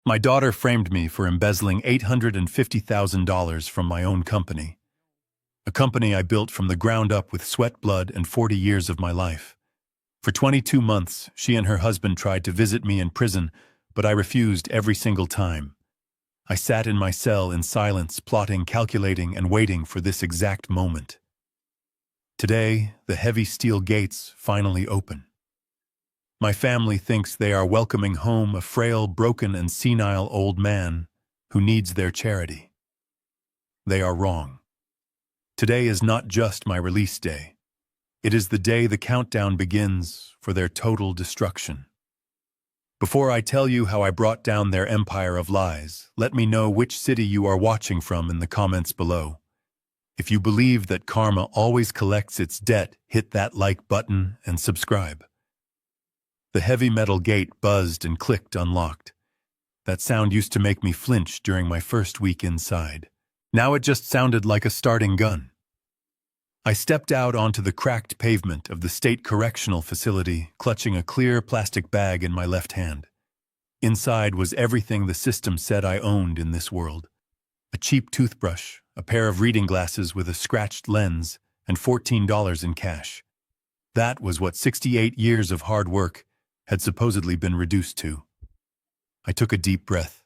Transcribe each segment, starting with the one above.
My daughter framed me for embezzling $850,000 from my own company, a company I built from the ground up with sweat, blood, and 40 years of my life. For 22 months, she and her husband tried to visit me in prison, but I refused every single time. I sat in my cell in silence, plotting, calculating, and waiting for this exact moment. Today, the heavy steel gates finally open. My family thinks they are welcoming home a frail, broken, and senile old man who needs their charity. They are wrong. Today is not just my release day. It is the day the countdown begins for their total destruction. Before I tell you how I brought down their empire of lies, let me know which city you are watching from in the comments below. If you believe that karma always collects its debt, hit that like button and subscribe. The heavy metal gate buzzed and clicked unlocked. That sound used to make me flinch during my first week inside. Now it just sounded like a starting gun. I stepped out onto the cracked pavement of the state correctional facility, clutching a clear plastic bag in my left hand. Inside was everything the system said I owned in this world. A cheap toothbrush, a pair of reading glasses with a scratched lens, and $14 in cash. That was what 68 years of hard work had supposedly been reduced to. I took a deep breath.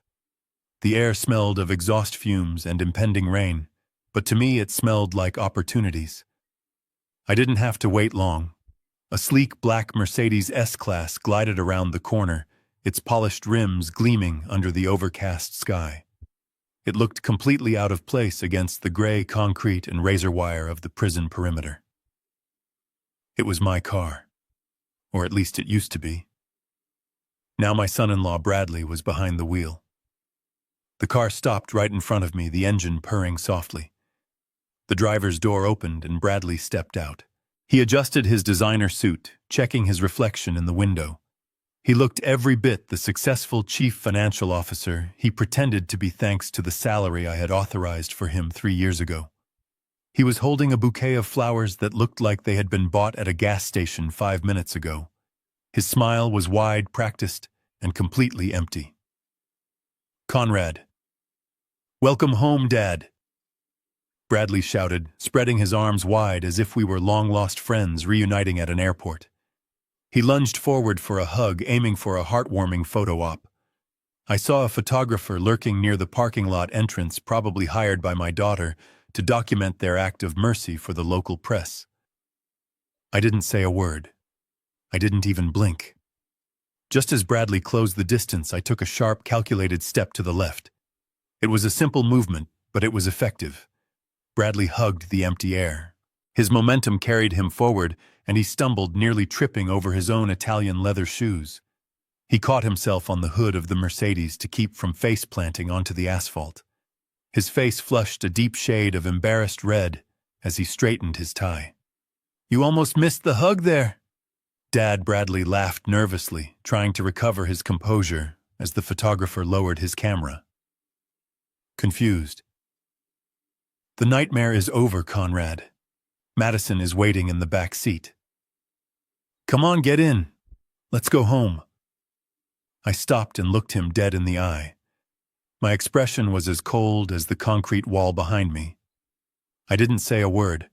The air smelled of exhaust fumes and impending rain, but to me it smelled like opportunities. I didn't have to wait long. A sleek black Mercedes S-Class glided around the corner, its polished rims gleaming under the overcast sky. It looked completely out of place against the gray concrete and razor wire of the prison perimeter. It was my car, or at least it used to be. Now my son-in-law Bradley was behind the wheel. The car stopped right in front of me, the engine purring softly. The driver's door opened and Bradley stepped out. He adjusted his designer suit, checking his reflection in the window. He looked every bit the successful chief financial officer he pretended to be thanks to the salary I had authorized for him 3 years ago. He was holding a bouquet of flowers that looked like they had been bought at a gas station 5 minutes ago. His smile was wide, practiced, and completely empty. "Conrad." "Welcome home, Dad," Bradley shouted, spreading his arms wide as if we were long-lost friends reuniting at an airport. He lunged forward for a hug, aiming for a heartwarming photo op. I saw a photographer lurking near the parking lot entrance, probably hired by my daughter, to document their act of mercy for the local press. I didn't say a word. I didn't even blink. Just as Bradley closed the distance, I took a sharp, calculated step to the left. It was a simple movement, but it was effective. Bradley hugged the empty air. His momentum carried him forward, and he stumbled, nearly tripping over his own Italian leather shoes. He caught himself on the hood of the Mercedes to keep from face-planting onto the asphalt. His face flushed a deep shade of embarrassed red as he straightened his tie. "You almost missed the hug there." Dad, Bradley laughed nervously, trying to recover his composure as the photographer lowered his camera. Confused. "The nightmare is over, Conrad. Madison is waiting in the back seat. Come on, get in. Let's go home." I stopped and looked him dead in the eye. My expression was as cold as the concrete wall behind me. I didn't say a word.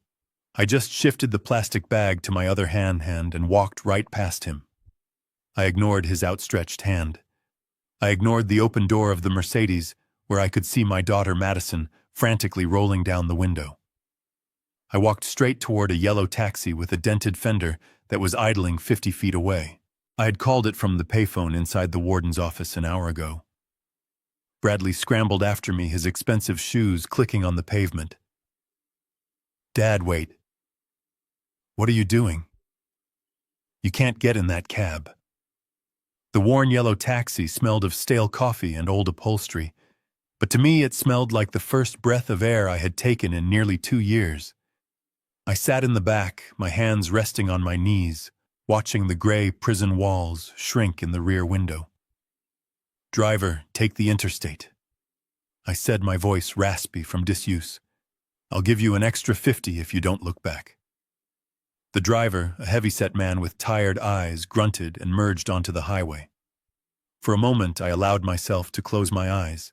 I just shifted the plastic bag to my other hand and walked right past him. I ignored his outstretched hand. I ignored the open door of the Mercedes, where I could see my daughter Madison frantically rolling down the window. I walked straight toward a yellow taxi with a dented fender that was idling 50 feet away. I had called it from the payphone inside the warden's office an hour ago. Bradley scrambled after me, his expensive shoes clicking on the pavement. "Dad, wait. What are you doing? You can't get in that cab." The worn yellow taxi smelled of stale coffee and old upholstery, but to me it smelled like the first breath of air I had taken in nearly 2 years. I sat in the back, my hands resting on my knees, watching the gray prison walls shrink in the rear window. "Driver, take the interstate," I said, my voice raspy from disuse. "I'll give you an extra 50 if you don't look back." The driver, a heavy-set man with tired eyes, grunted and merged onto the highway. For a moment I allowed myself to close my eyes,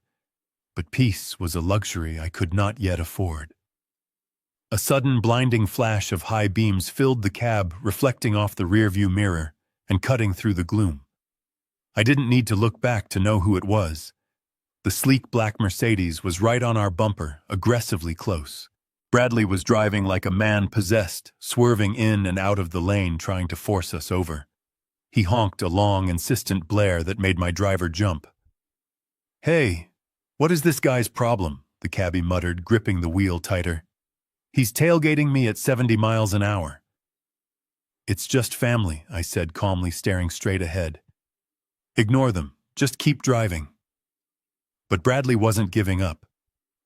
but peace was a luxury I could not yet afford. A sudden blinding flash of high beams filled the cab, reflecting off the rearview mirror and cutting through the gloom. I didn't need to look back to know who it was. The sleek black Mercedes was right on our bumper, aggressively close. Bradley was driving like a man possessed, swerving in and out of the lane trying to force us over. He honked a long, insistent blare that made my driver jump. "Hey, what is this guy's problem?" the cabbie muttered, gripping the wheel tighter. "He's tailgating me at 70 miles an hour. "It's just family," I said calmly, staring straight ahead. "Ignore them. Just keep driving." But Bradley wasn't giving up.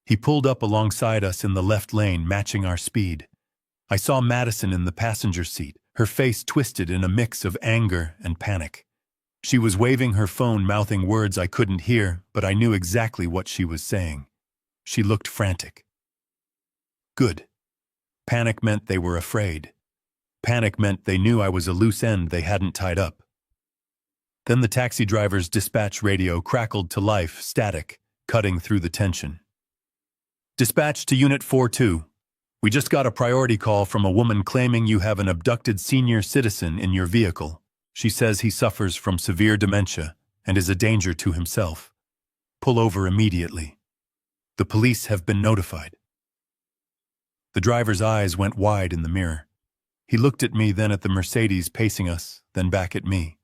He pulled up alongside us in the left lane, matching our speed. I saw Madison in the passenger seat, her face twisted in a mix of anger and panic. She was waving her phone, mouthing words I couldn't hear, but I knew exactly what she was saying. She looked frantic. Good. Panic meant they were afraid. Panic meant they knew I was a loose end they hadn't tied up. Then the taxi driver's dispatch radio crackled to life, static, cutting through the tension. "Dispatch to Unit 42. We just got a priority call from a woman claiming you have an abducted senior citizen in your vehicle. She says he suffers from severe dementia and is a danger to himself. Pull over immediately. The police have been notified." The driver's eyes went wide in the mirror. He looked at me, then at the Mercedes pacing us, then back at me.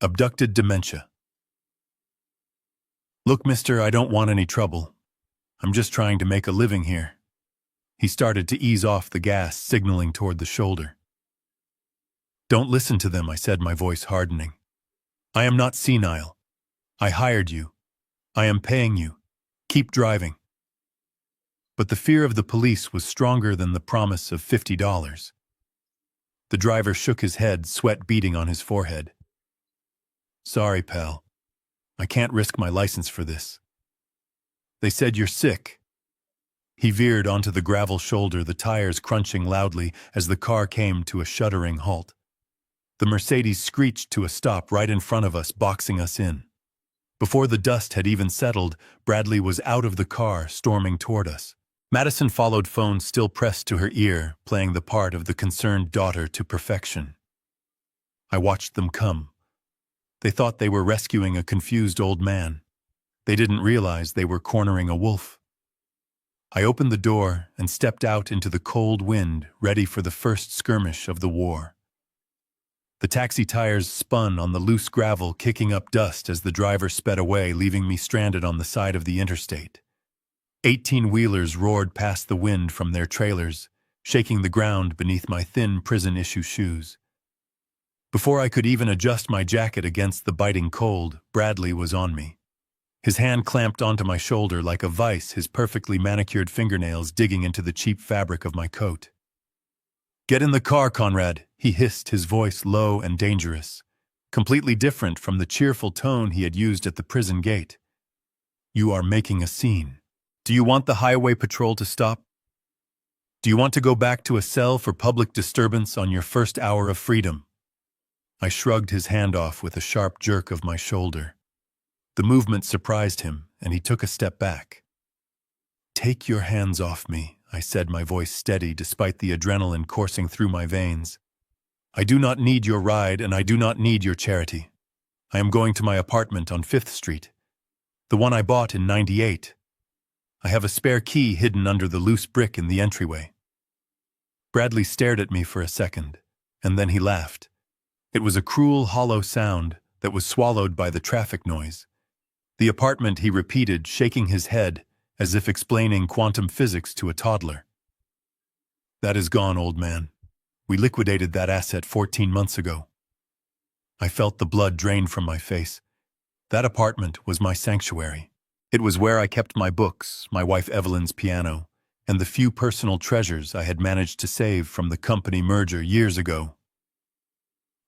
Abducted dementia. "Look, mister, I don't want any trouble. I'm just trying to make a living here." He started to ease off the gas, signaling toward the shoulder. "Don't listen to them," I said, my voice hardening. "I am not senile. I hired you. I am paying you. Keep driving." But the fear of the police was stronger than the promise of $50. The driver shook his head, sweat beading on his forehead. "Sorry, pal. I can't risk my license for this. They said you're sick." He veered onto the gravel shoulder, the tires crunching loudly as the car came to a shuddering halt. The Mercedes screeched to a stop right in front of us, boxing us in. Before the dust had even settled, Bradley was out of the car, storming toward us. Madison followed, phone still pressed to her ear, playing the part of the concerned daughter to perfection. I watched them come. They thought they were rescuing a confused old man. They didn't realize they were cornering a wolf. I opened the door and stepped out into the cold wind, ready for the first skirmish of the war. The taxi tires spun on the loose gravel, kicking up dust as the driver sped away, leaving me stranded on the side of the interstate. 18-wheelers roared past the wind from their trailers, shaking the ground beneath my thin prison-issue shoes. Before I could even adjust my jacket against the biting cold, Bradley was on me. His hand clamped onto my shoulder like a vice, his perfectly manicured fingernails digging into the cheap fabric of my coat. "Get in the car, Conrad," he hissed, his voice low and dangerous, completely different from the cheerful tone he had used at the prison gate. "You are making a scene. Do you want the highway patrol to stop? Do you want to go back to a cell for public disturbance on your first hour of freedom?" I shrugged his hand off with a sharp jerk of my shoulder. The movement surprised him, and he took a step back. "Take your hands off me," I said, my voice steady despite the adrenaline coursing through my veins. "I do not need your ride, and I do not need your charity. I am going to my apartment on 5th Street, the one I bought in '98. I have a spare key hidden under the loose brick in the entryway." Bradley stared at me for a second, and then he laughed. It was a cruel, hollow sound that was swallowed by the traffic noise. "The apartment," he repeated, shaking his head as if explaining quantum physics to a toddler. "That is gone, old man. We liquidated that asset 14 months ago." I felt the blood drain from my face. That apartment was my sanctuary. It was where I kept my books, my wife Evelyn's piano, and the few personal treasures I had managed to save from the company merger years ago.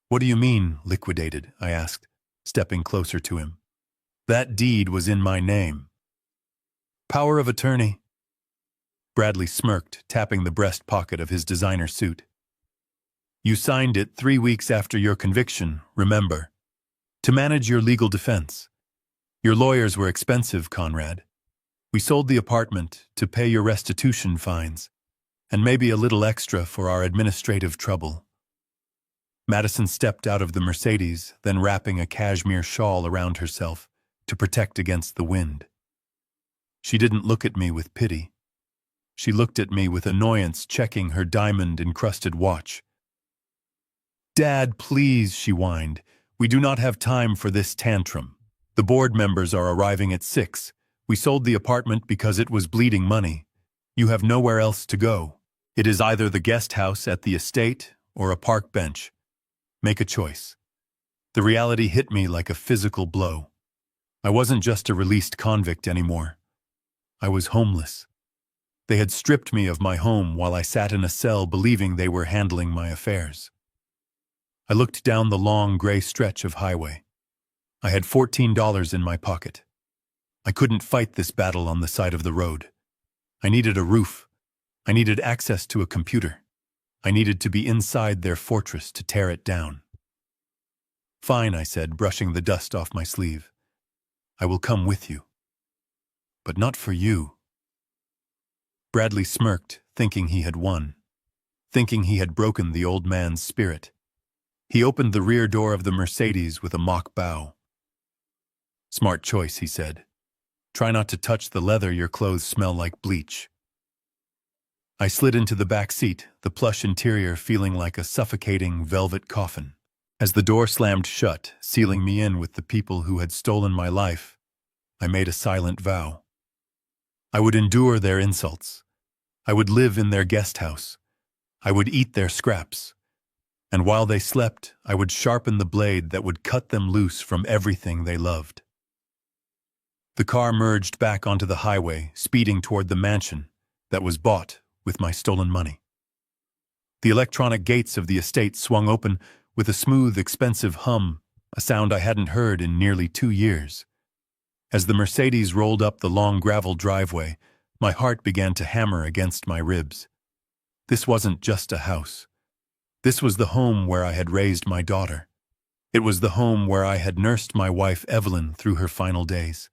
"What do you mean, liquidated?" I asked, stepping closer to him. "That deed was in my name." "Power of attorney." Bradley smirked, tapping the breast pocket of his designer suit. "You signed it 3 weeks after your conviction, remember? To manage your legal defense. Your lawyers were expensive, Conrad. We sold the apartment to pay your restitution fines, and maybe a little extra for our administrative trouble. Madison stepped out of the Mercedes, then wrapping a cashmere shawl around herself to protect against the wind. She didn't look at me with pity. She looked at me with annoyance, checking her diamond-encrusted watch. "Dad, please," she whined. "We do not have time for this tantrum. The board members are arriving at 6. We sold the apartment because it was bleeding money. You have nowhere else to go. It is either the guest house at the estate or a park bench. Make a choice." The reality hit me like a physical blow. I wasn't just a released convict anymore. I was homeless. They had stripped me of my home while I sat in a cell believing they were handling my affairs. I looked down the long gray stretch of highway. I had $14 in my pocket. I couldn't fight this battle on the side of the road. I needed a roof. I needed access to a computer. I needed to be inside their fortress to tear it down. "Fine," I said, brushing the dust off my sleeve. "I will come with you. But not for you." Bradley smirked, thinking he had won, thinking he had broken the old man's spirit. He opened the rear door of the Mercedes with a mock bow. "Smart choice," he said. "Try not to touch the leather. Your clothes smell like bleach." I slid into the back seat, the plush interior feeling like a suffocating velvet coffin. As the door slammed shut, sealing me in with the people who had stolen my life, I made a silent vow. I would endure their insults. I would live in their guest house. I would eat their scraps. And while they slept, I would sharpen the blade that would cut them loose from everything they loved. The car merged back onto the highway, speeding toward the mansion that was bought with my stolen money. The electronic gates of the estate swung open with a smooth, expensive hum, a sound I hadn't heard in nearly 2 years. As the Mercedes rolled up the long gravel driveway, my heart began to hammer against my ribs. This wasn't just a house. This was the home where I had raised my daughter. It was the home where I had nursed my wife Evelyn through her final days.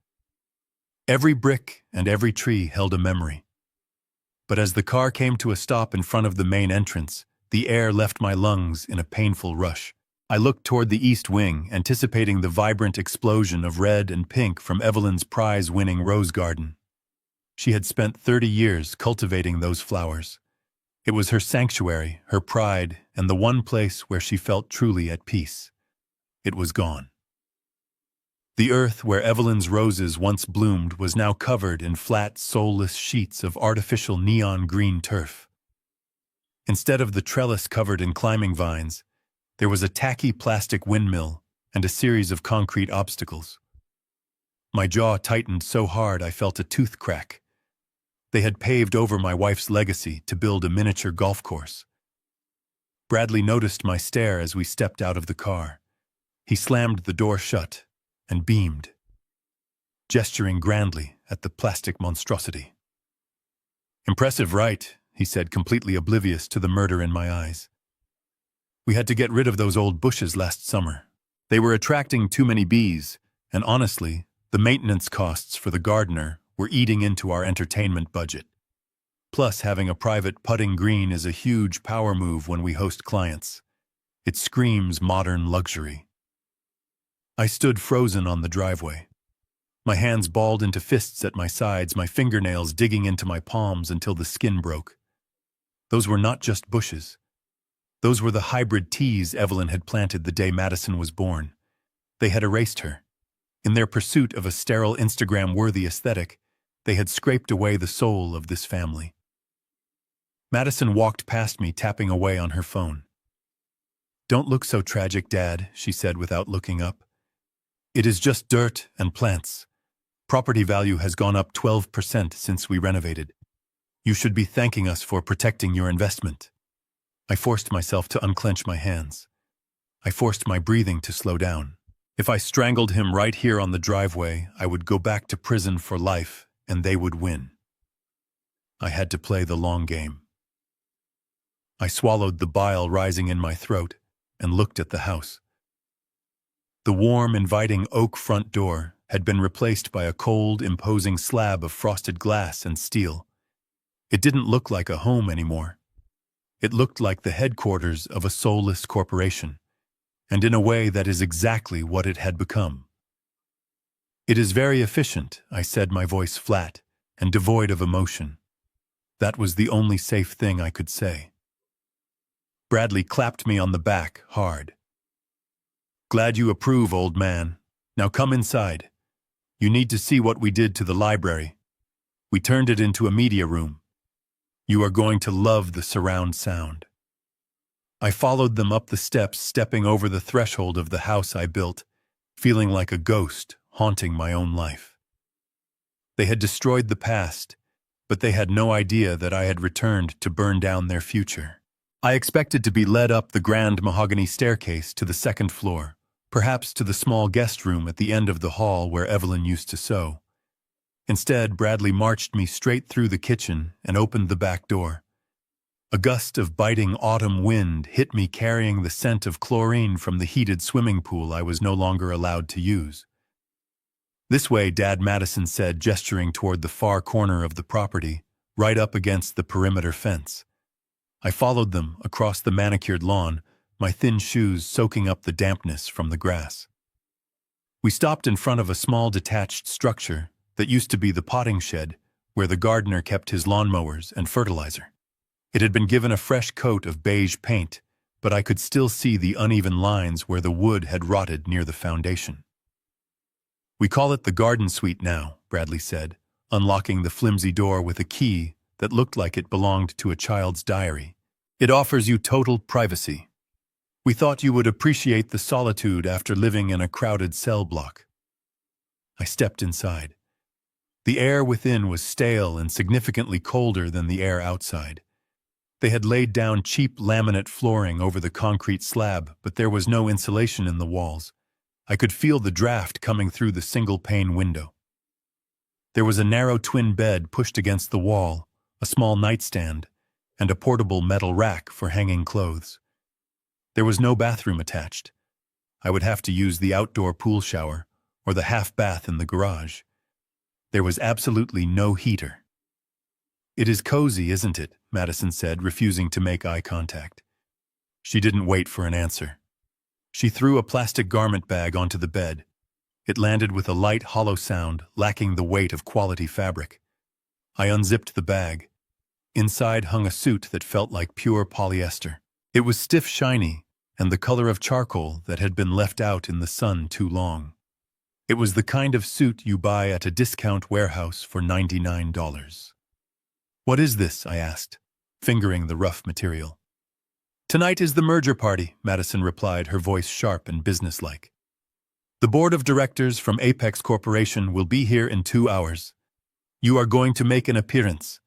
Every brick and every tree held a memory. But as the car came to a stop in front of the main entrance, the air left my lungs in a painful rush. I looked toward the east wing, anticipating the vibrant explosion of red and pink from Evelyn's prize-winning rose garden. She had spent 30 years cultivating those flowers. It was her sanctuary, her pride, and the one place where she felt truly at peace. It was gone. The earth where Evelyn's roses once bloomed was now covered in flat, soulless sheets of artificial neon green turf. Instead of the trellis covered in climbing vines, there was a tacky plastic windmill and a series of concrete obstacles. My jaw tightened so hard I felt a tooth crack. They had paved over my wife's legacy to build a miniature golf course. Bradley noticed my stare as we stepped out of the car. He slammed the door shut and beamed, gesturing grandly at the plastic monstrosity. "Impressive, right?" he said, completely oblivious to the murder in my eyes. "We had to get rid of those old bushes last summer. They were attracting too many bees, and honestly, the maintenance costs for the gardener were eating into our entertainment budget. Plus, having a private putting green is a huge power move when we host clients. It screams modern luxury." I stood frozen on the driveway. My hands balled into fists at my sides, my fingernails digging into my palms until the skin broke. Those were not just bushes. Those were the hybrid teas Evelyn had planted the day Madison was born. They had erased her. In their pursuit of a sterile Instagram-worthy aesthetic, they had scraped away the soul of this family. Madison walked past me, tapping away on her phone. "Don't look so tragic, Dad," she said without looking up. "It is just dirt and plants. Property value has gone up 12% since we renovated. You should be thanking us for protecting your investment." I forced myself to unclench my hands. I forced my breathing to slow down. If I strangled him right here on the driveway, I would go back to prison for life, and they would win. I had to play the long game. I swallowed the bile rising in my throat and looked at the house. The warm, inviting oak front door had been replaced by a cold, imposing slab of frosted glass and steel. It didn't look like a home anymore. It looked like the headquarters of a soulless corporation, and in a way that is exactly what it had become. "It is very efficient," I said, my voice flat and devoid of emotion. That was the only safe thing I could say. Bradley clapped me on the back hard. "Glad you approve, old man. Now come inside. You need to see what we did to the library. We turned it into a media room. You are going to love the surround sound." I followed them up the steps, stepping over the threshold of the house I built, feeling like a ghost haunting my own life. They had destroyed the past, but they had no idea that I had returned to burn down their future. I expected to be led up the grand mahogany staircase to the second floor, perhaps to the small guest room at the end of the hall where Evelyn used to sew. Instead, Bradley marched me straight through the kitchen and opened the back door. A gust of biting autumn wind hit me, carrying the scent of chlorine from the heated swimming pool I was no longer allowed to use. "This way," Dad Madison said, gesturing toward the far corner of the property, right up against the perimeter fence. I followed them across the manicured lawn, my thin shoes soaking up the dampness from the grass. We stopped in front of a small detached structure that used to be the potting shed where the gardener kept his lawnmowers and fertilizer. It had been given a fresh coat of beige paint, but I could still see the uneven lines where the wood had rotted near the foundation. "We call it the garden suite now," Bradley said, unlocking the flimsy door with a key that looked like it belonged to a child's diary. "It offers you total privacy. We thought you would appreciate the solitude after living in a crowded cell block." I stepped inside. The air within was stale and significantly colder than the air outside. They had laid down cheap laminate flooring over the concrete slab, but there was no insulation in the walls. I could feel the draft coming through the single-pane window. There was a narrow twin bed pushed against the wall, a small nightstand, and a portable metal rack for hanging clothes. There was no bathroom attached. I would have to use the outdoor pool shower or the half bath in the garage. There was absolutely no heater. "It is cozy, isn't it?" Madison said, refusing to make eye contact. She didn't wait for an answer. She threw a plastic garment bag onto the bed. It landed with a light, hollow sound, lacking the weight of quality fabric. I unzipped the bag. Inside hung a suit that felt like pure polyester. It was stiff, shiny, and the color of charcoal that had been left out in the sun too long. It was the kind of suit you buy at a discount warehouse for $99. "What is this?" I asked, fingering the rough material. "Tonight is the merger party," Madison replied, her voice sharp and businesslike. "The board of directors from Apex Corporation will be here in 2 hours. You are going to make an appearance.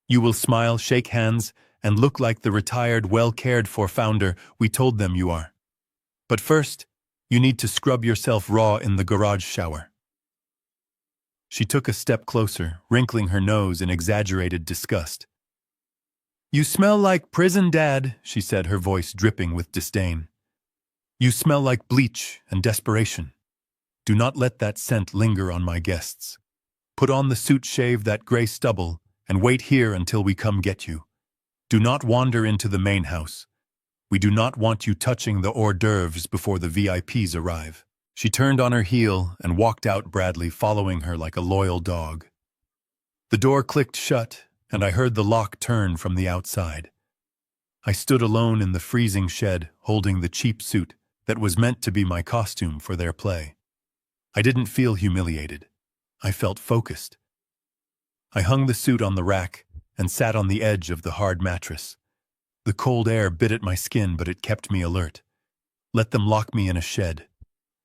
You will smile, shake hands, and look like the retired, well-cared-for founder we told them you are. But first, you need to scrub yourself raw in the garage shower." She took a step closer, wrinkling her nose in exaggerated disgust. "You smell like prison, Dad," she said, her voice dripping with disdain. "You smell like bleach and desperation. Do not let that scent linger on my guests. Put on the suit, shave that gray stubble, and wait here until we come get you. Do not wander into the main house. We do not want you touching the hors d'oeuvres before the VIPs arrive." She turned on her heel and walked out, Bradley following her like a loyal dog. The door clicked shut, and I heard the lock turn from the outside. I stood alone in the freezing shed, holding the cheap suit that was meant to be my costume for their play. I didn't feel humiliated. I felt focused. I hung the suit on the rack and sat on the edge of the hard mattress. The cold air bit at my skin, but it kept me alert. Let them lock me in a shed.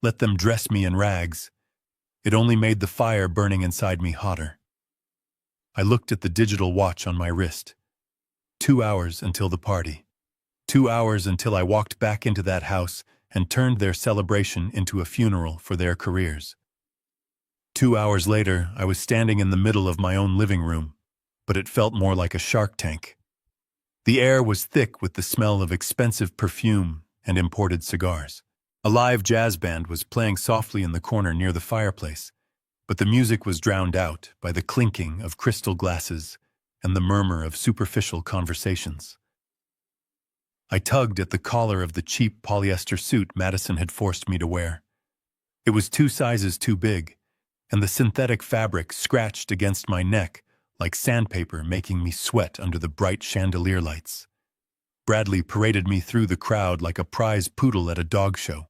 Let them dress me in rags. It only made the fire burning inside me hotter. I looked at the digital watch on my wrist. 2 hours until the party. 2 hours until I walked back into that house and turned their celebration into a funeral for their careers. 2 hours later, I was standing in the middle of my own living room, but it felt more like a shark tank. The air was thick with the smell of expensive perfume and imported cigars. A live jazz band was playing softly in the corner near the fireplace, but the music was drowned out by the clinking of crystal glasses and the murmur of superficial conversations. I tugged at the collar of the cheap polyester suit Madison had forced me to wear. It was 2 sizes too big, and the synthetic fabric scratched against my neck like sandpaper, making me sweat under the bright chandelier lights. Bradley paraded me through the crowd like a prize poodle at a dog show.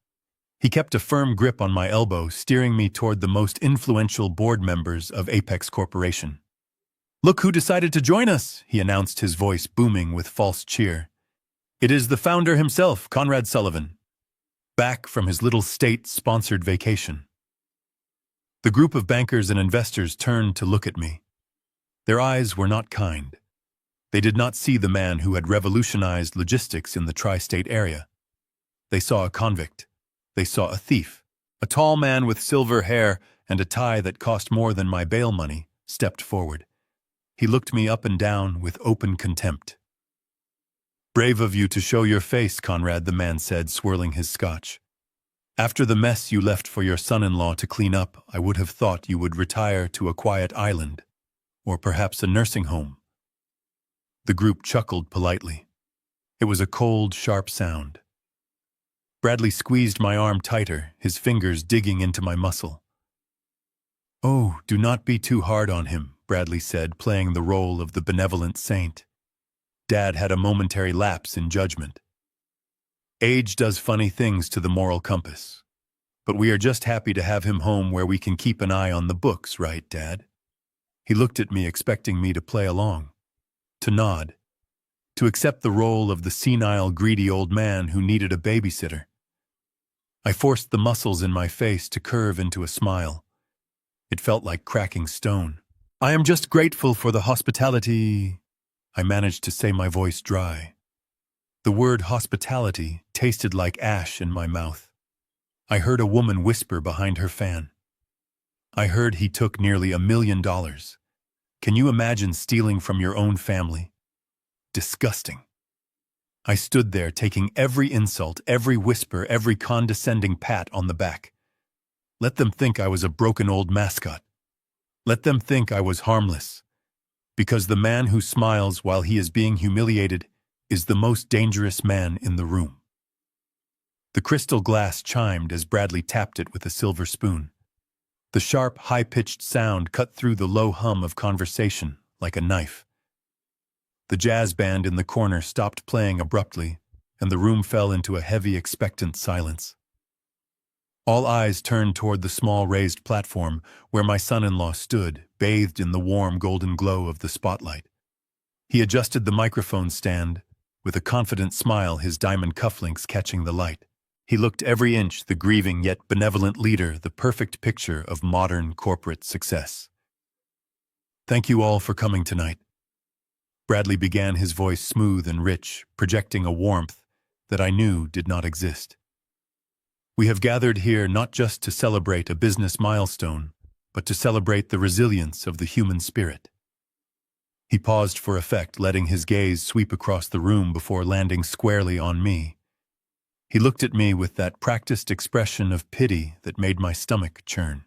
He kept a firm grip on my elbow, steering me toward the most influential board members of Apex Corporation. "Look who decided to join us," he announced, his voice booming with false cheer. "It is the founder himself, Conrad Sullivan, back from his little state-sponsored vacation." The group of bankers and investors turned to look at me. Their eyes were not kind. They did not see the man who had revolutionized logistics in the tri-state area. They saw a convict. They saw a thief. A tall man with silver hair and a tie that cost more than my bail money stepped forward. He looked me up and down with open contempt. "Brave of you to show your face, Conrad," the man said, swirling his scotch. "After the mess you left for your son-in-law to clean up, I would have thought you would retire to a quiet island, or perhaps a nursing home." The group chuckled politely. It was a cold, sharp sound. Bradley squeezed my arm tighter, his fingers digging into my muscle. "Oh, do not be too hard on him," Bradley said, playing the role of the benevolent saint. Dad had a momentary lapse in judgment. "Age does funny things to the moral compass. But we are just happy to have him home where we can keep an eye on the books, right, Dad?" He looked at me, expecting me to play along, to nod, to accept the role of the senile, greedy old man who needed a babysitter. I forced the muscles in my face to curve into a smile. It felt like cracking stone. "I am just grateful for the hospitality," I managed to say, my voice dry. The word hospitality tasted like ash in my mouth. I heard a woman whisper behind her fan. "I heard he took nearly $1 million. Can you imagine stealing from your own family? Disgusting." I stood there taking every insult, every whisper, every condescending pat on the back. Let them think I was a broken old mascot. Let them think I was harmless. Because the man who smiles while he is being humiliated is the most dangerous man in the room. The crystal glass chimed as Bradley tapped it with a silver spoon. The sharp, high-pitched sound cut through the low hum of conversation like a knife. The jazz band in the corner stopped playing abruptly, and the room fell into a heavy, expectant silence. All eyes turned toward the small raised platform where my son-in-law stood, bathed in the warm golden glow of the spotlight. He adjusted the microphone stand, with a confident smile, his diamond cufflinks catching the light. He looked every inch the grieving yet benevolent leader, the perfect picture of modern corporate success. "Thank you all for coming tonight." Bradley began, his voice smooth and rich, projecting a warmth that I knew did not exist. "We have gathered here not just to celebrate a business milestone, but to celebrate the resilience of the human spirit." He paused for effect, letting his gaze sweep across the room before landing squarely on me. He looked at me with that practiced expression of pity that made my stomach churn.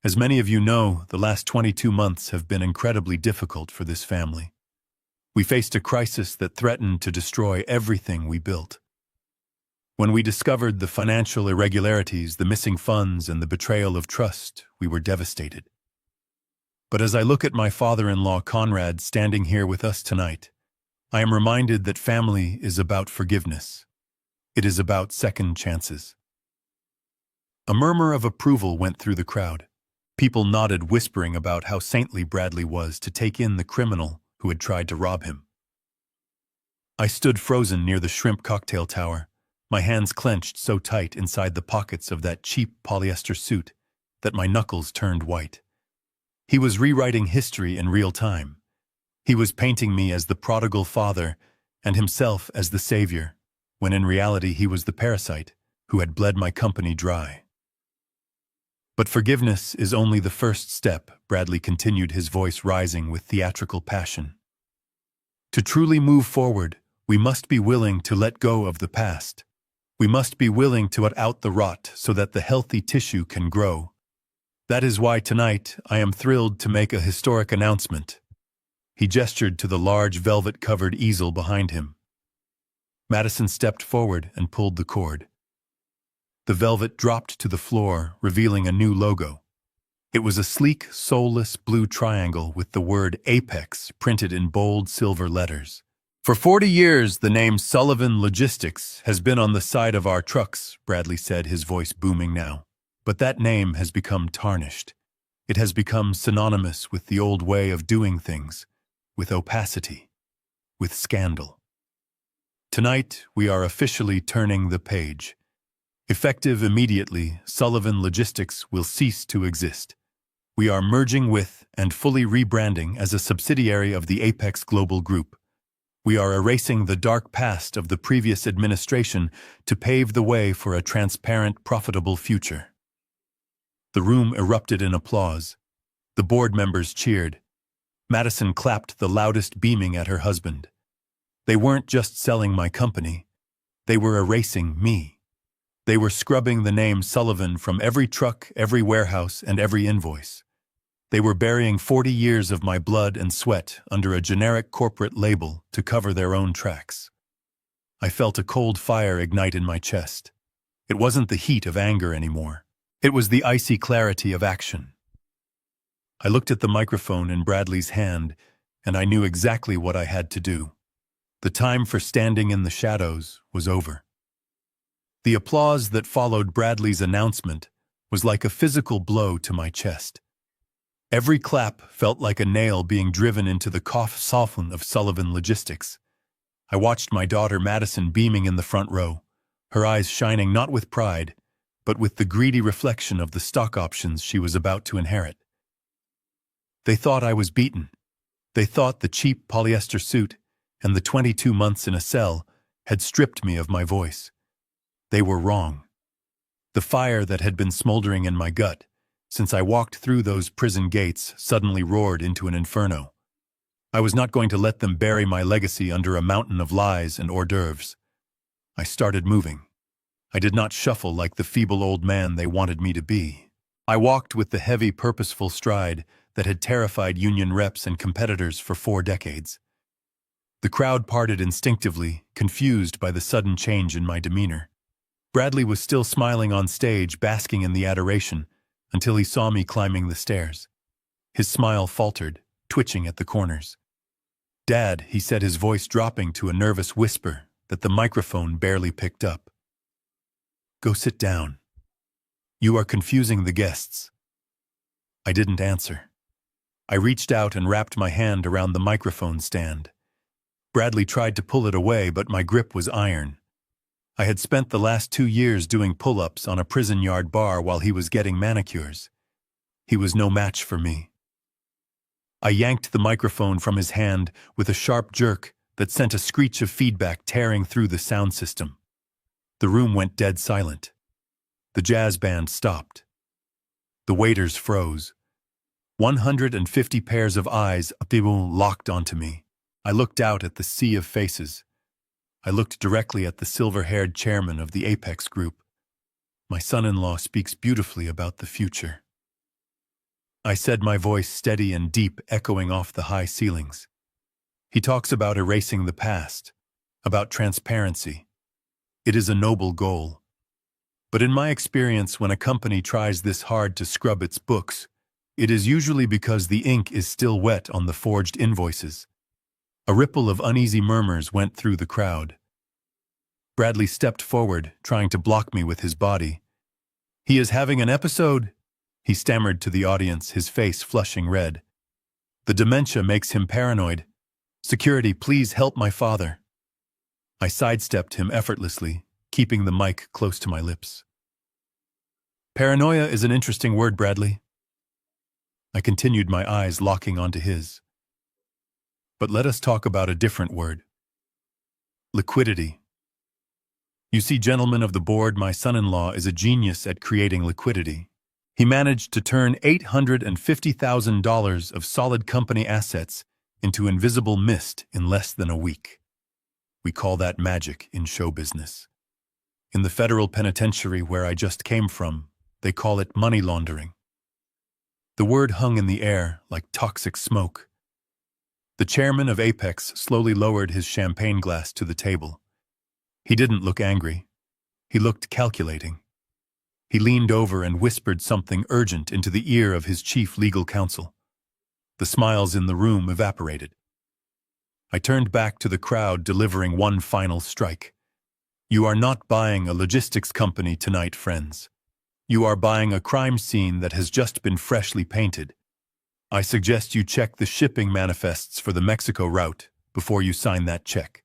"As many of you know, the last 22 months have been incredibly difficult for this family. We faced a crisis that threatened to destroy everything we built. When we discovered the financial irregularities, the missing funds, and the betrayal of trust, we were devastated. But as I look at my father-in-law Conrad standing here with us tonight, I am reminded that family is about forgiveness. It is about second chances." A murmur of approval went through the crowd. People nodded, whispering about how saintly Bradley was to take in the criminal who had tried to rob him. I stood frozen near the shrimp cocktail tower, my hands clenched so tight inside the pockets of that cheap polyester suit that my knuckles turned white. He was rewriting history in real time. He was painting me as the prodigal father and himself as the savior, when in reality he was the parasite who had bled my company dry. "But forgiveness is only the first step," Bradley continued, his voice rising with theatrical passion. "To truly move forward, we must be willing to let go of the past. We must be willing to cut out the rot so that the healthy tissue can grow. That is why tonight I am thrilled to make a historic announcement. He gestured to the large velvet-covered easel behind him. Madison stepped forward and pulled the cord. The velvet dropped to the floor, revealing a new logo. It was a sleek, soulless blue triangle with the word Apex printed in bold silver letters. For 40 years, the name Sullivan Logistics has been on the side of our trucks, Bradley said, his voice booming now. But that name has become tarnished. It has become synonymous with the old way of doing things, with opacity, with scandal. Tonight, we are officially turning the page. Effective immediately, Sullivan Logistics will cease to exist. We are merging with and fully rebranding as a subsidiary of the Apex Global Group. We are erasing the dark past of the previous administration to pave the way for a transparent, profitable future. The room erupted in applause. The board members cheered. Madison clapped the loudest, beaming at her husband. They weren't just selling my company. They were erasing me. They were scrubbing the name Sullivan from every truck, every warehouse, and every invoice. They were burying 40 years of my blood and sweat under a generic corporate label to cover their own tracks. I felt a cold fire ignite in my chest. It wasn't the heat of anger anymore. It was the icy clarity of action. I looked at the microphone in Bradley's hand, and I knew exactly what I had to do. The time for standing in the shadows was over. The applause that followed Bradley's announcement was like a physical blow to my chest. Every clap felt like a nail being driven into the coffin of Sullivan Logistics. I watched my daughter Madison beaming in the front row, her eyes shining not with pride, but with the greedy reflection of the stock options she was about to inherit. They thought I was beaten. They thought the cheap polyester suit and the 22 months in a cell had stripped me of my voice. They were wrong. The fire that had been smoldering in my gut since I walked through those prison gates suddenly roared into an inferno. I was not going to let them bury my legacy under a mountain of lies and hors d'oeuvres. I started moving. I did not shuffle like the feeble old man they wanted me to be. I walked with the heavy, purposeful stride that had terrified union reps and competitors for 4 decades. The crowd parted instinctively, confused by the sudden change in my demeanor. Bradley was still smiling on stage, basking in the adoration, until he saw me climbing the stairs. His smile faltered, twitching at the corners. "Dad," he said, his voice dropping to a nervous whisper that the microphone barely picked up. "Go sit down. You are confusing the guests." I didn't answer. I reached out and wrapped my hand around the microphone stand. Bradley tried to pull it away, but my grip was iron. I had spent the last 2 years doing pull-ups on a prison yard bar while he was getting manicures. He was no match for me. I yanked the microphone from his hand with a sharp jerk that sent a screech of feedback tearing through the sound system. The room went dead silent. The jazz band stopped. The waiters froze. 150 pairs of eyes locked onto me. I looked out at the sea of faces. I looked directly at the silver-haired chairman of the Apex Group. "My son-in-law speaks beautifully about the future," I said, my voice steady and deep, echoing off the high ceilings. "He talks about erasing the past, about transparency. It is a noble goal. But in my experience, when a company tries this hard to scrub its books, it is usually because the ink is still wet on the forged invoices." A ripple of uneasy murmurs went through the crowd. Bradley stepped forward, trying to block me with his body. "He is having an episode," he stammered to the audience, his face flushing red. "The dementia makes him paranoid. Security, please help my father." I sidestepped him effortlessly, keeping the mic close to my lips. "Paranoia is an interesting word, Bradley." I continued, my eyes locking onto his. "But let us talk about a different word. Liquidity. You see, gentlemen of the board, my son-in-law is a genius at creating liquidity. He managed to turn $850,000 of solid company assets into invisible mist in less than a week. We call that magic in show business. In the federal penitentiary where I just came from, they call it money laundering. The word hung in the air like toxic smoke. The chairman of Apex slowly lowered his champagne glass to the table. He didn't look angry. He looked calculating. He leaned over and whispered something urgent into the ear of his chief legal counsel. The smiles in the room evaporated. I turned back to the crowd, delivering one final strike. You are not buying a logistics company tonight, friends. You are buying a crime scene that has just been freshly painted. I suggest you check the shipping manifests for the Mexico route before you sign that check.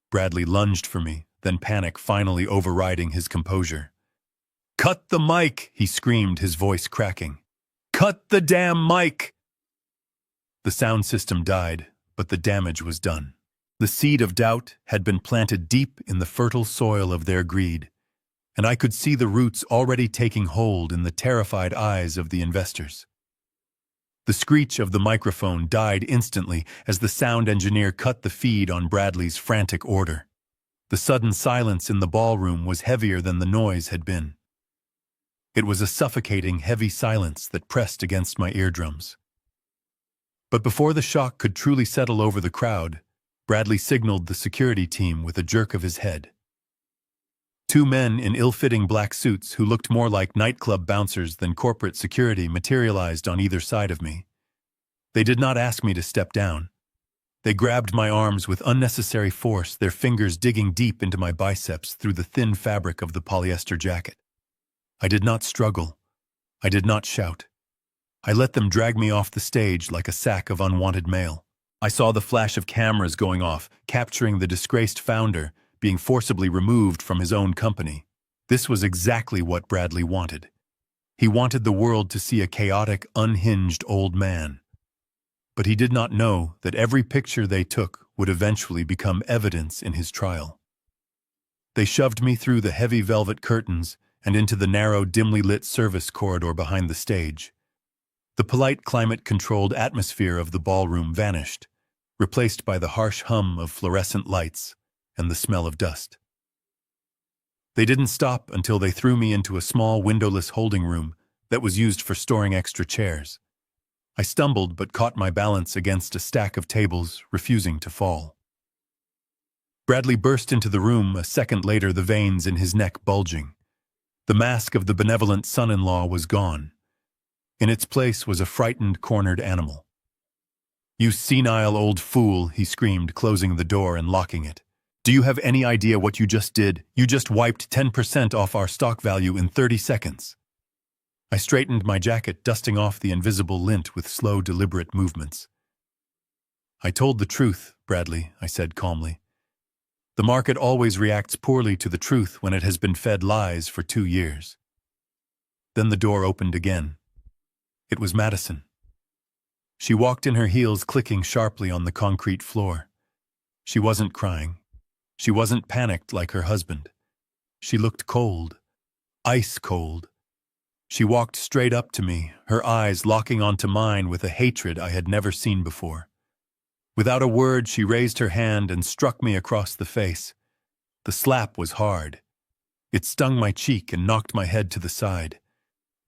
Bradley lunged for me, then panic finally overriding his composure. Cut the mic, he screamed, his voice cracking. Cut the damn mic! The sound system died, but the damage was done. The seed of doubt had been planted deep in the fertile soil of their greed, and I could see the roots already taking hold in the terrified eyes of the investors. The screech of the microphone died instantly as the sound engineer cut the feed on Bradley's frantic order. The sudden silence in the ballroom was heavier than the noise had been. It was a suffocating, heavy silence that pressed against my eardrums. But before the shock could truly settle over the crowd, Bradley signaled the security team with a jerk of his head. Two men in ill-fitting black suits who looked more like nightclub bouncers than corporate security materialized on either side of me. They did not ask me to step down. They grabbed my arms with unnecessary force, their fingers digging deep into my biceps through the thin fabric of the polyester jacket. I did not struggle. I did not shout. I let them drag me off the stage like a sack of unwanted mail. I saw the flash of cameras going off, capturing the disgraced founder being forcibly removed from his own company. This was exactly what Bradley wanted. He wanted the world to see a chaotic, unhinged old man. But he did not know that every picture they took would eventually become evidence in his trial. They shoved me through the heavy velvet curtains and into the narrow, dimly lit service corridor behind the stage. The polite, climate-controlled atmosphere of the ballroom vanished, replaced by the harsh hum of fluorescent lights and the smell of dust. They didn't stop until they threw me into a small, windowless holding room that was used for storing extra chairs. I stumbled but caught my balance against a stack of tables, refusing to fall. Bradley burst into the room a second later, the veins in his neck bulging. The mask of the benevolent son-in-law was gone. In its place was a frightened, cornered animal. "You senile old fool," he screamed, closing the door and locking it. "Do you have any idea what you just did? You just wiped 10% off our stock value in 30 seconds. I straightened my jacket, dusting off the invisible lint with slow, deliberate movements. "I told the truth, Bradley," I said calmly. "The market always reacts poorly to the truth when it has been fed lies for 2 years. Then the door opened again. It was Madison. She walked in, her heels clicking sharply on the concrete floor. She wasn't crying. She wasn't panicked like her husband. She looked cold, ice cold. She walked straight up to me, her eyes locking onto mine with a hatred I had never seen before. Without a word, she raised her hand and struck me across the face. The slap was hard. It stung my cheek and knocked my head to the side.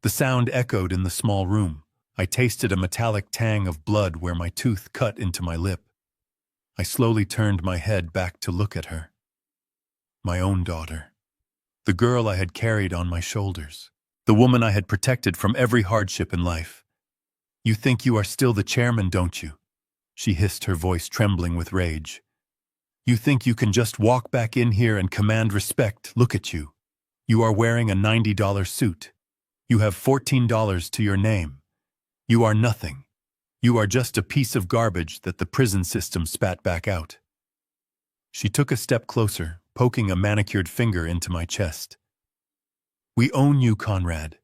The sound echoed in the small room. I tasted a metallic tang of blood where my tooth cut into my lip. I slowly turned my head back to look at her. My own daughter. The girl I had carried on my shoulders. The woman I had protected from every hardship in life. "You think you are still the chairman, don't you?" She hissed, her voice trembling with rage. "You think you can just walk back in here and command respect? Look at you. You are wearing a $90 suit. You have $14 to your name. You are nothing. You are just a piece of garbage that the prison system spat back out." She took a step closer, poking a manicured finger into my chest. "We own you, Conrad.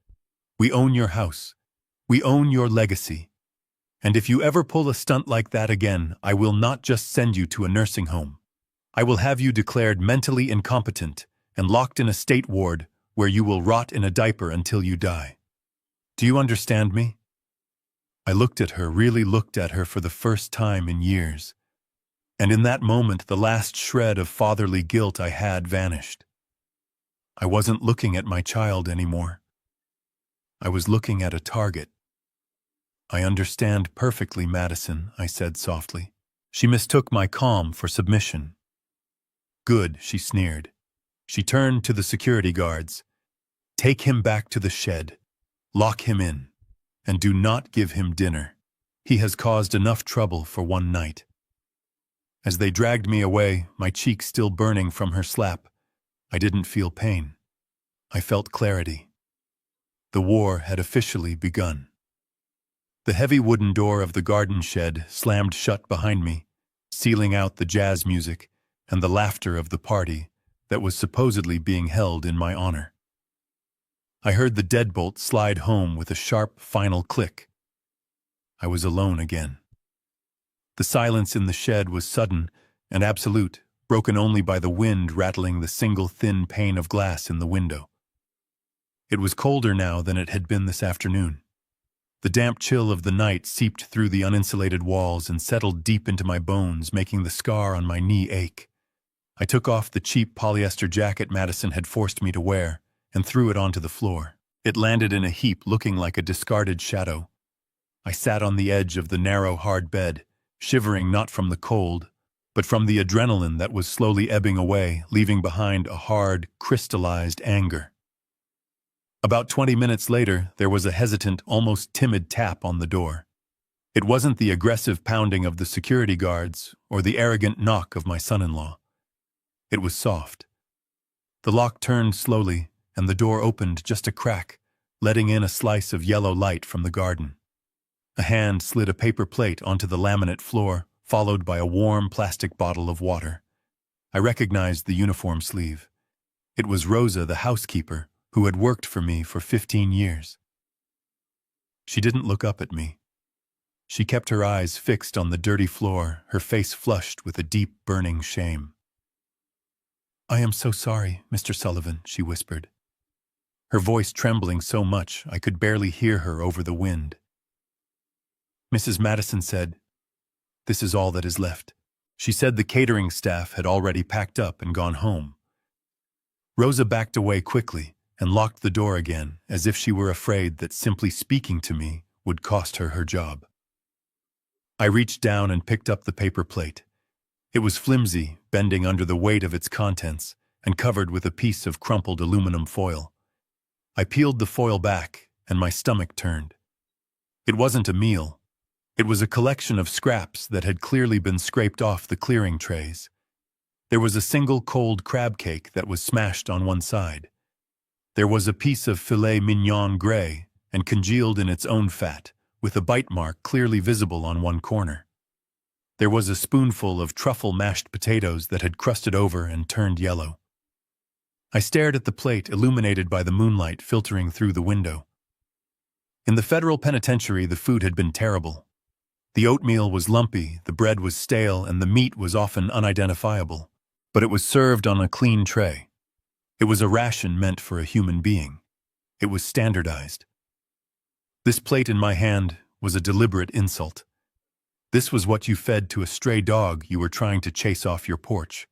We own your house. We own your legacy. And if you ever pull a stunt like that again, I will not just send you to a nursing home. I will have you declared mentally incompetent and locked in a state ward where you will rot in a diaper until you die. Do you understand me?" I looked at her, really looked at her for the first time in years. And in that moment, the last shred of fatherly guilt I had vanished. I wasn't looking at my child anymore. I was looking at a target. "I understand perfectly, Madison," I said softly. She mistook my calm for submission. "Good," she sneered. She turned to the security guards. "Take him back to the shed. Lock him in. And do not give him dinner. He has caused enough trouble for one night." As they dragged me away, my cheek still burning from her slap, I didn't feel pain. I felt clarity. The war had officially begun. The heavy wooden door of the garden shed slammed shut behind me, sealing out the jazz music and the laughter of the party that was supposedly being held in my honor. I heard the deadbolt slide home with a sharp, final click. I was alone again. The silence in the shed was sudden and absolute, broken only by the wind rattling the single thin pane of glass in the window. It was colder now than it had been this afternoon. The damp chill of the night seeped through the uninsulated walls and settled deep into my bones, making the scar on my knee ache. I took off the cheap polyester jacket Madison had forced me to wear and threw it onto the floor. It landed in a heap looking like a discarded shadow. I sat on the edge of the narrow, hard bed, shivering not from the cold, but from the adrenaline that was slowly ebbing away, leaving behind a hard, crystallized anger. About 20 minutes later, there was a hesitant, almost timid tap on the door. It wasn't the aggressive pounding of the security guards or the arrogant knock of my son-in-law. It was soft. The lock turned slowly, and the door opened just a crack, letting in a slice of yellow light from the garden. A hand slid a paper plate onto the laminate floor, followed by a warm plastic bottle of water. I recognized the uniform sleeve. It was Rosa, the housekeeper, who had worked for me for 15 years. She didn't look up at me. She kept her eyes fixed on the dirty floor, her face flushed with a deep, burning shame. "I am so sorry, Mr. Sullivan," she whispered. Her voice trembling so much I could barely hear her over the wind. Mrs. Madison said, "This is all that is left." She said the catering staff had already packed up and gone home. Rosa backed away quickly and locked the door again, as if she were afraid that simply speaking to me would cost her her job. I reached down and picked up the paper plate. It was flimsy, bending under the weight of its contents, and covered with a piece of crumpled aluminum foil. I peeled the foil back, and my stomach turned. It wasn't a meal. It was a collection of scraps that had clearly been scraped off the clearing trays. There was a single cold crab cake that was smashed on one side. There was a piece of filet mignon gray and congealed in its own fat, with a bite mark clearly visible on one corner. There was a spoonful of truffle mashed potatoes that had crusted over and turned yellow. I stared at the plate illuminated by the moonlight filtering through the window. In the federal penitentiary, the food had been terrible. The oatmeal was lumpy, the bread was stale, and the meat was often unidentifiable. But it was served on a clean tray. It was a ration meant for a human being. It was standardized. This plate in my hand was a deliberate insult. This was what you fed to a stray dog you were trying to chase off your porch.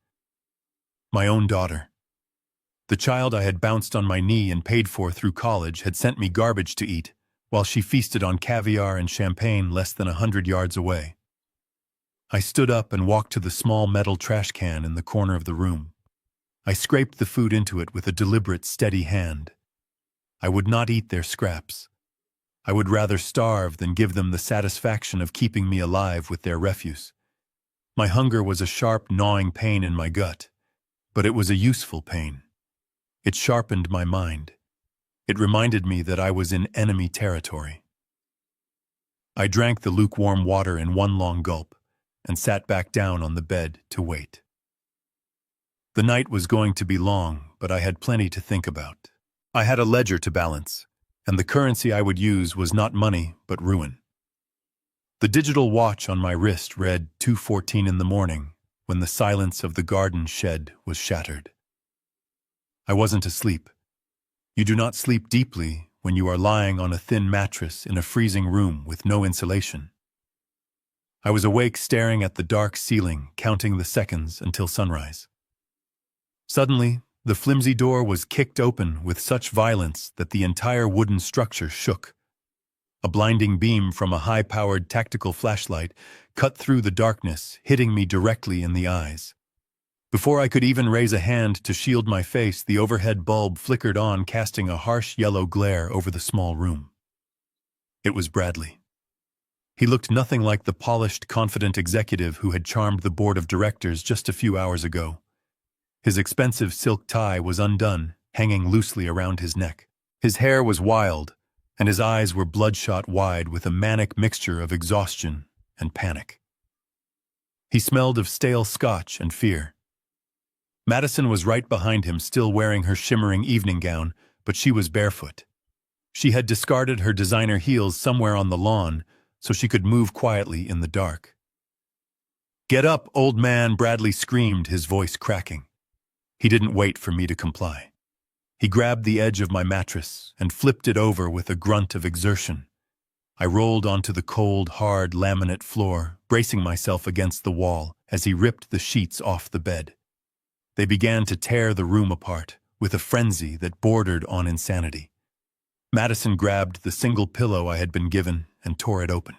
My own daughter. The child I had bounced on my knee and paid for through college had sent me garbage to eat, while she feasted on caviar and champagne less than 100 yards away. I stood up and walked to the small metal trash can in the corner of the room. I scraped the food into it with a deliberate, steady hand. I would not eat their scraps. I would rather starve than give them the satisfaction of keeping me alive with their refuse. My hunger was a sharp, gnawing pain in my gut, but it was a useful pain. It sharpened my mind. It reminded me that I was in enemy territory. I drank the lukewarm water in one long gulp and sat back down on the bed to wait. The night was going to be long, but I had plenty to think about. I had a ledger to balance, and the currency I would use was not money, but ruin. The digital watch on my wrist read 2:14 in the morning when the silence of the garden shed was shattered. I wasn't asleep. You do not sleep deeply when you are lying on a thin mattress in a freezing room with no insulation. I was awake staring at the dark ceiling, counting the seconds until sunrise. Suddenly, The flimsy door was kicked open with such violence that the entire wooden structure shook. A blinding beam from a high-powered tactical flashlight cut through the darkness, hitting me directly in the eyes. Before I could even raise a hand to shield my face, the overhead bulb flickered on, casting a harsh yellow glare over the small room. It was Bradley. He looked nothing like the polished, confident executive who had charmed the board of directors just a few hours ago. His expensive silk tie was undone, hanging loosely around his neck. His hair was wild, and his eyes were bloodshot wide with a manic mixture of exhaustion and panic. He smelled of stale scotch and fear. Madison was right behind him, still wearing her shimmering evening gown, but she was barefoot. She had discarded her designer heels somewhere on the lawn so she could move quietly in the dark. "Get up, old man," Bradley screamed, his voice cracking. He didn't wait for me to comply. He grabbed the edge of my mattress and flipped it over with a grunt of exertion. I rolled onto the cold, hard laminate floor, bracing myself against the wall as he ripped the sheets off the bed. They began to tear the room apart with a frenzy that bordered on insanity. Madison grabbed the single pillow I had been given and tore it open.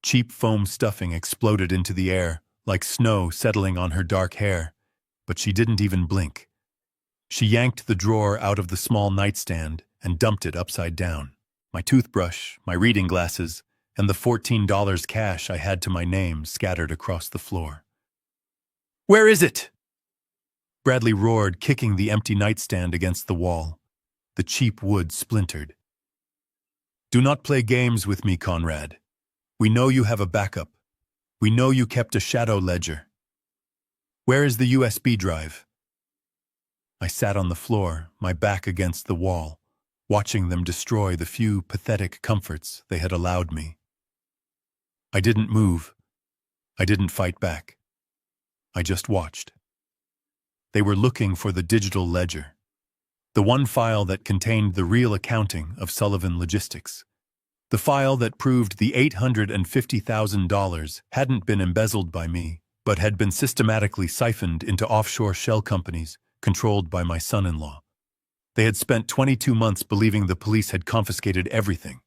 Cheap foam stuffing exploded into the air, like snow settling on her dark hair, but she didn't even blink. She yanked the drawer out of the small nightstand and dumped it upside down. My toothbrush, my reading glasses, and the $14 cash I had to my name scattered across the floor. "Where is it?" Bradley roared, kicking the empty nightstand against the wall. The cheap wood splintered. "Do not play games with me, Conrad. We know you have a backup. We know you kept a shadow ledger. Where is the USB drive?" I sat on the floor, my back against the wall, watching them destroy the few pathetic comforts they had allowed me. I didn't move. I didn't fight back. I just watched. They were looking for the digital ledger, the one file that contained the real accounting of Sullivan Logistics. The file that proved the $850,000 hadn't been embezzled by me, but had been systematically siphoned into offshore shell companies controlled by my son-in-law. They had spent 22 months believing the police had confiscated everything.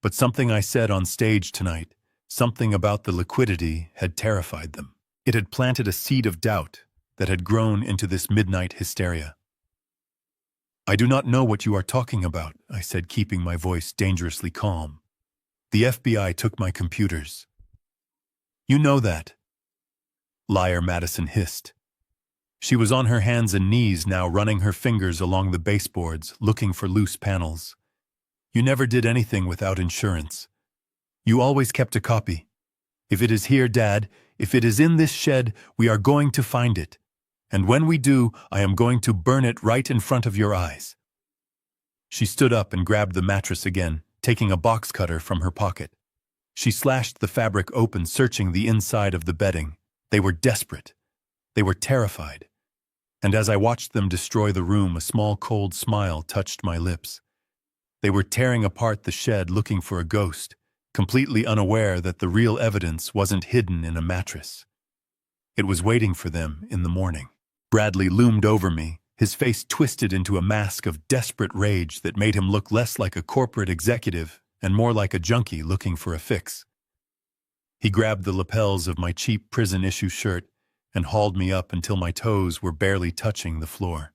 But something I said on stage tonight, something about the liquidity, had terrified them. It had planted a seed of doubt that had grown into this midnight hysteria. "I do not know what you are talking about," I said, keeping my voice dangerously calm. "The FBI took my computers." "You know that." Liar, Madison hissed. She was on her hands and knees now, running her fingers along the baseboards, looking for loose panels. "You never did anything without insurance. You always kept a copy. If it is here, Dad, if it is in this shed, we are going to find it. And when we do, I am going to burn it right in front of your eyes." She stood up and grabbed the mattress again, taking a box cutter from her pocket. She slashed the fabric open, searching the inside of the bedding. They were desperate. They were terrified. And as I watched them destroy the room, a small cold smile touched my lips. They were tearing apart the shed, looking for a ghost, completely unaware that the real evidence wasn't hidden in a mattress. It was waiting for them in the morning. Bradley loomed over me, his face twisted into a mask of desperate rage that made him look less like a corporate executive and more like a junkie looking for a fix. He grabbed the lapels of my cheap prison-issue shirt and hauled me up until my toes were barely touching the floor.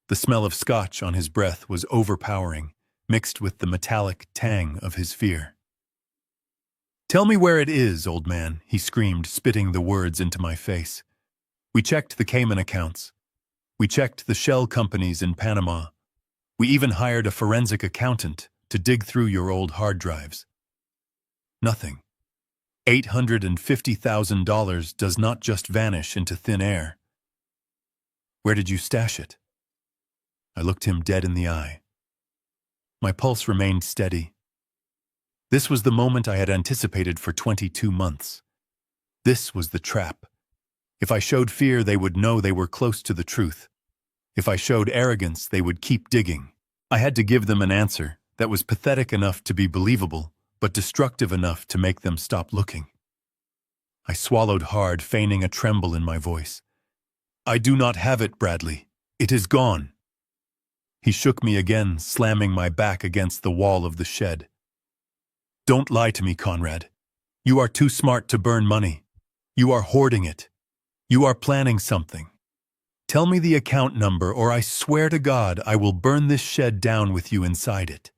The smell of scotch on his breath was overpowering, mixed with the metallic tang of his fear. "Tell me where it is, old man," he screamed, spitting the words into my face. "We checked the Cayman accounts. We checked the shell companies in Panama. We even hired a forensic accountant to dig through your old hard drives. Nothing. $850,000 does not just vanish into thin air." "Where did you stash it?" I looked him dead in the eye. My pulse remained steady. This was the moment I had anticipated for 22 months. This was the trap. If I showed fear, they would know they were close to the truth. If I showed arrogance, they would keep digging. I had to give them an answer that was pathetic enough to be believable, but destructive enough to make them stop looking. I swallowed hard, feigning a tremble in my voice. "I do not have it, Bradley. It is gone. He shook me again, slamming my back against the wall of the shed. Don't lie to me, Conrad. You are too smart to burn money. You are hoarding it. You are planning something. Tell me the account number, or I swear to God I will burn this shed down with you inside it.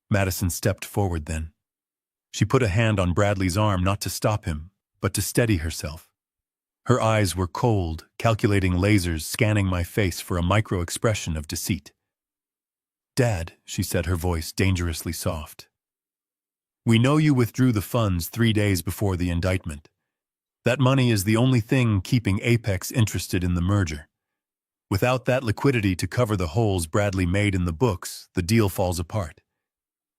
Madison stepped forward then. She put a hand on Bradley's arm, not to stop him, but to steady herself. Her eyes were cold, calculating lasers scanning my face for a micro-expression of deceit. Dad, she said, her voice dangerously soft. We know you withdrew the funds 3 days before the indictment. That money is the only thing keeping Apex interested in the merger. Without that liquidity to cover the holes Bradley made in the books, the deal falls apart.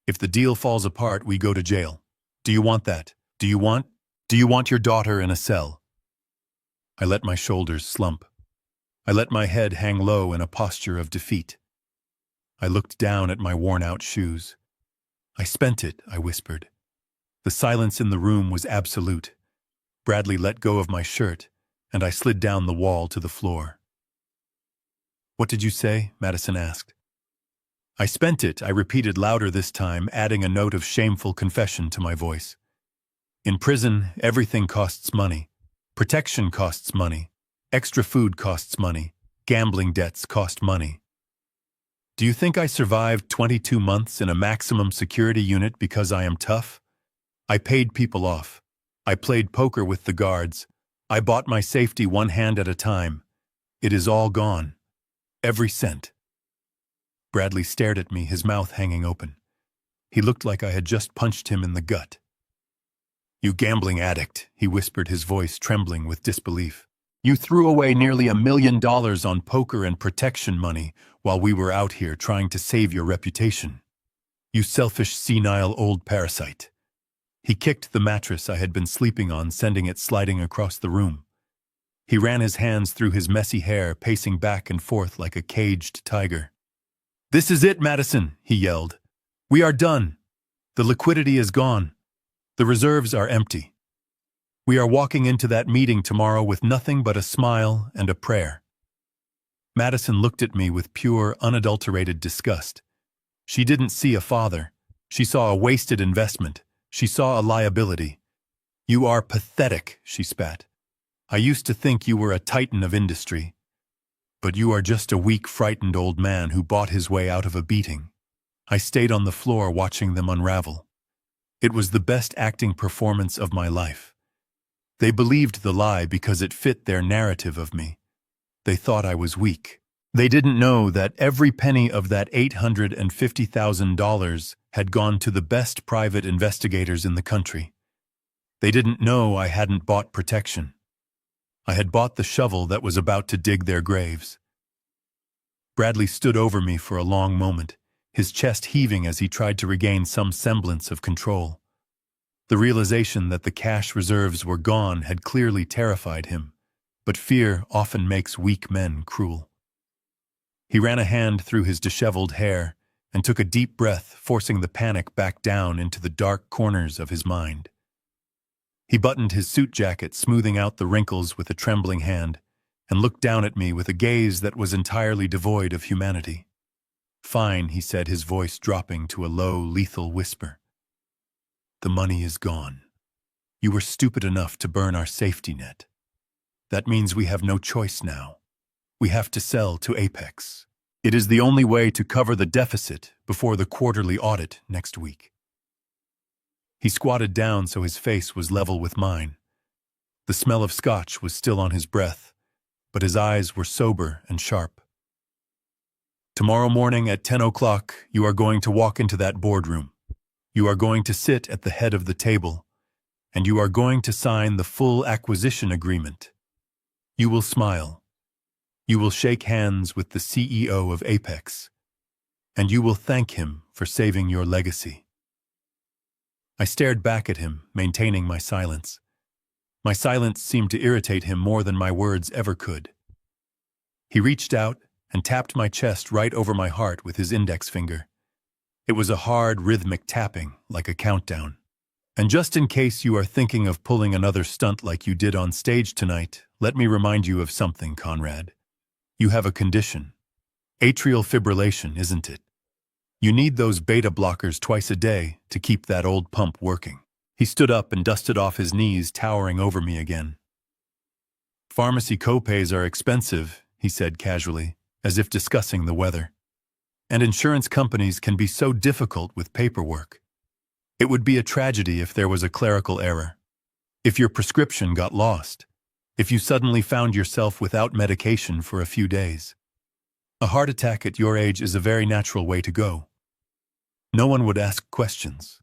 If the deal falls apart, we go to jail. Do you want that? Do you want your daughter in a cell? I let my shoulders slump. I let my head hang low in a posture of defeat. I looked down at my worn-out shoes. I spent it, I whispered. The silence in the room was absolute. Bradley let go of my shirt, and I slid down the wall to the floor. What did you say? Madison asked. I spent it, I repeated louder this time, adding a note of shameful confession to my voice. In prison, everything costs money. Protection costs money. Extra food costs money. Gambling debts cost money. Do you think I survived 22 months in a maximum security unit because I am tough? I paid people off. I played poker with the guards. I bought my safety one hand at a time. It is all gone. Every cent. Bradley stared at me, his mouth hanging open. He looked like I had just punched him in the gut. You gambling addict, he whispered, his voice trembling with disbelief. You threw away nearly $1 million on poker and protection money while we were out here trying to save your reputation. You selfish, senile old parasite. He kicked the mattress I had been sleeping on, sending it sliding across the room. He ran his hands through his messy hair, pacing back and forth like a caged tiger. This is it, Madison, he yelled. We are done. The liquidity is gone. The reserves are empty. We are walking into that meeting tomorrow with nothing but a smile and a prayer. Madison looked at me with pure, unadulterated disgust. She didn't see a father. She saw a wasted investment. She saw a liability. You are pathetic, she spat. I used to think you were a titan of industry. But you are just a weak, frightened old man who bought his way out of a beating. I stayed on the floor watching them unravel. It was the best acting performance of my life. They believed the lie because it fit their narrative of me. They thought I was weak. They didn't know that every penny of that $850,000 had gone to the best private investigators in the country. They didn't know I hadn't bought protection. I had bought the shovel that was about to dig their graves. Bradley stood over me for a long moment, his chest heaving as he tried to regain some semblance of control. The realization that the cash reserves were gone had clearly terrified him, but fear often makes weak men cruel. He ran a hand through his disheveled hair and took a deep breath, forcing the panic back down into the dark corners of his mind. He buttoned his suit jacket, smoothing out the wrinkles with a trembling hand, and looked down at me with a gaze that was entirely devoid of humanity. Fine, he said, his voice dropping to a low, lethal whisper. The money is gone. You were stupid enough to burn our safety net. That means we have no choice now. We have to sell to Apex. It is the only way to cover the deficit before the quarterly audit next week. He squatted down so his face was level with mine. The smell of scotch was still on his breath, but his eyes were sober and sharp. Tomorrow morning at 10 o'clock, you are going to walk into that boardroom. You are going to sit at the head of the table, and you are going to sign the full acquisition agreement. You will smile. You will shake hands with the CEO of Apex, and you will thank him for saving your legacy. I stared back at him, maintaining my silence. My silence seemed to irritate him more than my words ever could. He reached out and tapped my chest right over my heart with his index finger. It was a hard, rhythmic tapping, like a countdown. And just in case you are thinking of pulling another stunt like you did on stage tonight, let me remind you of something, Conrad. You have a condition. Atrial fibrillation, isn't it? You need those beta blockers twice a day to keep that old pump working. He stood up and dusted off his knees, towering over me again. Pharmacy copays are expensive, he said casually, as if discussing the weather. And insurance companies can be so difficult with paperwork. It would be a tragedy if there was a clerical error. If your prescription got lost. If you suddenly found yourself without medication for a few days. A heart attack at your age is a very natural way to go. No one would ask questions.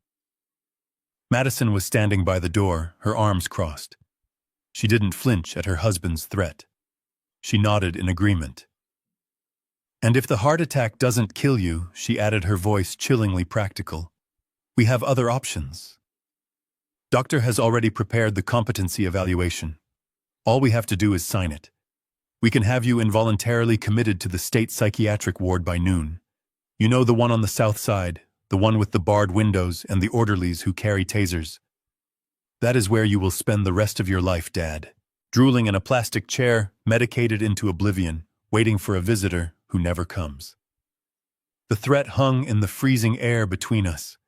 Madison was standing by the door, her arms crossed. She didn't flinch at her husband's threat. She nodded in agreement. And if the heart attack doesn't kill you, she added, her voice chillingly practical, we have other options. Doctor has already prepared the competency evaluation. All we have to do is sign it. We can have you involuntarily committed to the state psychiatric ward by noon. You know, the one on the south side, the one with the barred windows and the orderlies who carry tasers. That is where you will spend the rest of your life, Dad. Drooling in a plastic chair, medicated into oblivion, waiting for a visitor who never comes. The threat hung in the freezing air between us.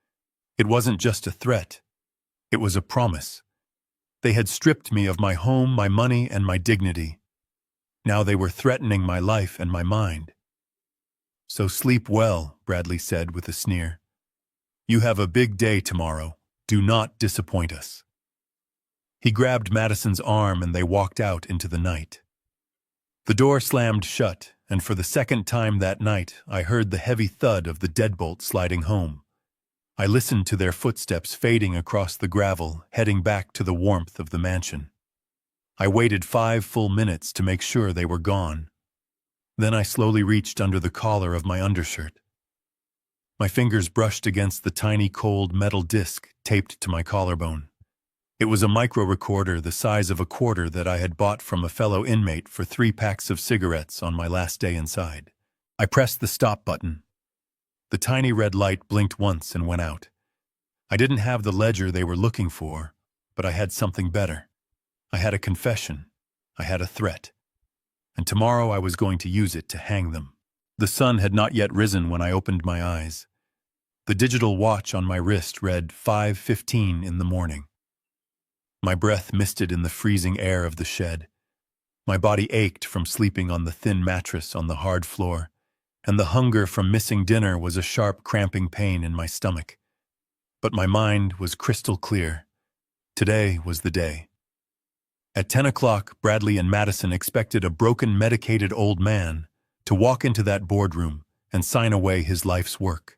It wasn't just a threat. It was a promise. They had stripped me of my home, my money, and my dignity. Now they were threatening my life and my mind. So sleep well, Bradley said with a sneer. You have a big day tomorrow. Do not disappoint us. He grabbed Madison's arm and they walked out into the night. The door slammed shut, and for the second time that night, I heard the heavy thud of the deadbolt sliding home. I listened to their footsteps fading across the gravel, heading back to the warmth of the mansion. I waited 5 full minutes to make sure they were gone. Then I slowly reached under the collar of my undershirt. My fingers brushed against the tiny cold metal disc taped to my collarbone. It was a micro-recorder the size of a quarter that I had bought from a fellow inmate for 3 packs of cigarettes on my last day inside. I pressed the stop button. The tiny red light blinked once and went out. I didn't have the ledger they were looking for, but I had something better. I had a confession. I had a threat. And tomorrow I was going to use it to hang them. The sun had not yet risen when I opened my eyes. The digital watch on my wrist read 5:15 in the morning. My breath misted in the freezing air of the shed. My body ached from sleeping on the thin mattress on the hard floor, and the hunger from missing dinner was a sharp cramping pain in my stomach. But my mind was crystal clear. Today was the day. At 10 o'clock, Bradley and Madison expected a broken, medicated old man to walk into that boardroom and sign away his life's work.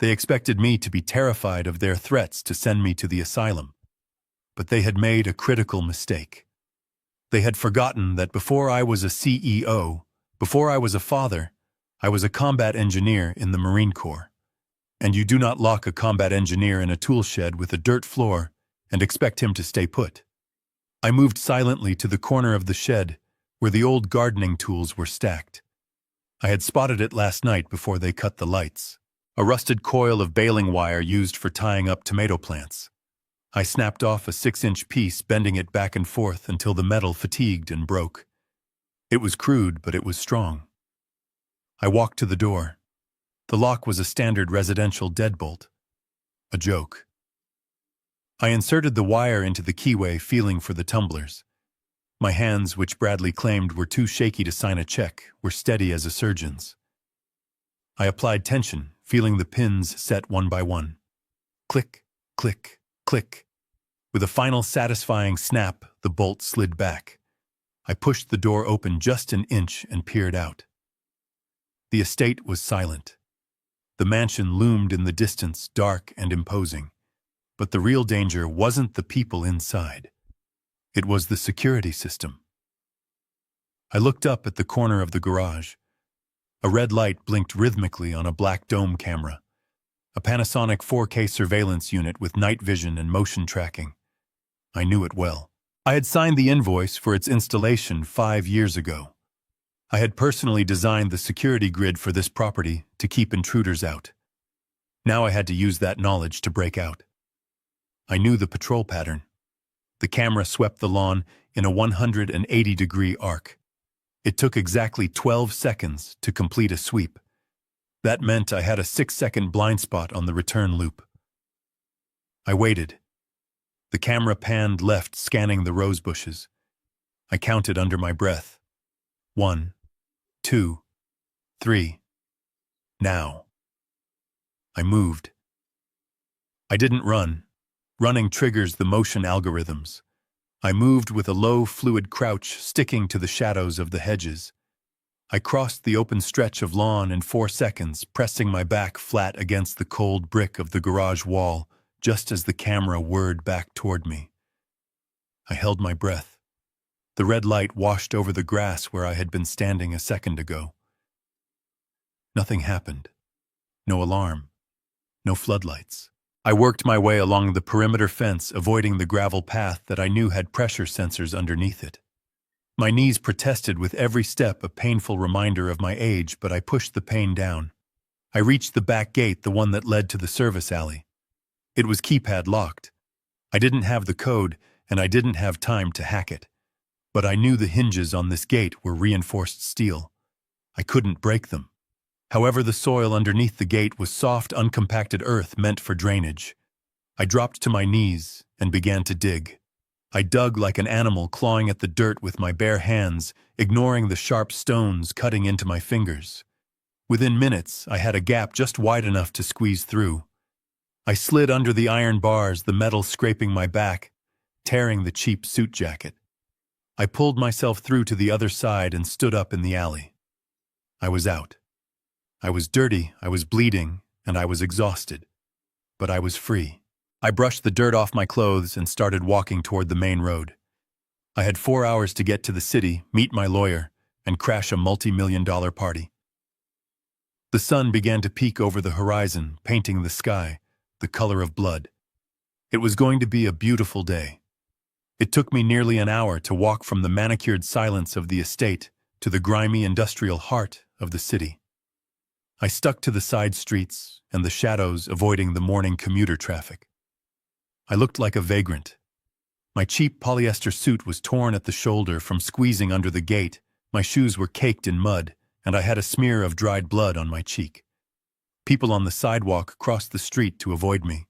They expected me to be terrified of their threats to send me to the asylum. But they had made a critical mistake. They had forgotten that before I was a CEO, before I was a father, I was a combat engineer in the Marine Corps. And you do not lock a combat engineer in a tool shed with a dirt floor and expect him to stay put. I moved silently to the corner of the shed where the old gardening tools were stacked. I had spotted it last night before they cut the lights. A rusted coil of baling wire used for tying up tomato plants. I snapped off a 6-inch piece, bending it back and forth until the metal fatigued and broke. It was crude, but it was strong. I walked to the door. The lock was a standard residential deadbolt. A joke. I inserted the wire into the keyway, feeling for the tumblers. My hands, which Bradley claimed were too shaky to sign a check, were steady as a surgeon's. I applied tension, feeling the pins set one by one. Click, click, click. With a final satisfying snap, the bolt slid back. I pushed the door open just an inch and peered out. The estate was silent. The mansion loomed in the distance, dark and imposing. But the real danger wasn't the people inside. It was the security system. I looked up at the corner of the garage. A red light blinked rhythmically on a black dome camera. A Panasonic 4K surveillance unit with night vision and motion tracking. I knew it well. I had signed the invoice for its installation 5 years ago. I had personally designed the security grid for this property to keep intruders out. Now I had to use that knowledge to break out. I knew the patrol pattern. The camera swept the lawn in a 180-degree arc. It took exactly 12 seconds to complete a sweep. That meant I had a 6-second blind spot on the return loop. I waited. The camera panned left, scanning the rose bushes. I counted under my breath. 1, 2, 3. Now. I moved. I didn't run. Running triggers the motion algorithms. I moved with a low, fluid crouch, sticking to the shadows of the hedges. I crossed the open stretch of lawn in 4 seconds, pressing my back flat against the cold brick of the garage wall, just as the camera whirred back toward me. I held my breath. The red light washed over the grass where I had been standing a second ago. Nothing happened. No alarm. No floodlights. I worked my way along the perimeter fence, avoiding the gravel path that I knew had pressure sensors underneath it. My knees protested with every step, a painful reminder of my age, but I pushed the pain down. I reached the back gate, the one that led to the service alley. It was keypad locked. I didn't have the code, and I didn't have time to hack it. But I knew the hinges on this gate were reinforced steel. I couldn't break them. However, the soil underneath the gate was soft, uncompacted earth meant for drainage. I dropped to my knees and began to dig. I dug like an animal, clawing at the dirt with my bare hands, ignoring the sharp stones cutting into my fingers. Within minutes, I had a gap just wide enough to squeeze through. I slid under the iron bars, the metal scraping my back, tearing the cheap suit jacket. I pulled myself through to the other side and stood up in the alley. I was out. I was dirty, I was bleeding, and I was exhausted. But I was free. I brushed the dirt off my clothes and started walking toward the main road. I had 4 hours to get to the city, meet my lawyer, and crash a multi-million-dollar party. The sun began to peek over the horizon, painting the sky, the color of blood. It was going to be a beautiful day. It took me nearly an hour to walk from the manicured silence of the estate to the grimy industrial heart of the city. I stuck to the side streets and the shadows, avoiding the morning commuter traffic. I looked like a vagrant. My cheap polyester suit was torn at the shoulder from squeezing under the gate, my shoes were caked in mud, and I had a smear of dried blood on my cheek. People on the sidewalk crossed the street to avoid me.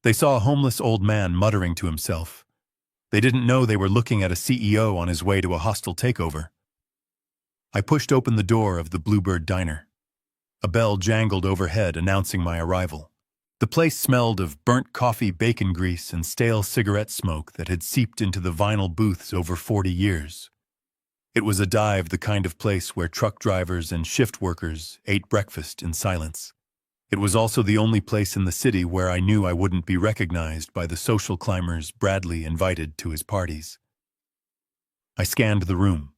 They saw a homeless old man muttering to himself. They didn't know they were looking at a CEO on his way to a hostile takeover. I pushed open the door of the Bluebird Diner. A bell jangled overhead, announcing my arrival. The place smelled of burnt coffee, bacon grease, and stale cigarette smoke that had seeped into the vinyl booths over 40 years. It was a dive, the kind of place where truck drivers and shift workers ate breakfast in silence. It was also the only place in the city where I knew I wouldn't be recognized by the social climbers Bradley invited to his parties. I scanned the room.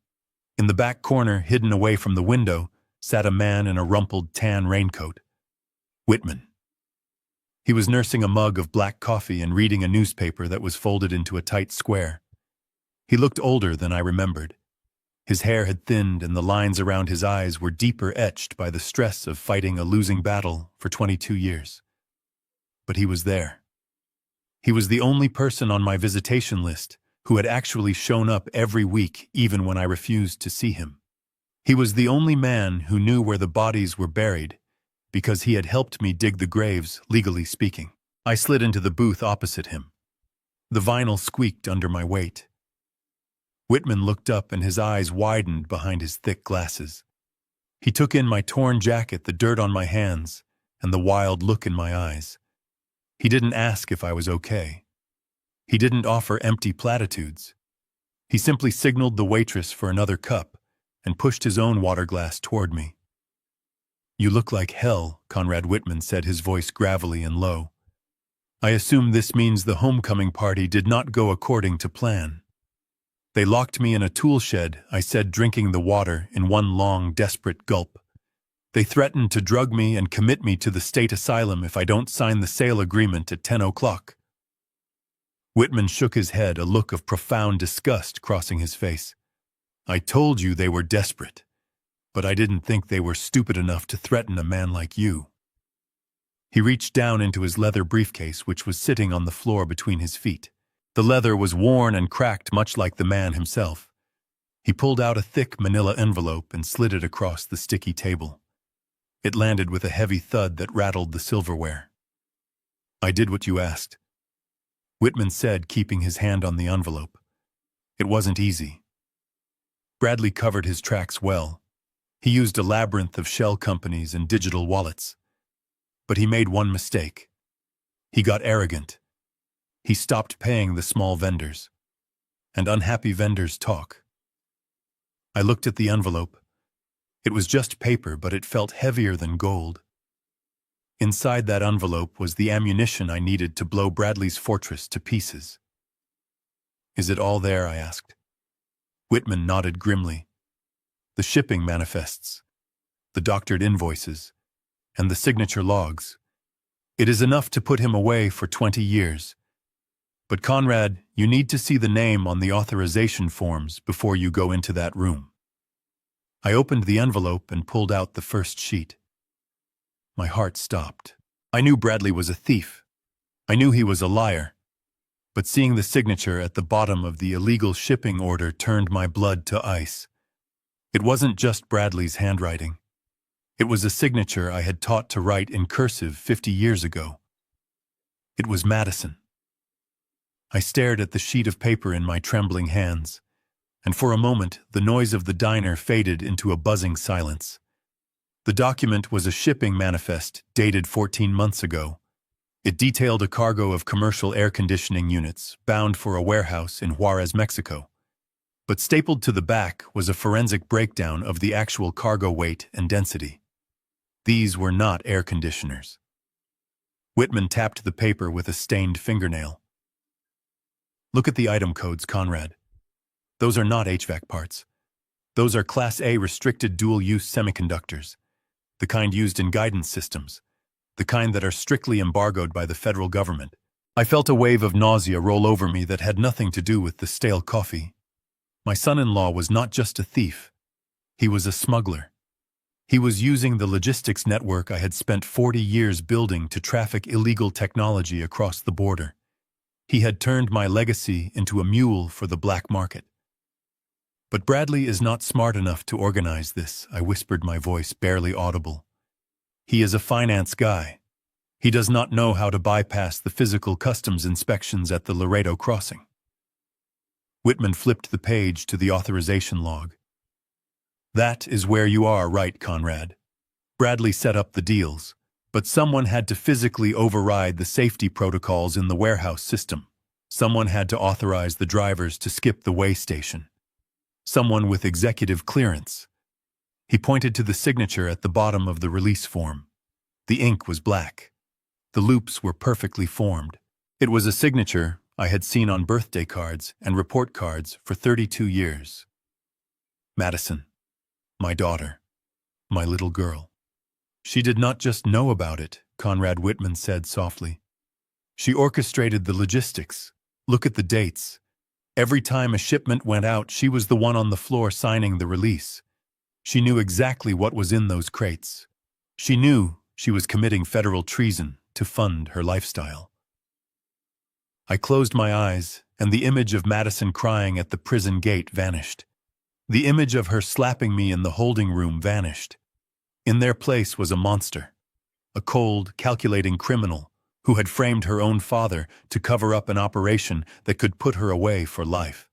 In the back corner, hidden away from the window, sat a man in a rumpled tan raincoat. Whitman. He was nursing a mug of black coffee and reading a newspaper that was folded into a tight square. He looked older than I remembered. His hair had thinned and the lines around his eyes were deeper etched by the stress of fighting a losing battle for 22 years. But he was there. He was the only person on my visitation list who had actually shown up every week, even when I refused to see him. He was the only man who knew where the bodies were buried, because he had helped me dig the graves, legally speaking. I slid into the booth opposite him. The vinyl squeaked under my weight. Whitman looked up and his eyes widened behind his thick glasses. He took in my torn jacket, the dirt on my hands, and the wild look in my eyes. He didn't ask if I was okay. He didn't offer empty platitudes. He simply signaled the waitress for another cup and pushed his own water glass toward me. "You look like hell," Conrad Whitman said, his voice gravelly and low. "I assume this means the homecoming party did not go according to plan." "They locked me in a tool shed," I said, drinking the water in one long, desperate gulp. "They threatened to drug me and commit me to the state asylum if I don't sign the sale agreement at 10 o'clock. Whitman shook his head, a look of profound disgust crossing his face. "I told you they were desperate, but I didn't think they were stupid enough to threaten a man like you." He reached down into his leather briefcase, which was sitting on the floor between his feet. The leather was worn and cracked, much like the man himself. He pulled out a thick manila envelope and slid it across the sticky table. It landed with a heavy thud that rattled the silverware. "I did what you asked," Whitman said, keeping his hand on the envelope. "It wasn't easy." Bradley covered his tracks well. He used a labyrinth of shell companies and digital wallets. But he made one mistake. He got arrogant. He stopped paying the small vendors. And unhappy vendors talk. I looked at the envelope. It was just paper, but it felt heavier than gold. Inside that envelope was the ammunition I needed to blow Bradley's fortress to pieces. "Is it all there?" I asked. Whitman nodded grimly. "The shipping manifests, the doctored invoices, and the signature logs. It is enough to put him away for 20 years. But Conrad, you need to see the name on the authorization forms before you go into that room." I opened the envelope and pulled out the first sheet. My heart stopped. I knew Bradley was a thief. I knew he was a liar. But seeing the signature at the bottom of the illegal shipping order turned my blood to ice. It wasn't just Bradley's handwriting. It was a signature I had taught to write in cursive 50 years ago. It was Madison. I stared at the sheet of paper in my trembling hands, and for a moment the noise of the diner faded into a buzzing silence. The document was a shipping manifest dated 14 months ago. It detailed a cargo of commercial air conditioning units bound for a warehouse in Juarez, Mexico. But stapled to the back was a forensic breakdown of the actual cargo weight and density. These were not air conditioners. Whitman tapped the paper with a stained fingernail. "Look at the item codes, Conrad. Those are not HVAC parts. Those are Class A restricted dual-use semiconductors, the kind used in guidance systems, the kind that are strictly embargoed by the federal government." I felt a wave of nausea roll over me that had nothing to do with the stale coffee. My son-in-law was not just a thief. He was a smuggler. He was using the logistics network I had spent 40 years building to traffic illegal technology across the border. He had turned my legacy into a mule for the black market. "But Bradley is not smart enough to organize this," I whispered, my voice barely audible. "He is a finance guy. He does not know how to bypass the physical customs inspections at the Laredo crossing." Whitman flipped the page to the authorization log. "That is where you are right, Conrad. Bradley set up the deals, but someone had to physically override the safety protocols in the warehouse system. Someone had to authorize the drivers to skip the weigh station. Someone with executive clearance." He pointed to the signature at the bottom of the release form. The ink was black. The loops were perfectly formed. It was a signature I had seen on birthday cards and report cards for 32 years. Madison. My daughter. My little girl. "She did not just know about it," Conrad Whitman said softly. "She orchestrated the logistics. Look at the dates. Every time a shipment went out, she was the one on the floor signing the release. She knew exactly what was in those crates. She knew she was committing federal treason to fund her lifestyle." I closed my eyes, and the image of Madison crying at the prison gate vanished. The image of her slapping me in the holding room vanished. In their place was a monster, a cold, calculating criminal who had framed her own father to cover up an operation that could put her away for life.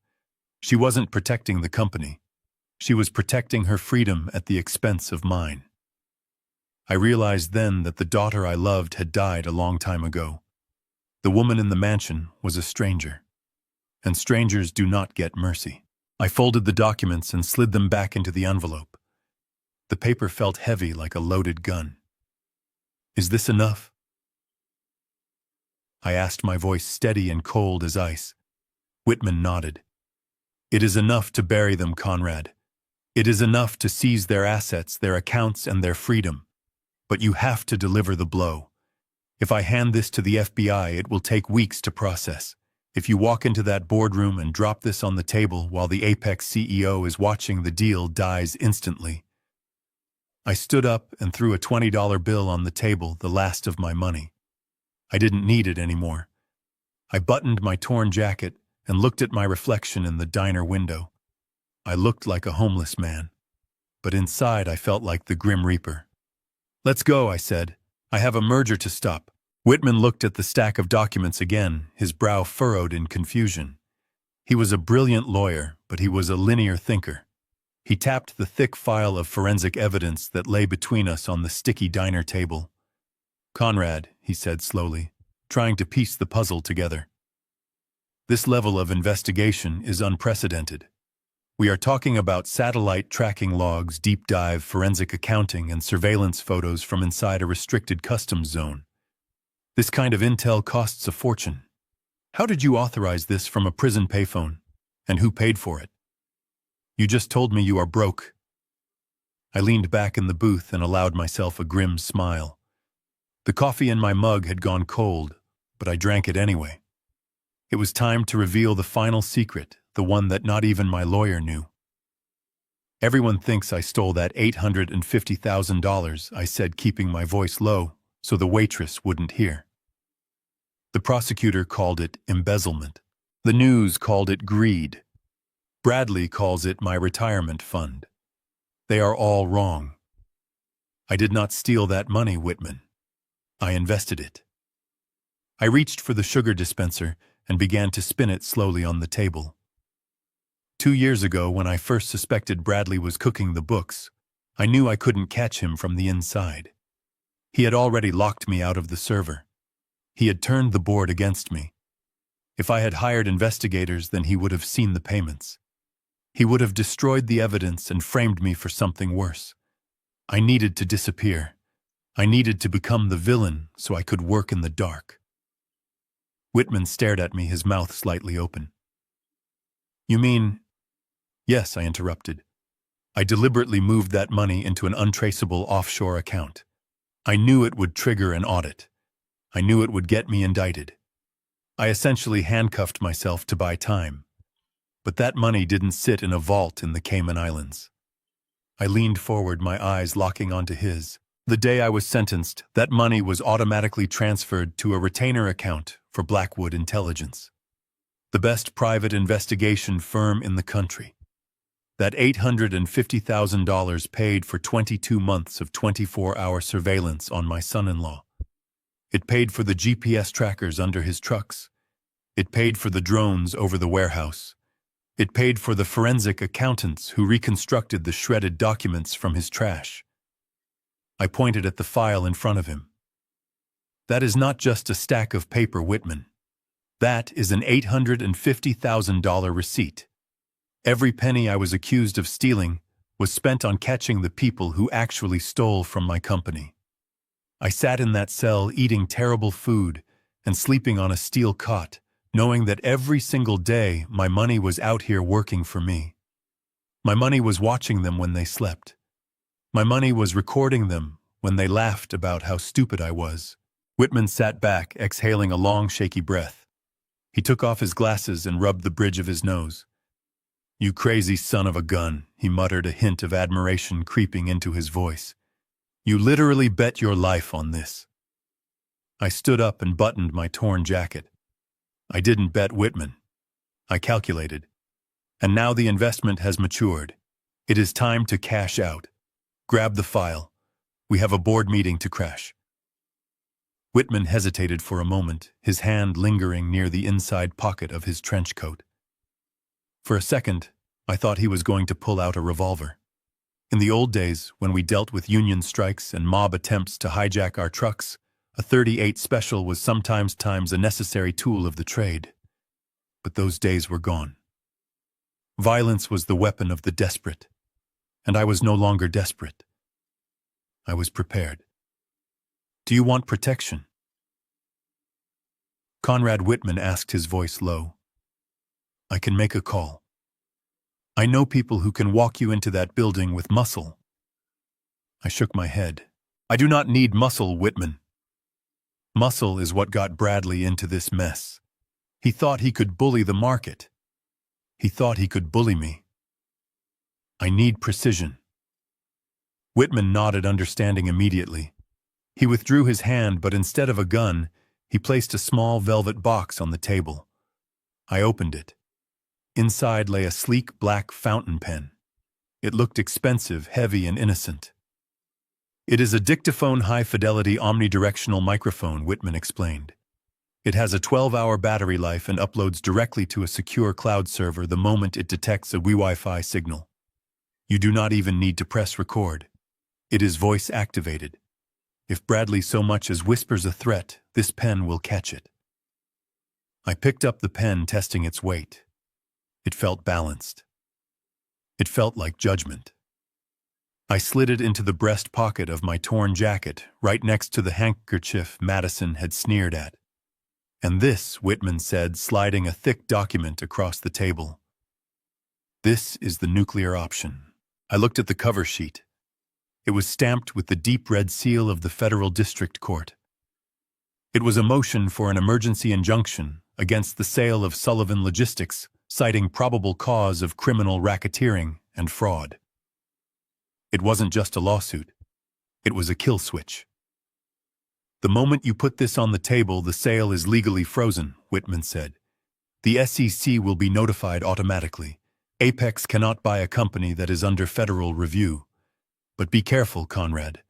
She wasn't protecting the company. She was protecting her freedom at the expense of mine. I realized then that the daughter I loved had died a long time ago. The woman in the mansion was a stranger, and strangers do not get mercy. I folded the documents and slid them back into the envelope. The paper felt heavy like a loaded gun. "Is this enough?" I asked, my voice steady and cold as ice. Whitman nodded. "It is enough to bury them, Conrad. It is enough to seize their assets, their accounts, and their freedom. But you have to deliver the blow. If I hand this to the FBI, it will take weeks to process. If you walk into that boardroom and drop this on the table while the Apex CEO is watching, the deal dies instantly." I stood up and threw a $20 bill on the table, the last of my money. I didn't need it anymore. I buttoned my torn jacket and looked at my reflection in the diner window. I looked like a homeless man, but inside I felt like the Grim Reaper. "Let's go," I said. "I have a merger to stop." Whitman looked at the stack of documents again, his brow furrowed in confusion. He was a brilliant lawyer, but he was a linear thinker. He tapped the thick file of forensic evidence that lay between us on the sticky diner table. "Conrad," he said slowly, trying to piece the puzzle together. "This level of investigation is unprecedented. We are talking about satellite tracking logs, deep dive forensic accounting, and surveillance photos from inside a restricted customs zone. This kind of intel costs a fortune. How did you authorize this from a prison payphone? And who paid for it? You just told me you are broke." I leaned back in the booth and allowed myself a grim smile. The coffee in my mug had gone cold, but I drank it anyway. It was time to reveal the final secret, the one that not even my lawyer knew. "Everyone thinks I stole that $850,000, I said, keeping my voice low so the waitress wouldn't hear. The prosecutor called it embezzlement. The news called it greed. Bradley calls it my retirement fund. They are all wrong. I did not steal that money, Whitman. I invested it." I reached for the sugar dispenser and began to spin it slowly on the table. 2 years ago, when I first suspected Bradley was cooking the books, I knew I couldn't catch him from the inside. He had already locked me out of the server. He had turned the board against me. If I had hired investigators, then he would have seen the payments. He would have destroyed the evidence and framed me for something worse. I needed to disappear. I needed to become the villain so I could work in the dark. Whitman stared at me, his mouth slightly open. "You mean—" "Yes," I interrupted. "I deliberately moved that money into an untraceable offshore account. I knew it would trigger an audit. I knew it would get me indicted. I essentially handcuffed myself to buy time. But that money didn't sit in a vault in the Cayman Islands." I leaned forward, my eyes locking onto his. "The day I was sentenced, that money was automatically transferred to a retainer account for Blackwood Intelligence, the best private investigation firm in the country. That $850,000 paid for 22 months of 24-hour surveillance on my son-in-law. It paid for the GPS trackers under his trucks. It paid for the drones over the warehouse. It paid for the forensic accountants who reconstructed the shredded documents from his trash." I pointed at the file in front of him. "That is not just a stack of paper, Whitman. That is an $850,000 receipt. Every penny I was accused of stealing was spent on catching the people who actually stole from my company. I sat in that cell eating terrible food and sleeping on a steel cot, knowing that every single day my money was out here working for me. My money was watching them when they slept. My money was recording them when they laughed about how stupid I was." Whitman sat back, exhaling a long, shaky breath. He took off his glasses and rubbed the bridge of his nose. "You crazy son of a gun," he muttered, a hint of admiration creeping into his voice. "You literally bet your life on this." I stood up and buttoned my torn jacket. "I didn't bet, Whitman. I calculated. And now the investment has matured. It is time to cash out. Grab the file. We have a board meeting to crash." Whitman hesitated for a moment, his hand lingering near the inside pocket of his trench coat. For a second, I thought he was going to pull out a revolver. In the old days, when we dealt with union strikes and mob attempts to hijack our trucks, a .38 special was sometimes a necessary tool of the trade. But those days were gone. Violence was the weapon of the desperate, and I was no longer desperate. I was prepared. "Do you want protection?" Conrad Whitman asked, his voice low. "I can make a call. I know people who can walk you into that building with muscle." I shook my head. "I do not need muscle, Whitman. Muscle is what got Bradley into this mess. He thought he could bully the market. He thought he could bully me. I need precision." Whitman nodded, understanding immediately. He withdrew his hand, but instead of a gun, he placed a small velvet box on the table. I opened it. Inside lay a sleek black fountain pen. It looked expensive, heavy, and innocent. "It is a dictaphone high-fidelity omnidirectional microphone," Whitman explained. "It has a 12-hour battery life and uploads directly to a secure cloud server the moment it detects a Wi-Fi signal. You do not even need to press record. It is voice-activated. If Bradley so much as whispers a threat, this pen will catch it." I picked up the pen, testing its weight. It felt balanced. It felt like judgment. I slid it into the breast pocket of my torn jacket, right next to the handkerchief Madison had sneered at. "And this," Whitman said, sliding a thick document across the table. "This is the nuclear option." I looked at the cover sheet. It was stamped with the deep red seal of the Federal District Court. It was a motion for an emergency injunction against the sale of Sullivan Logistics, citing probable cause of criminal racketeering and fraud. It wasn't just a lawsuit. It was a kill switch. "The moment you put this on the table, the sale is legally frozen," Whitman said. "The SEC will be notified automatically. Apex cannot buy a company that is under federal review. But be careful, Conrad.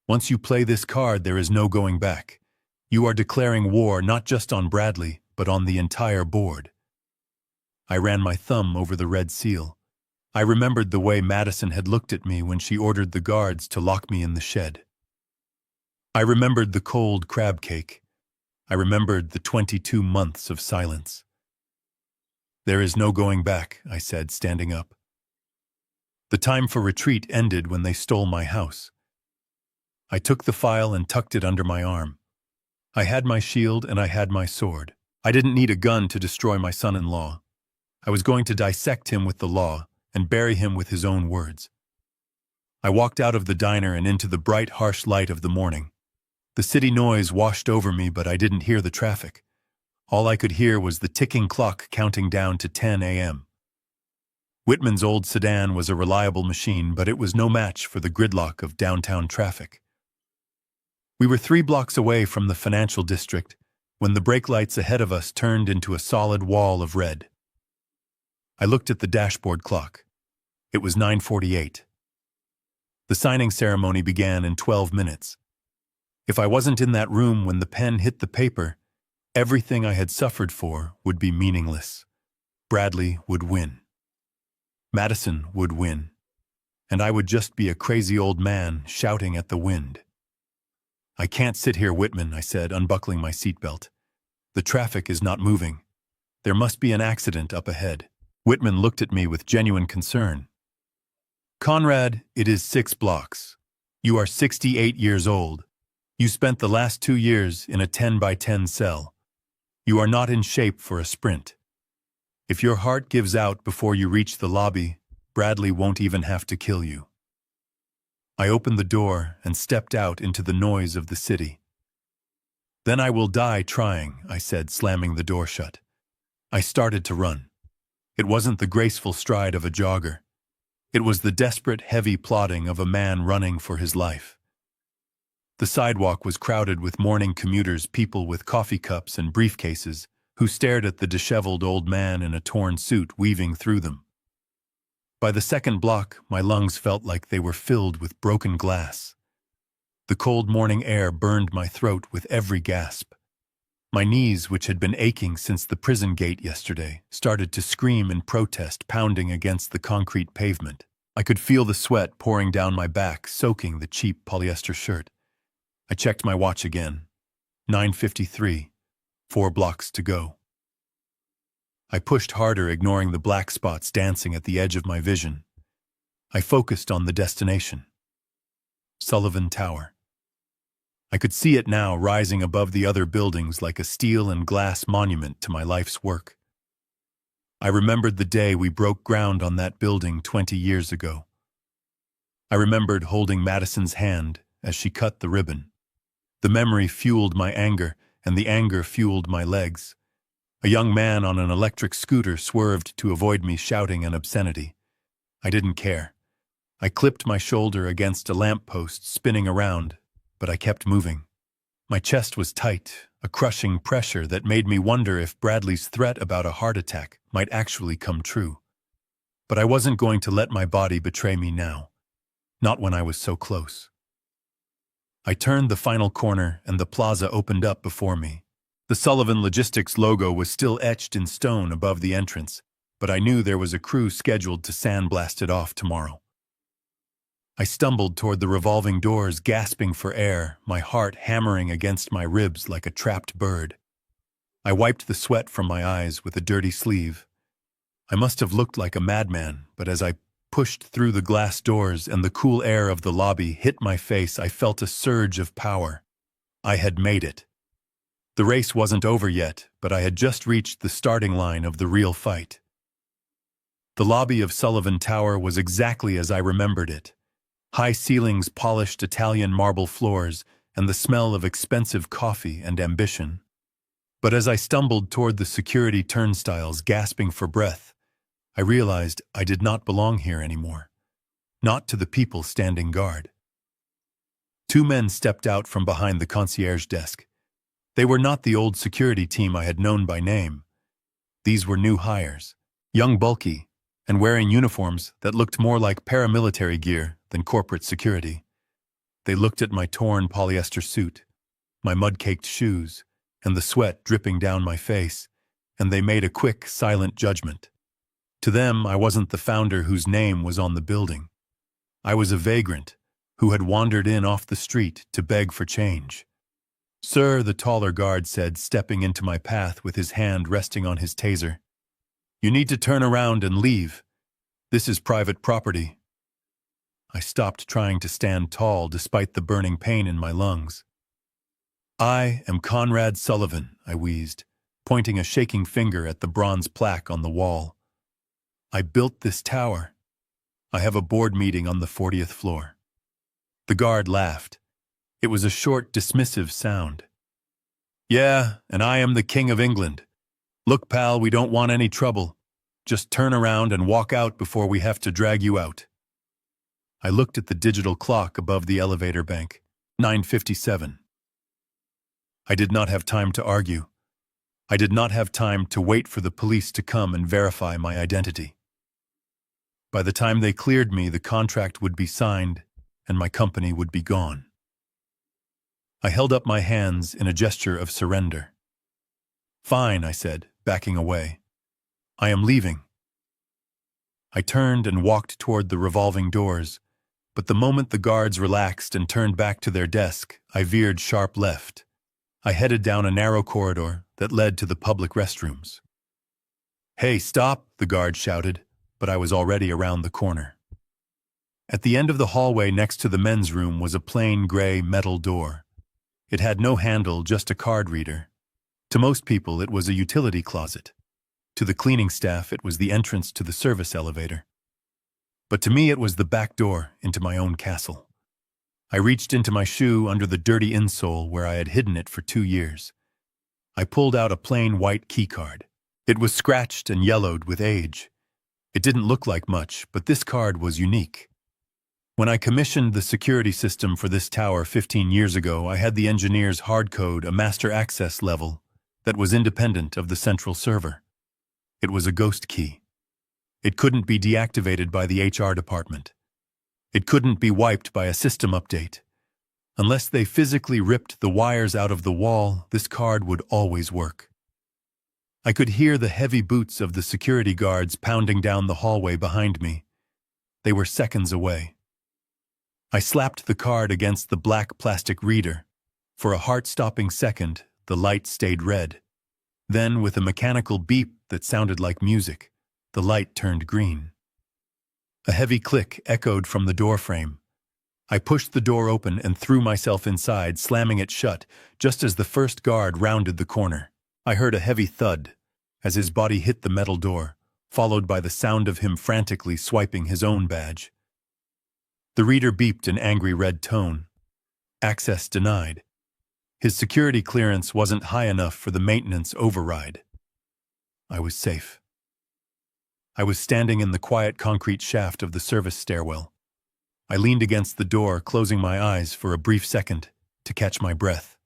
Once you play this card, there is no going back. You are declaring war not just on Bradley, but on the entire board." I ran my thumb over the red seal. I remembered the way Madison had looked at me when she ordered the guards to lock me in the shed. I remembered the cold crab cake. I remembered the 22 months of silence. "There is no going back," I said, standing up. The time for retreat ended when they stole my house. I took the file and tucked it under my arm. I had my shield and I had my sword. I didn't need a gun to destroy my son-in-law. I was going to dissect him with the law and bury him with his own words. I walked out of the diner and into the bright, harsh light of the morning. The city noise washed over me, but I didn't hear the traffic. All I could hear was the ticking clock counting down to 10 a.m. Whitman's old sedan was a reliable machine, but it was no match for the gridlock of downtown traffic. We were 3 blocks away from the financial district when the brake lights ahead of us turned into a solid wall of red. I looked at the dashboard clock. It was 9:48. The signing ceremony began in 12 minutes. If I wasn't in that room when the pen hit the paper, everything I had suffered for would be meaningless. Bradley would win. Madison would win. And I would just be a crazy old man shouting at the wind. "I can't sit here, Whitman," I said, unbuckling my seatbelt. "The traffic is not moving. There must be an accident up ahead." Whitman looked at me with genuine concern. "Conrad, it is 6 blocks. You are 68 years old. You spent the last 2 years in a 10-by-10 cell. You are not in shape for a sprint. If your heart gives out before you reach the lobby, Bradley won't even have to kill you." I opened the door and stepped out into the noise of the city. "Then I will die trying," I said, slamming the door shut. I started to run. It wasn't the graceful stride of a jogger. It was the desperate, heavy plodding of a man running for his life. The sidewalk was crowded with morning commuters, people with coffee cups and briefcases, who stared at the disheveled old man in a torn suit weaving through them. By the second block, my lungs felt like they were filled with broken glass. The cold morning air burned my throat with every gasp. My knees, which had been aching since the prison gate yesterday, started to scream in protest, pounding against the concrete pavement. I could feel the sweat pouring down my back, soaking the cheap polyester shirt. I checked my watch again. 9:53. 4 blocks to go. I pushed harder, ignoring the black spots dancing at the edge of my vision. I focused on the destination. Sullivan Tower. I could see it now, rising above the other buildings like a steel and glass monument to my life's work. I remembered the day we broke ground on that building 20 years ago. I remembered holding Madison's hand as she cut the ribbon. The memory fueled my anger, and the anger fueled my legs. A young man on an electric scooter swerved to avoid me, shouting an obscenity. I didn't care. I clipped my shoulder against a lamppost, spinning around, but I kept moving. My chest was tight, a crushing pressure that made me wonder if Bradley's threat about a heart attack might actually come true. But I wasn't going to let my body betray me now. Not when I was so close. I turned the final corner and the plaza opened up before me. The Sullivan Logistics logo was still etched in stone above the entrance, but I knew there was a crew scheduled to sandblast it off tomorrow. I stumbled toward the revolving doors, gasping for air, my heart hammering against my ribs like a trapped bird. I wiped the sweat from my eyes with a dirty sleeve. I must have looked like a madman, but as I pushed through the glass doors and the cool air of the lobby hit my face, I felt a surge of power. I had made it. The race wasn't over yet, but I had just reached the starting line of the real fight. The lobby of Sullivan Tower was exactly as I remembered it. High ceilings, polished Italian marble floors, and the smell of expensive coffee and ambition. But as I stumbled toward the security turnstiles, gasping for breath, I realized I did not belong here anymore. Not to the people standing guard. Two men stepped out from behind the concierge desk. They were not the old security team I had known by name. These were new hires, young, bulky, and wearing uniforms that looked more like paramilitary gear than corporate security. They looked at my torn polyester suit, my mud-caked shoes, and the sweat dripping down my face, and they made a quick, silent judgment. To them, I wasn't the founder whose name was on the building. I was a vagrant who had wandered in off the street to beg for change. "Sir," the taller guard said, stepping into my path with his hand resting on his taser. "You need to turn around and leave. This is private property." I stopped trying to stand tall despite the burning pain in my lungs. "I am Conrad Sullivan," I wheezed, pointing a shaking finger at the bronze plaque on the wall. "I built this tower. I have a board meeting on the 40th floor." The guard laughed. It was a short, dismissive sound. "Yeah, and I am the King of England. Look, pal, we don't want any trouble. Just turn around and walk out before we have to drag you out." I looked at the digital clock above the elevator bank. 9:57. I did not have time to argue. I did not have time to wait for the police to come and verify my identity. By the time they cleared me, the contract would be signed and my company would be gone. I held up my hands in a gesture of surrender. "Fine," I said, backing away. "I am leaving." I turned and walked toward the revolving doors, but the moment the guards relaxed and turned back to their desk, I veered sharp left. I headed down a narrow corridor that led to the public restrooms. "Hey, stop!" the guard shouted, but I was already around the corner. At the end of the hallway next to the men's room was a plain gray metal door. It had no handle, just a card reader. To most people, it was a utility closet. To the cleaning staff, it was the entrance to the service elevator. But to me, it was the back door into my own castle. I reached into my shoe under the dirty insole where I had hidden it for 2 years. I pulled out a plain white keycard. It was scratched and yellowed with age. It didn't look like much, but this card was unique. When I commissioned the security system for this tower 15 years ago, I had the engineers hardcode a master access level that was independent of the central server. It was a ghost key. It couldn't be deactivated by the HR department. It couldn't be wiped by a system update. Unless they physically ripped the wires out of the wall, this card would always work. I could hear the heavy boots of the security guards pounding down the hallway behind me. They were seconds away. I slapped the card against the black plastic reader. For a heart-stopping second, the light stayed red. Then, with a mechanical beep that sounded like music, the light turned green. A heavy click echoed from the doorframe. I pushed the door open and threw myself inside, slamming it shut, just as the first guard rounded the corner. I heard a heavy thud as his body hit the metal door, followed by the sound of him frantically swiping his own badge. The reader beeped an angry red tone. Access denied. His security clearance wasn't high enough for the maintenance override. I was safe. I was standing in the quiet concrete shaft of the service stairwell. I leaned against the door, closing my eyes for a brief second to catch my breath.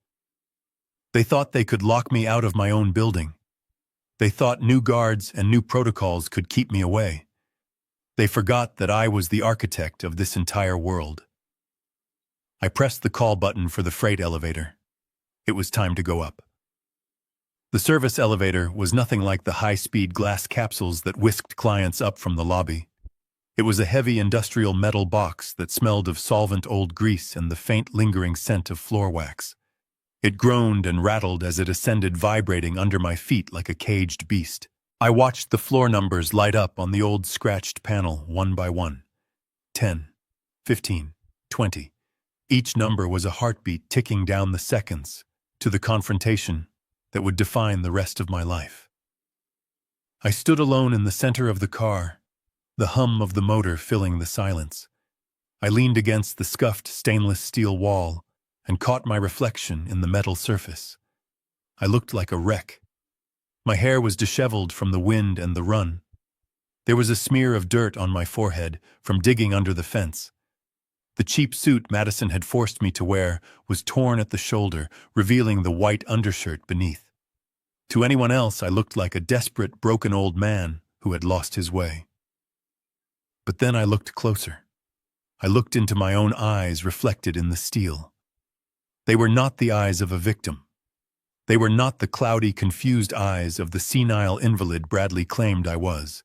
They thought they could lock me out of my own building. They thought new guards and new protocols could keep me away. They forgot that I was the architect of this entire world. I pressed the call button for the freight elevator. It was time to go up. The service elevator was nothing like the high-speed glass capsules that whisked clients up from the lobby. It was a heavy industrial metal box that smelled of solvent old grease and the faint lingering scent of floor wax. It groaned and rattled as it ascended, vibrating under my feet like a caged beast. I watched the floor numbers light up on the old scratched panel one by one. 10, 15, 20. Each number was a heartbeat ticking down the seconds to the confrontation that would define the rest of my life. I stood alone in the center of the car, the hum of the motor filling the silence. I leaned against the scuffed stainless steel wall and caught my reflection in the metal surface. I looked like a wreck. My hair was disheveled from the wind and the run. There was a smear of dirt on my forehead from digging under the fence. The cheap suit Madison had forced me to wear was torn at the shoulder, revealing the white undershirt beneath. To anyone else, I looked like a desperate, broken old man who had lost his way. But then I looked closer. I looked into my own eyes reflected in the steel. They were not the eyes of a victim. They were not the cloudy, confused eyes of the senile invalid Bradley claimed I was.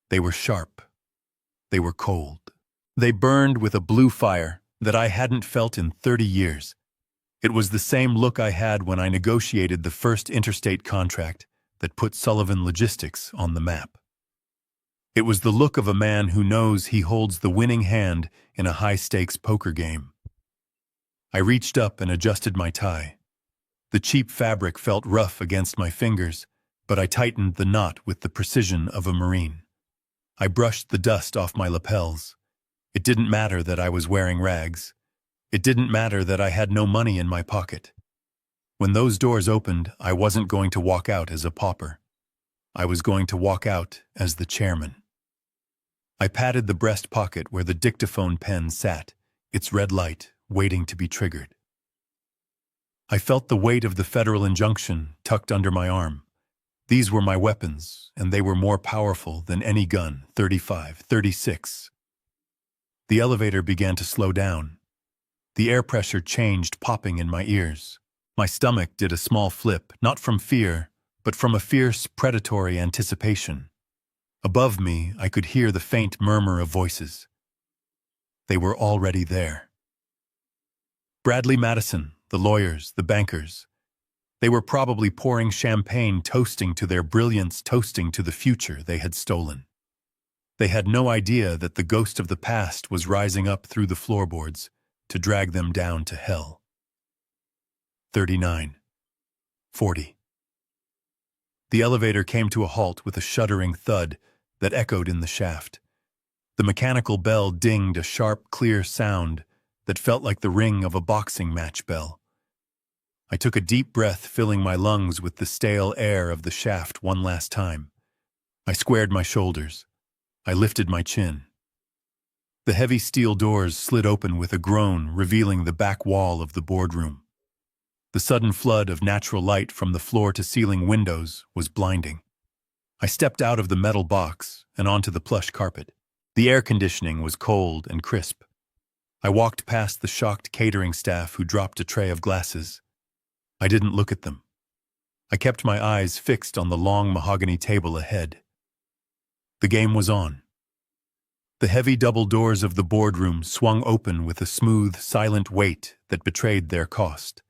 They were sharp. They were cold. They burned with a blue fire that I hadn't felt in 30 years. It was the same look I had when I negotiated the first interstate contract that put Sullivan Logistics on the map. It was the look of a man who knows he holds the winning hand in a high-stakes poker game. I reached up and adjusted my tie. The cheap fabric felt rough against my fingers, but I tightened the knot with the precision of a Marine. I brushed the dust off my lapels. It didn't matter that I was wearing rags. It didn't matter that I had no money in my pocket. When those doors opened, I wasn't going to walk out as a pauper. I was going to walk out as the chairman. I patted the breast pocket where the dictaphone pen sat, its red light waiting to be triggered. I felt the weight of the federal injunction tucked under my arm. These were my weapons, and they were more powerful than any gun, 35, 36. The elevator began to slow down. The air pressure changed, popping in my ears. My stomach did a small flip, not from fear, but from a fierce, predatory anticipation. Above me, I could hear the faint murmur of voices. They were already there. Bradley Madison, the lawyers, the bankers. They were probably pouring champagne, toasting to their brilliance, toasting to the future they had stolen. They had no idea that the ghost of the past was rising up through the floorboards to drag them down to hell. 39. 40. The elevator came to a halt with a shuddering thud that echoed in the shaft. The mechanical bell dinged a sharp, clear sound that felt like the ring of a boxing match bell. I took a deep breath, filling my lungs with the stale air of the shaft one last time. I squared my shoulders. I lifted my chin. The heavy steel doors slid open with a groan, revealing the back wall of the boardroom. The sudden flood of natural light from the floor-to-ceiling windows was blinding. I stepped out of the metal box and onto the plush carpet. The air conditioning was cold and crisp. I walked past the shocked catering staff who dropped a tray of glasses. I didn't look at them. I kept my eyes fixed on the long mahogany table ahead. The game was on. The heavy double doors of the boardroom swung open with a smooth, silent weight that betrayed their cost.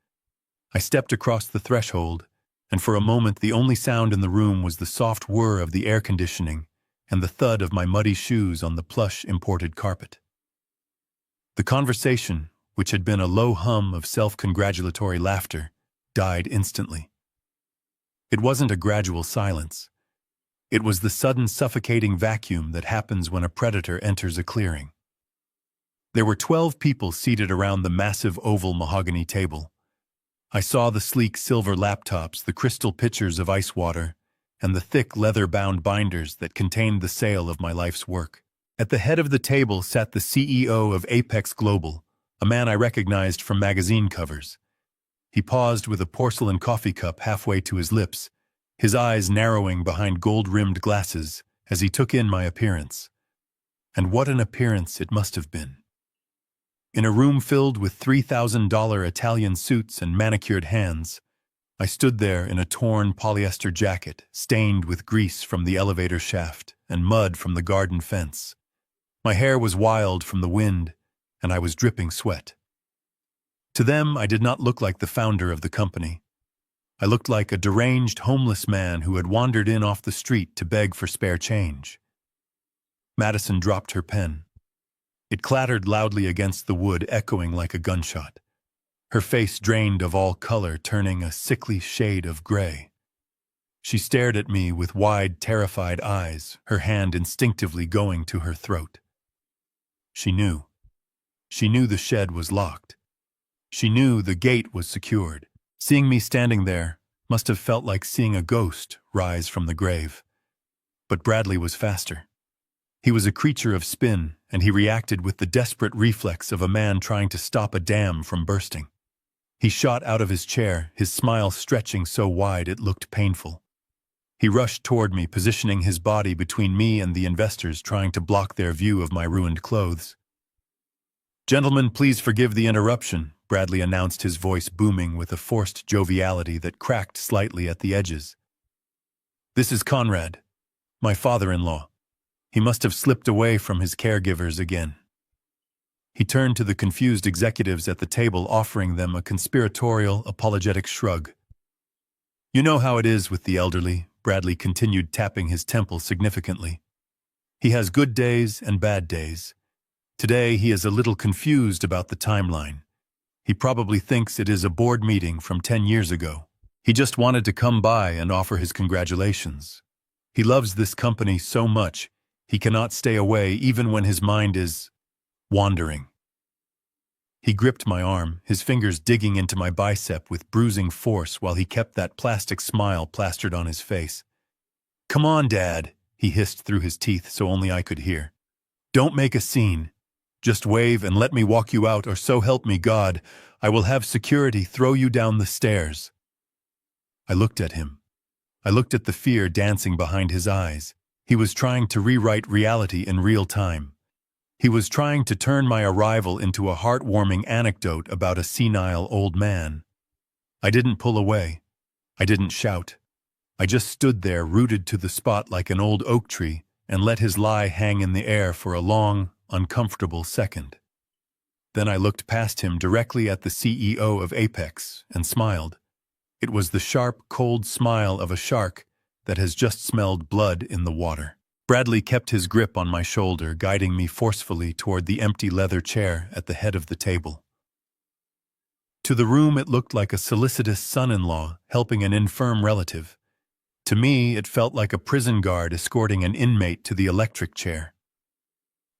I stepped across the threshold, and for a moment the only sound in the room was the soft whir of the air conditioning and the thud of my muddy shoes on the plush imported carpet. The conversation, which had been a low hum of self-congratulatory laughter, died instantly. It wasn't a gradual silence. It was the sudden suffocating vacuum that happens when a predator enters a clearing. There were 12 people seated around the massive oval mahogany table. I saw the sleek silver laptops, the crystal pitchers of ice water, and the thick leather-bound binders that contained the sale of my life's work. At the head of the table sat the CEO of Apex Global, a man I recognized from magazine covers. He paused with a porcelain coffee cup halfway to his lips, his eyes narrowing behind gold-rimmed glasses as he took in my appearance. And what an appearance it must have been. In a room filled with $3,000 Italian suits and manicured hands, I stood there in a torn polyester jacket, stained with grease from the elevator shaft and mud from the garden fence. My hair was wild from the wind, and I was dripping sweat. To them, I did not look like the founder of the company. I looked like a deranged homeless man who had wandered in off the street to beg for spare change. Madison dropped her pen. It clattered loudly against the wood, echoing like a gunshot. Her face drained of all color, turning a sickly shade of gray. She stared at me with wide, terrified eyes, her hand instinctively going to her throat. She knew. She knew the shed was locked. She knew the gate was secured. Seeing me standing there must have felt like seeing a ghost rise from the grave. But Bradley was faster. He was a creature of spin, and he reacted with the desperate reflex of a man trying to stop a dam from bursting. He shot out of his chair, his smile stretching so wide it looked painful. He rushed toward me, positioning his body between me and the investors, trying to block their view of my ruined clothes. "Gentlemen, please forgive the interruption," Bradley announced, his voice booming with a forced joviality that cracked slightly at the edges. "This is Conrad, my father-in-law. He must have slipped away from his caregivers again." He turned to the confused executives at the table, offering them a conspiratorial, apologetic shrug. "You know how it is with the elderly," Bradley continued, tapping his temple significantly. "He has good days and bad days. Today he is a little confused about the timeline. He probably thinks it is a board meeting from 10 years ago. He just wanted to come by and offer his congratulations. He loves this company so much, he cannot stay away even when his mind is wandering." He gripped my arm, his fingers digging into my bicep with bruising force while he kept that plastic smile plastered on his face. "Come on, Dad," he hissed through his teeth so only I could hear. "Don't make a scene. Just wave and let me walk you out, or so help me God, I will have security throw you down the stairs." I looked at him. I looked at the fear dancing behind his eyes. He was trying to rewrite reality in real time. He was trying to turn my arrival into a heartwarming anecdote about a senile old man. I didn't pull away. I didn't shout. I just stood there, rooted to the spot like an old oak tree, and let his lie hang in the air for a long, uncomfortable second. Then I looked past him directly at the CEO of Apex and smiled. It was the sharp, cold smile of a shark that has just smelled blood in the water. Bradley kept his grip on my shoulder, guiding me forcefully toward the empty leather chair at the head of the table. To the room it looked like a solicitous son-in-law helping an infirm relative. To me, it felt like a prison guard escorting an inmate to the electric chair.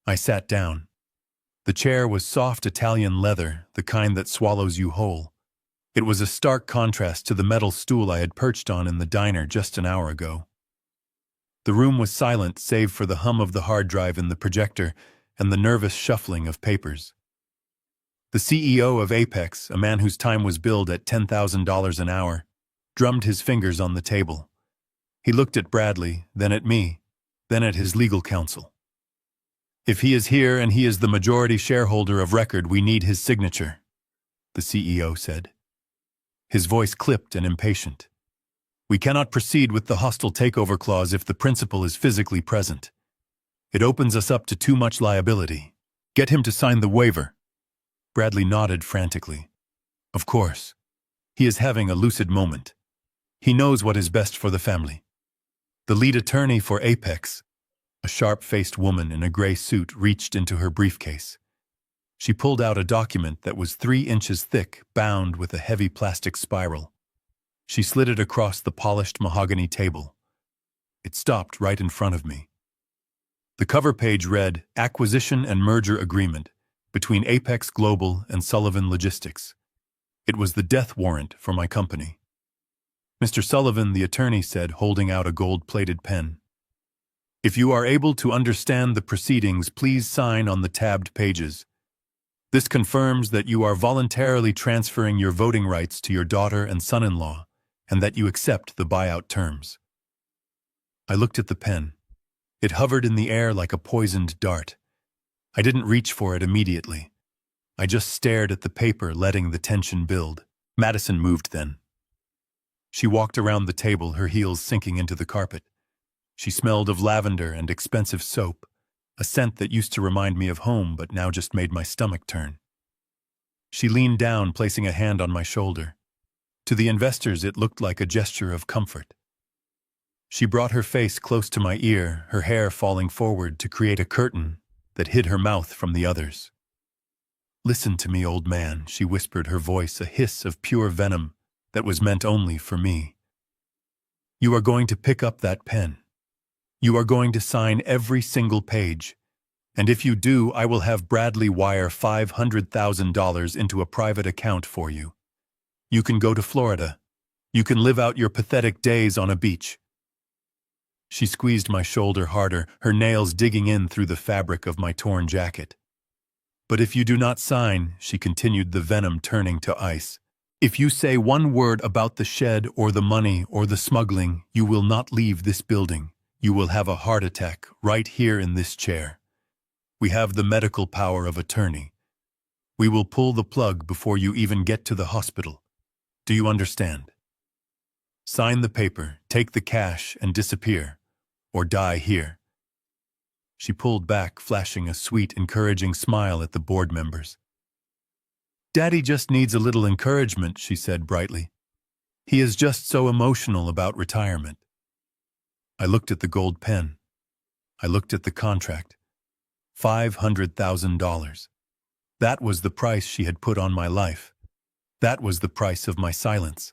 I sat down. The chair was soft Italian leather, the kind that swallows you whole. It was a stark contrast to the metal stool I had perched on in the diner just an hour ago. The room was silent save for the hum of the hard drive in the projector and the nervous shuffling of papers. The CEO of Apex, a man whose time was billed at $10,000 an hour, drummed his fingers on the table. He looked at Bradley, then at me, then at his legal counsel. "If he is here and he is the majority shareholder of record, we need his signature," the CEO said. His voice clipped and impatient. "We cannot proceed with the hostile takeover clause if the principal is physically present. It opens us up to too much liability. Get him to sign the waiver." Bradley nodded frantically. "Of course. He is having a lucid moment. He knows what is best for the family." The lead attorney for Apex, a sharp-faced woman in a gray suit, reached into her briefcase. She pulled out a document that was 3 inches thick, bound with a heavy plastic spiral. She slid it across the polished mahogany table. It stopped right in front of me. The cover page read, "Acquisition and Merger Agreement between Apex Global and Sullivan Logistics." It was the death warrant for my company. "Mr. Sullivan," the attorney said, holding out a gold-plated pen. "If you are able to understand the proceedings, please sign on the tabbed pages." This confirms that you are voluntarily transferring your voting rights to your daughter and son-in-law, and that you accept the buyout terms. I looked at the pen. It hovered in the air like a poisoned dart. I didn't reach for it immediately. I just stared at the paper, letting the tension build. Madison moved then. She walked around the table, her heels sinking into the carpet. She smelled of lavender and expensive soap, a scent that used to remind me of home but now just made my stomach turn. She leaned down, placing a hand on my shoulder. To the investors, it looked like a gesture of comfort. She brought her face close to my ear, her hair falling forward to create a curtain that hid her mouth from the others. "Listen to me, old man," she whispered, her voice a hiss of pure venom that was meant only for me. "You are going to pick up that pen. You are going to sign every single page. And if you do, I will have Bradley wire $500,000 into a private account for you. You can go to Florida. You can live out your pathetic days on a beach." She squeezed my shoulder harder, her nails digging in through the fabric of my torn jacket. "But if you do not sign," she continued, the venom turning to ice, "if you say one word about the shed or the money or the smuggling, you will not leave this building. You will have a heart attack right here in this chair. We have the medical power of attorney. We will pull the plug before you even get to the hospital. Do you understand? Sign the paper, take the cash, and disappear. Or die here." She pulled back, flashing a sweet, encouraging smile at the board members. "Daddy just needs a little encouragement," she said brightly. "He is just so emotional about retirement." I looked at the gold pen. I looked at the contract. $500,000. That was the price she had put on my life. That was the price of my silence.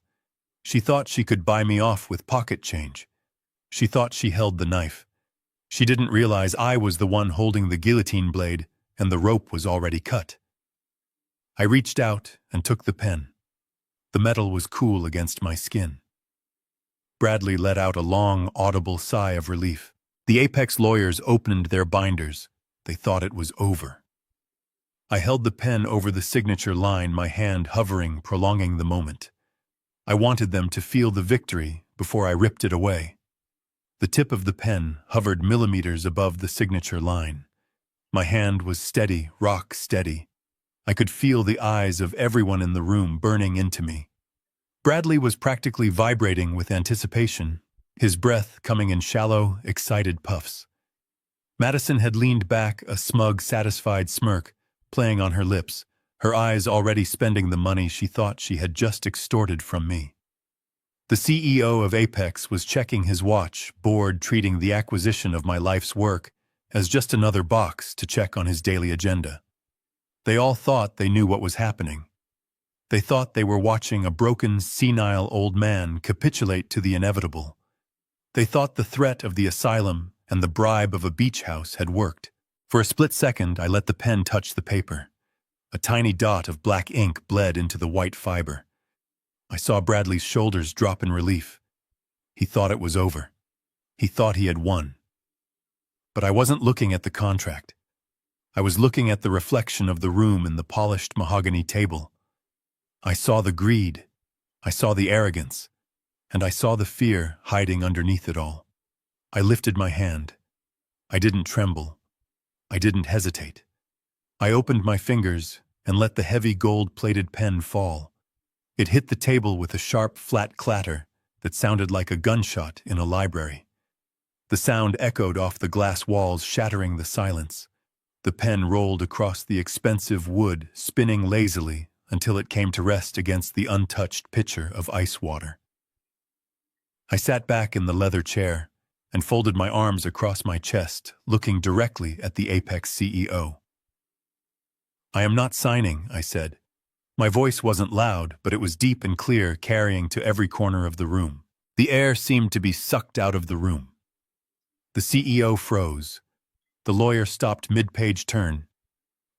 She thought she could buy me off with pocket change. She thought she held the knife. She didn't realize I was the one holding the guillotine blade, and the rope was already cut. I reached out and took the pen. The metal was cool against my skin. Bradley let out a long, audible sigh of relief. The Apex lawyers opened their binders. They thought it was over. I held the pen over the signature line, my hand hovering, prolonging the moment. I wanted them to feel the victory before I ripped it away. The tip of the pen hovered millimeters above the signature line. My hand was steady, rock steady. I could feel the eyes of everyone in the room burning into me. Bradley was practically vibrating with anticipation, his breath coming in shallow, excited puffs. Madison had leaned back, a smug, satisfied smirk playing on her lips, her eyes already spending the money she thought she had just extorted from me. The CEO of Apex was checking his watch, bored, treating the acquisition of my life's work as just another box to check on his daily agenda. They all thought they knew what was happening. They thought they were watching a broken, senile old man capitulate to the inevitable. They thought the threat of the asylum and the bribe of a beach house had worked. For a split second, I let the pen touch the paper. A tiny dot of black ink bled into the white fiber. I saw Bradley's shoulders drop in relief. He thought it was over. He thought he had won. But I wasn't looking at the contract. I was looking at the reflection of the room in the polished mahogany table. I saw the greed. I saw the arrogance. And I saw the fear hiding underneath it all. I lifted my hand. I didn't tremble. I didn't hesitate. I opened my fingers and let the heavy gold-plated pen fall. It hit the table with a sharp, flat clatter that sounded like a gunshot in a library. The sound echoed off the glass walls, shattering the silence. The pen rolled across the expensive wood, spinning lazily until it came to rest against the untouched pitcher of ice water. I sat back in the leather chair and folded my arms across my chest, looking directly at the Apex CEO. "I am not signing," I said. My voice wasn't loud, but it was deep and clear, carrying to every corner of the room. The air seemed to be sucked out of the room. The CEO froze. The lawyer stopped mid-page turn.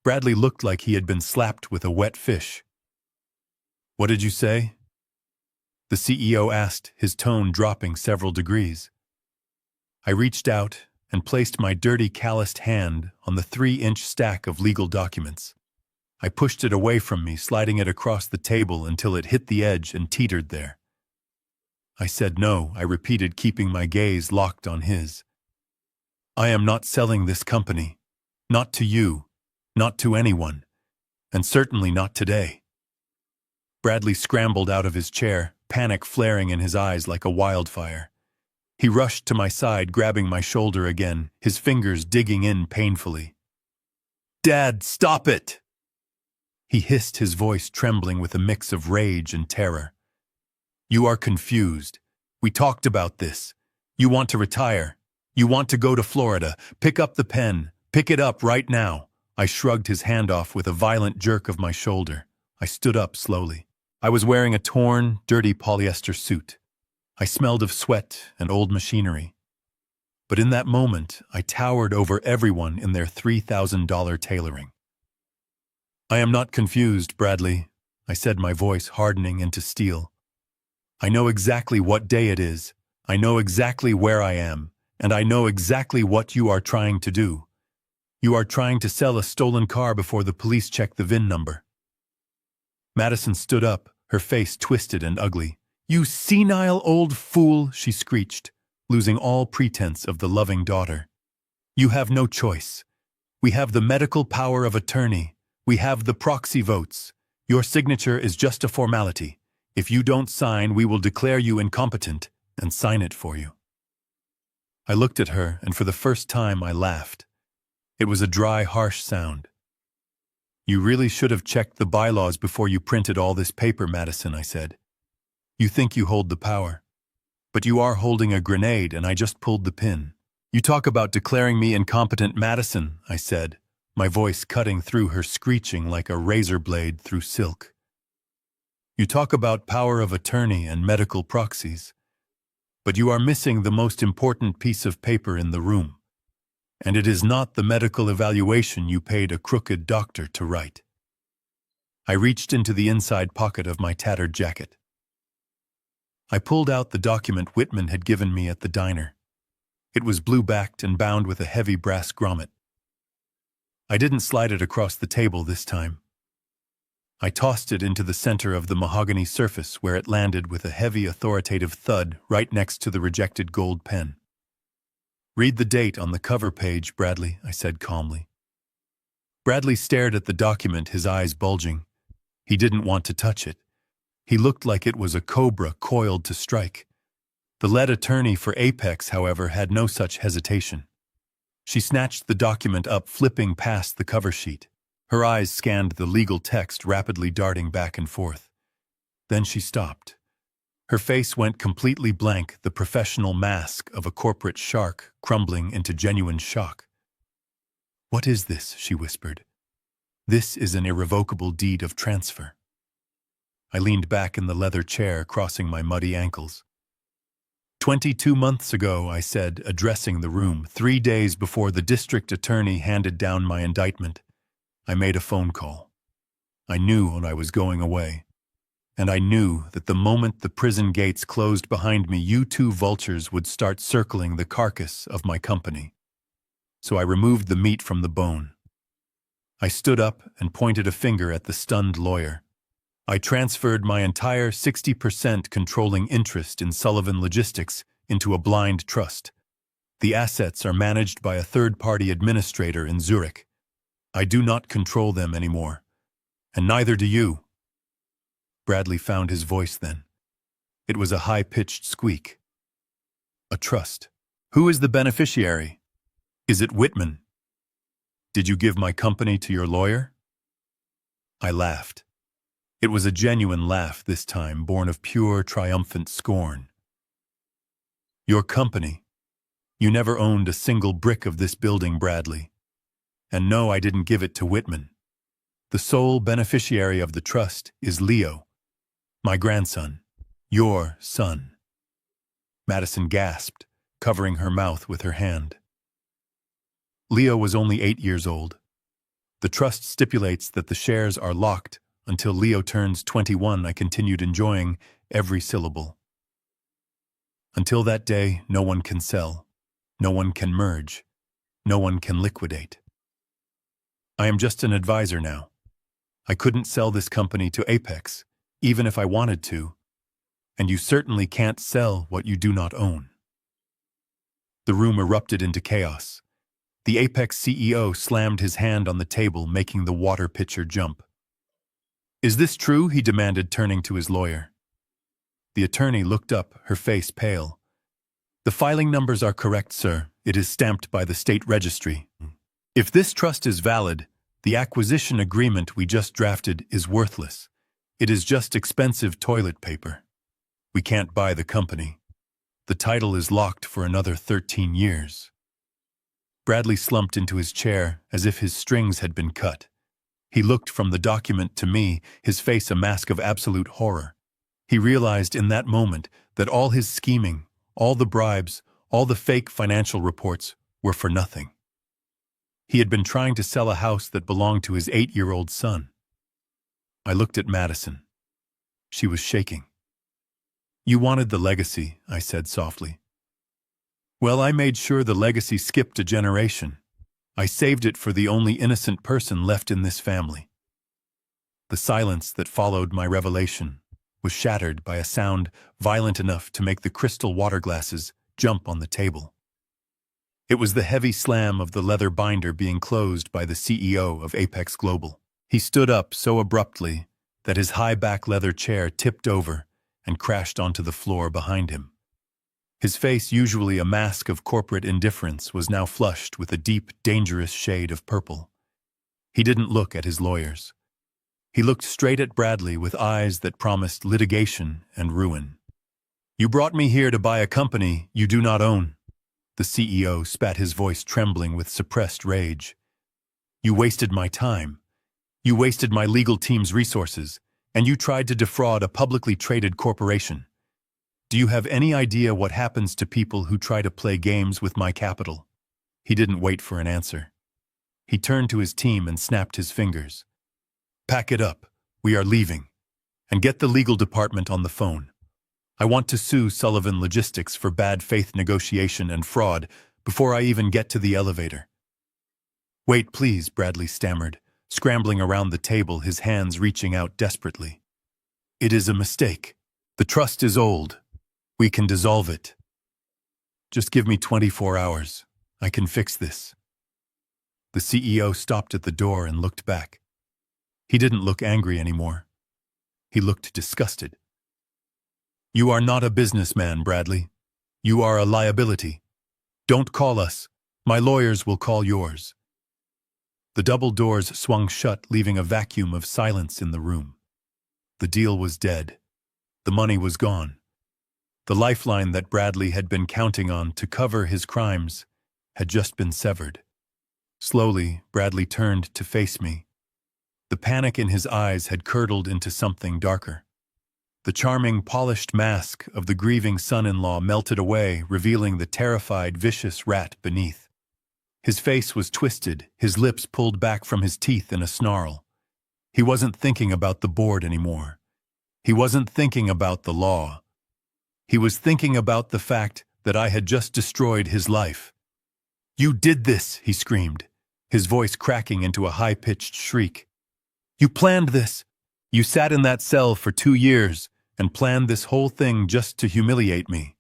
Bradley looked like he had been slapped with a wet fish. "What did you say?" The CEO asked, his tone dropping several degrees. I reached out and placed my dirty, calloused hand on the 3-inch stack of legal documents. I pushed it away from me, sliding it across the table until it hit the edge and teetered there. I said no, I repeated, keeping my gaze locked on his. I am not selling this company. Not to you. Not to anyone. And certainly not today. Bradley scrambled out of his chair, panic flaring in his eyes like a wildfire. He rushed to my side, grabbing my shoulder again, his fingers digging in painfully. "Dad, stop it!" He hissed, his voice trembling with a mix of rage and terror. "You are confused. We talked about this. You want to retire. You want to go to Florida. Pick up the pen. Pick it up right now." I shrugged his hand off with a violent jerk of my shoulder. I stood up slowly. I was wearing a torn, dirty polyester suit. I smelled of sweat and old machinery. But in that moment, I towered over everyone in their $3,000 tailoring. "I am not confused, Bradley," I said, my voice hardening into steel. "I know exactly what day it is. I know exactly where I am, and I know exactly what you are trying to do. You are trying to sell a stolen car before the police check the VIN number." Madison stood up, her face twisted and ugly. "You senile old fool," she screeched, losing all pretense of the loving daughter. "You have no choice. We have the medical power of attorney. We have the proxy votes. Your signature is just a formality. If you don't sign, we will declare you incompetent and sign it for you." I looked at her, and for the first time I laughed. It was a dry, harsh sound. "You really should have checked the bylaws before you printed all this paper, Madison," I said. "You think you hold the power. But you are holding a grenade, and I just pulled the pin." "You talk about declaring me incompetent, Madison," I said, my voice cutting through her screeching like a razor blade through silk. "You talk about power of attorney and medical proxies. But you are missing the most important piece of paper in the room. And it is not the medical evaluation you paid a crooked doctor to write." I reached into the inside pocket of my tattered jacket. I pulled out the document Whitman had given me at the diner. It was blue-backed and bound with a heavy brass grommet. I didn't slide it across the table this time. I tossed it into the center of the mahogany surface, where it landed with a heavy, authoritative thud right next to the rejected gold pen. "Read the date on the cover page, Bradley," I said calmly. Bradley stared at the document, his eyes bulging. He didn't want to touch it. He looked like it was a cobra coiled to strike. The lead attorney for Apex, however, had no such hesitation. She snatched the document up, flipping past the cover sheet. Her eyes scanned the legal text, rapidly darting back and forth. Then she stopped. Her face went completely blank, the professional mask of a corporate shark crumbling into genuine shock. "What is this?" she whispered. "This is an irrevocable deed of transfer." I leaned back in the leather chair, crossing my muddy ankles. 22 months ago," I said, addressing the room, 3 days before the district attorney handed down my indictment, I made a phone call. I knew when I was going away. And I knew that the moment the prison gates closed behind me, you two vultures would start circling the carcass of my company. So I removed the meat from the bone. I stood up and pointed a finger at the stunned lawyer. I transferred my entire 60% controlling interest in Sullivan Logistics into a blind trust. The assets are managed by a third-party administrator in Zurich. I do not control them anymore. And neither do you. Bradley found his voice then. It was a high-pitched squeak. "A trust. Who is the beneficiary? Is it Whitman? Did you give my company to your lawyer?" I laughed. It was a genuine laugh this time, born of pure, triumphant scorn. "Your company? You never owned a single brick of this building, Bradley. And no, I didn't give it to Whitman. The sole beneficiary of the trust is Leo, my grandson, your son." Madison gasped, covering her mouth with her hand. "Leo was only 8 years old. The trust stipulates that the shares are locked until Leo turns 21, I continued, enjoying every syllable. "Until that day, no one can sell, no one can merge, no one can liquidate. I am just an advisor now. I couldn't sell this company to Apex, even if I wanted to, and you certainly can't sell what you do not own. The room erupted into chaos. The Apex CEO slammed his hand on the table, making the water pitcher jump. "Is this true?" he demanded, turning to his lawyer. The attorney looked up, her face pale. "The filing numbers are correct, sir. It is stamped by the state registry. If this trust is valid, the acquisition agreement we just drafted is worthless. It is just expensive toilet paper. We can't buy the company. The title is locked for another 13 years. Bradley slumped into his chair as if his strings had been cut. He looked from the document to me, his face a mask of absolute horror. He realized in that moment that all his scheming, all the bribes, all the fake financial reports were for nothing. He had been trying to sell a house that belonged to his 8-year-old son. I looked at Madison. She was shaking. "You wanted the legacy," I said softly. "Well, I made sure the legacy skipped a generation. I saved it for the only innocent person left in this family." The silence that followed my revelation was shattered by a sound violent enough to make the crystal water glasses jump on the table. It was the heavy slam of the leather binder being closed by the CEO of Apex Global. He stood up so abruptly that his high-back leather chair tipped over and crashed onto the floor behind him. His face, usually a mask of corporate indifference, was now flushed with a deep, dangerous shade of purple. He didn't look at his lawyers. He looked straight at Bradley with eyes that promised litigation and ruin. "You brought me here to buy a company you do not own." The CEO spat, his voice trembling with suppressed rage. "You wasted my time. You wasted my legal team's resources, and you tried to defraud a publicly traded corporation. Do you have any idea what happens to people who try to play games with my capital?" He didn't wait for an answer. He turned to his team and snapped his fingers. "Pack it up. We are leaving. And get the legal department on the phone. I want to sue Sullivan Logistics for bad faith negotiation and fraud before I even get to the elevator." "Wait, please," Bradley stammered, scrambling around the table, his hands reaching out desperately. "It is a mistake. The trust is old. We can dissolve it. Just give me 24 hours. I can fix this." The CEO stopped at the door and looked back. He didn't look angry anymore. He looked disgusted. "You are not a businessman, Bradley. You are a liability. Don't call us. My lawyers will call yours." The double doors swung shut, leaving a vacuum of silence in the room. The deal was dead. The money was gone. The lifeline that Bradley had been counting on to cover his crimes had just been severed. Slowly, Bradley turned to face me. The panic in his eyes had curdled into something darker. The charming, polished mask of the grieving son-in-law melted away, revealing the terrified, vicious rat beneath. His face was twisted, his lips pulled back from his teeth in a snarl. He wasn't thinking about the board anymore. He wasn't thinking about the law. He was thinking about the fact that I had just destroyed his life. "You did this," he screamed, his voice cracking into a high-pitched shriek. "You planned this. You sat in that cell for 2 years and planned this whole thing just to humiliate me."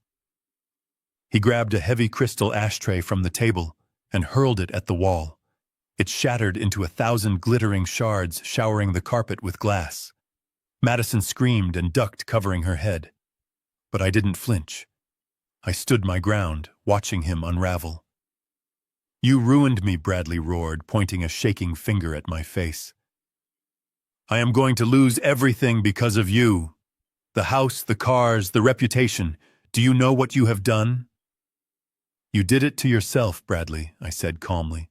He grabbed a heavy crystal ashtray from the table and hurled it at the wall. It shattered into 1,000 glittering shards, showering the carpet with glass. Madison screamed and ducked, covering her head. But I didn't flinch. I stood my ground, watching him unravel. "You ruined me," Bradley roared, pointing a shaking finger at my face. "I am going to lose everything because of you. The house, the cars, the reputation. Do you know what you have done?" "You did it to yourself, Bradley," I said calmly.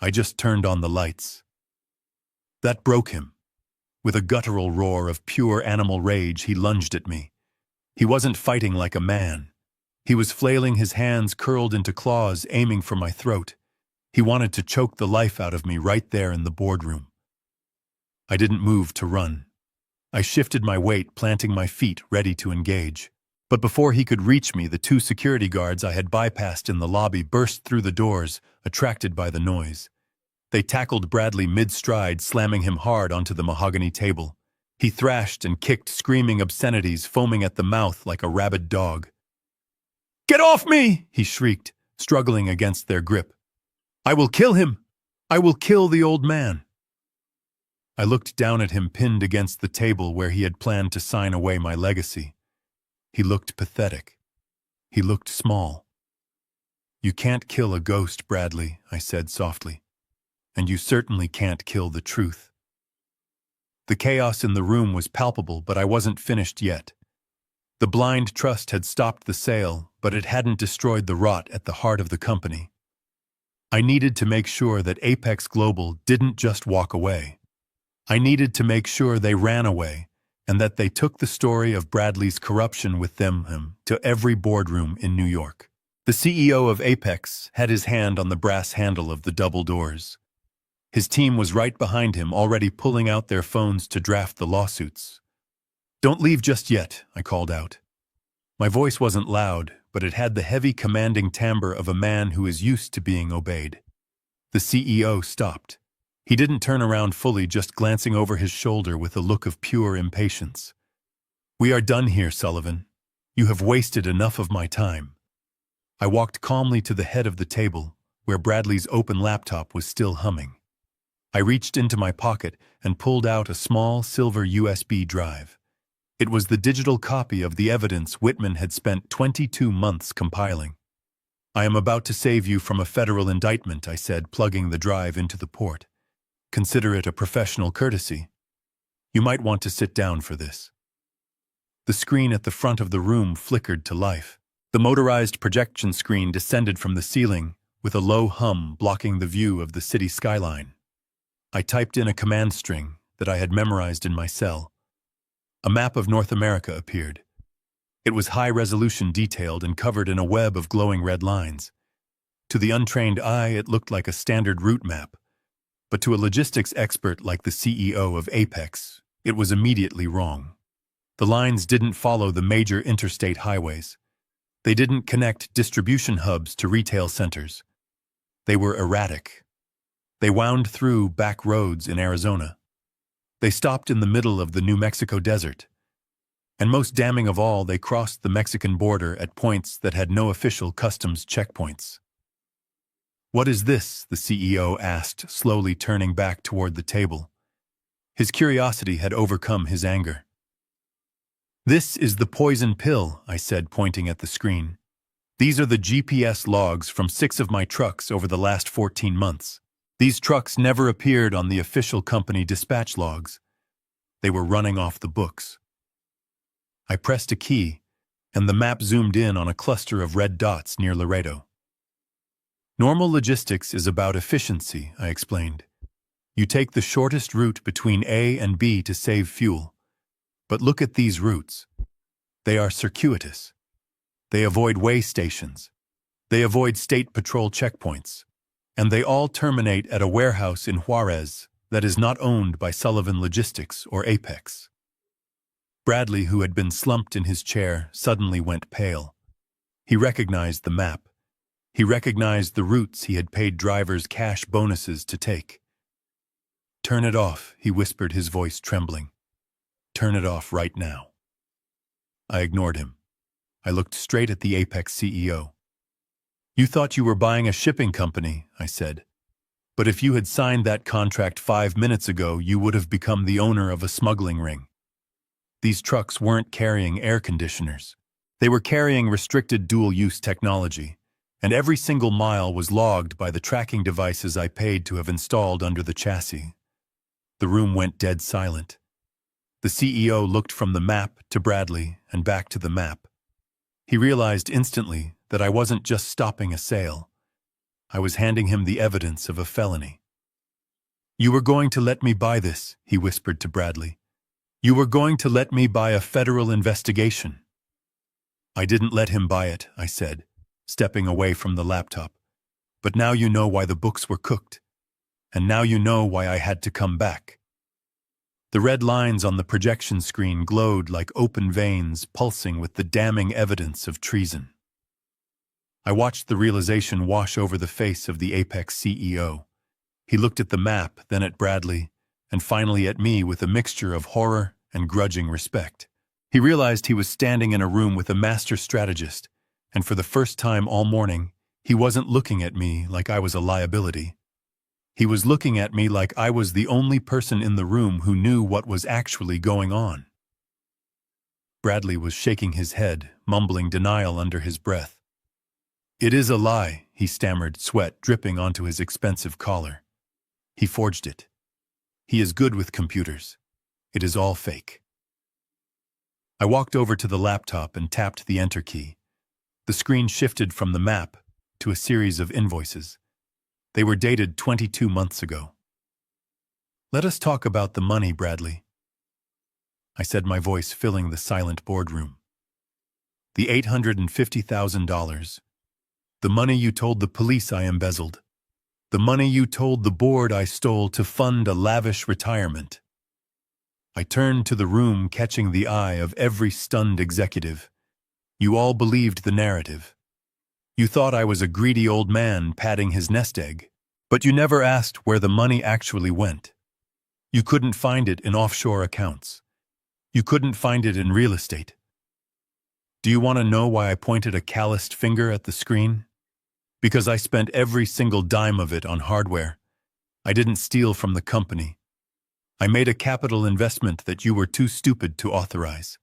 "I just turned on the lights." That broke him. With a guttural roar of pure animal rage, he lunged at me. He wasn't fighting like a man. He was flailing his hands curled into claws, aiming for my throat. He wanted to choke the life out of me right there in the boardroom. I didn't move to run. I shifted my weight, planting my feet, ready to engage. But before he could reach me, the 2 security guards I had bypassed in the lobby burst through the doors, attracted by the noise. They tackled Bradley mid-stride, slamming him hard onto the mahogany table. He thrashed and kicked, screaming obscenities, foaming at the mouth like a rabid dog. "Get off me!" he shrieked, struggling against their grip. "I will kill him! I will kill the old man!" I looked down at him, pinned against the table where he had planned to sign away my legacy. He looked pathetic. He looked small. "You can't kill a ghost, Bradley," I said softly. "And you certainly can't kill the truth." The chaos in the room was palpable, but I wasn't finished yet. The blind trust had stopped the sale, but it hadn't destroyed the rot at the heart of the company. I needed to make sure that Apex Global didn't just walk away. I needed to make sure they ran away, and that they took the story of Bradley's corruption with them to every boardroom in New York. The CEO of Apex had his hand on the brass handle of the double doors. His team was right behind him, already pulling out their phones to draft the lawsuits. "Don't leave just yet," I called out. My voice wasn't loud, but it had the heavy, commanding timbre of a man who is used to being obeyed. The CEO stopped. He didn't turn around fully, just glancing over his shoulder with a look of pure impatience. "We are done here, Sullivan. You have wasted enough of my time." I walked calmly to the head of the table, where Bradley's open laptop was still humming. I reached into my pocket and pulled out a small silver USB drive. It was the digital copy of the evidence Whitman had spent 22 months compiling. "I am about to save you from a federal indictment," I said, plugging the drive into the port. "Consider it a professional courtesy. You might want to sit down for this." The screen at the front of the room flickered to life. The motorized projection screen descended from the ceiling, with a low hum blocking the view of the city skyline. I typed in a command string that I had memorized in my cell. A map of North America appeared. It was high-resolution, detailed, and covered in a web of glowing red lines. To the untrained eye, it looked like a standard route map. But to a logistics expert like the CEO of Apex, it was immediately wrong. The lines didn't follow the major interstate highways. They didn't connect distribution hubs to retail centers. They were erratic. They wound through back roads in Arizona. They stopped in the middle of the New Mexico desert. And most damning of all, they crossed the Mexican border at points that had no official customs checkpoints. "What is this?" the CEO asked, slowly turning back toward the table. His curiosity had overcome his anger. "This is the poison pill," I said, pointing at the screen. "These are the GPS logs from 6 of my trucks over the last 14 months. These trucks never appeared on the official company dispatch logs. They were running off the books." I pressed a key, and the map zoomed in on a cluster of red dots near Laredo. "Normal logistics is about efficiency," I explained. "You take the shortest route between A and B to save fuel. But look at these routes. They are circuitous. They avoid way stations. They avoid state patrol checkpoints. And they all terminate at a warehouse in Juarez that is not owned by Sullivan Logistics or Apex." Bradley, who had been slumped in his chair, suddenly went pale. He recognized the map. He recognized the routes he had paid drivers cash bonuses to take. "Turn it off," he whispered, his voice trembling. "Turn it off right now." I ignored him. I looked straight at the Apex CEO. "You thought you were buying a shipping company," I said. "But if you had signed that contract 5 minutes ago, you would have become the owner of a smuggling ring. These trucks weren't carrying air conditioners. They were carrying restricted dual-use technology, and every single mile was logged by the tracking devices I paid to have installed under the chassis." The room went dead silent. The CEO looked from the map to Bradley and back to the map. He realized instantly that I wasn't just stopping a sale. I was handing him the evidence of a felony. "You were going to let me buy this," he whispered to Bradley. "You were going to let me buy a federal investigation." "I didn't let him buy it," I said, stepping away from the laptop. "But now you know why the books were cooked. And now you know why I had to come back." The red lines on the projection screen glowed like open veins pulsing with the damning evidence of treason. I watched the realization wash over the face of the Apex CEO. He looked at the map, then at Bradley, and finally at me with a mixture of horror and grudging respect. He realized he was standing in a room with a master strategist, and for the first time all morning, he wasn't looking at me like I was a liability. He was looking at me like I was the only person in the room who knew what was actually going on. Bradley was shaking his head, mumbling denial under his breath. "It is a lie," he stammered, sweat dripping onto his expensive collar. "He forged it. He is good with computers. It is all fake." I walked over to the laptop and tapped the enter key. The screen shifted from the map to a series of invoices. They were dated 22 months ago. "Let us talk about the money, Bradley," I said, my voice filling the silent boardroom. "The $850,000. The money you told the police I embezzled. The money you told the board I stole to fund a lavish retirement." I turned to the room, catching the eye of every stunned executive. "You all believed the narrative. You thought I was a greedy old man padding his nest egg, but you never asked where the money actually went. You couldn't find it in offshore accounts. You couldn't find it in real estate. Do you want to know why I pointed a calloused finger at the screen? Because I spent every single dime of it on hardware. I didn't steal from the company. I made a capital investment that you were too stupid to authorize.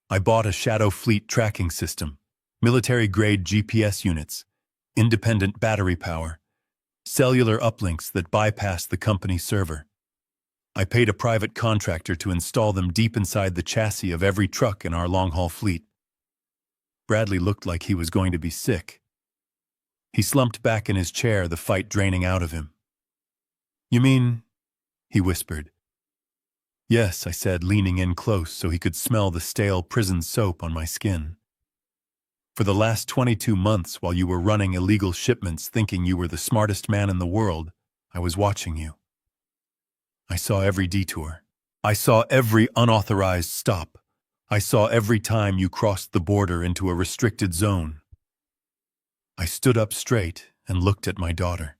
I bought a Shadow Fleet tracking system, military-grade GPS units, independent battery power, cellular uplinks that bypass the company server. I paid a private contractor to install them deep inside the chassis of every truck in our long-haul fleet." Bradley looked like he was going to be sick. He slumped back in his chair, the fight draining out of him. "You mean?" he whispered. "Yes," I said, leaning in close so he could smell the stale prison soap on my skin. "For the last 22 months, while you were running illegal shipments thinking you were the smartest man in the world, I was watching you. I saw every detour. I saw every unauthorized stop. I saw every time you crossed the border into a restricted zone." I stood up straight and looked at my daughter.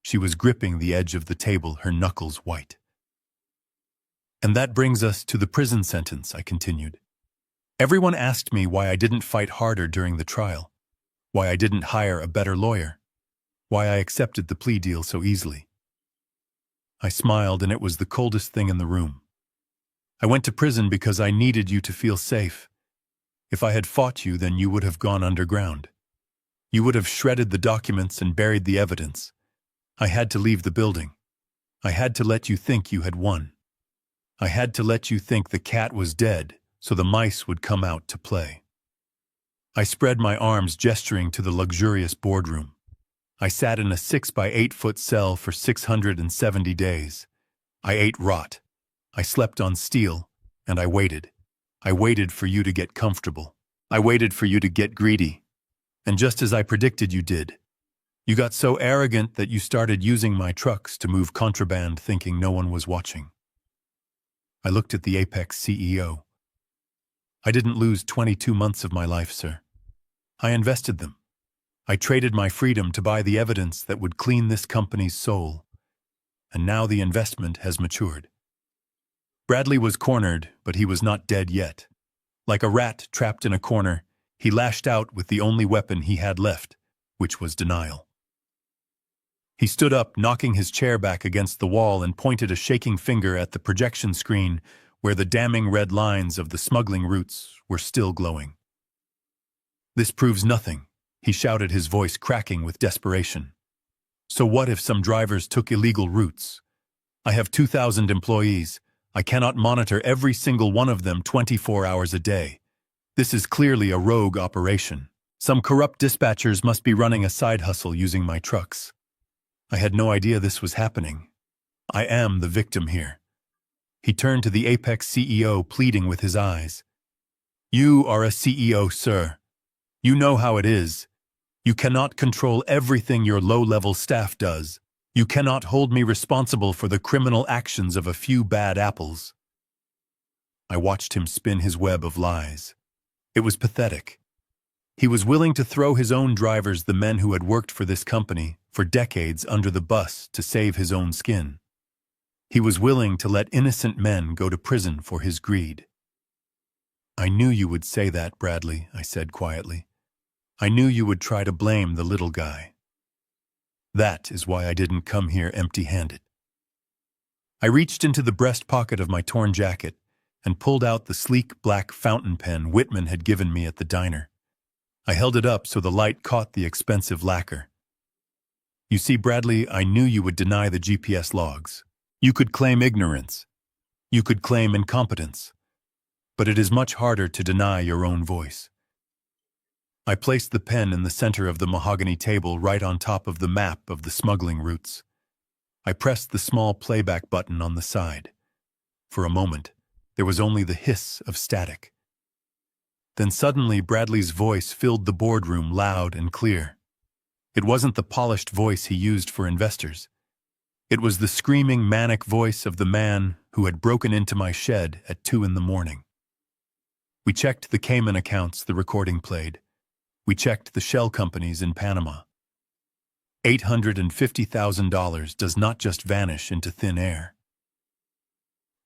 She was gripping the edge of the table, her knuckles white. "And that brings us to the prison sentence," I continued. "Everyone asked me why I didn't fight harder during the trial, why I didn't hire a better lawyer, why I accepted the plea deal so easily. I smiled, and it was the coldest thing in the room. I went to prison because I needed you to feel safe. If I had fought you, then you would have gone underground. You would have shredded the documents and buried the evidence. I had to leave the building. I had to let you think you had won. I had to let you think the cat was dead so the mice would come out to play." I spread my arms, gesturing to the luxurious boardroom. I sat in a 6-by-8-foot cell for 670 days. I ate rot. I slept on steel, and I waited. I waited for you to get comfortable. I waited for you to get greedy. And just as I predicted you did, you got so arrogant that you started using my trucks to move contraband, thinking no one was watching. I looked at the Apex CEO. "I didn't lose 22 months of my life, sir. I invested them. I traded my freedom to buy the evidence that would clean this company's soul. And now the investment has matured." Bradley was cornered, but he was not dead yet. Like a rat trapped in a corner, he lashed out with the only weapon he had left, which was denial. He stood up, knocking his chair back against the wall, and pointed a shaking finger at the projection screen where the damning red lines of the smuggling routes were still glowing. "This proves nothing," he shouted, his voice cracking with desperation. "So what if some drivers took illegal routes? I have 2,000 employees. I cannot monitor every single one of them 24 hours a day. This is clearly a rogue operation. Some corrupt dispatchers must be running a side hustle using my trucks. I had no idea this was happening. I am the victim here." He turned to the Apex CEO, pleading with his eyes. "You are a CEO, sir. You know how it is. You cannot control everything your low-level staff does. You cannot hold me responsible for the criminal actions of a few bad apples." I watched him spin his web of lies. It was pathetic. He was willing to throw his own drivers, the men who had worked for this company, for decades under the bus to save his own skin. He was willing to let innocent men go to prison for his greed. "I knew you would say that, Bradley," I said quietly. "I knew you would try to blame the little guy. That is why I didn't come here empty-handed." I reached into the breast pocket of my torn jacket and pulled out the sleek black fountain pen Whitman had given me at the diner. I held it up so the light caught the expensive lacquer. "You see, Bradley, I knew you would deny the GPS logs. You could claim ignorance. You could claim incompetence. But it is much harder to deny your own voice." I placed the pen in the center of the mahogany table right on top of the map of the smuggling routes. I pressed the small playback button on the side. For a moment, there was only the hiss of static. Then suddenly Bradley's voice filled the boardroom loud and clear. It wasn't the polished voice he used for investors. It was the screaming, manic voice of the man who had broken into my shed at 2 a.m. We checked the Cayman accounts the recording played. We checked the shell companies in Panama. $850,000 does not just vanish into thin air.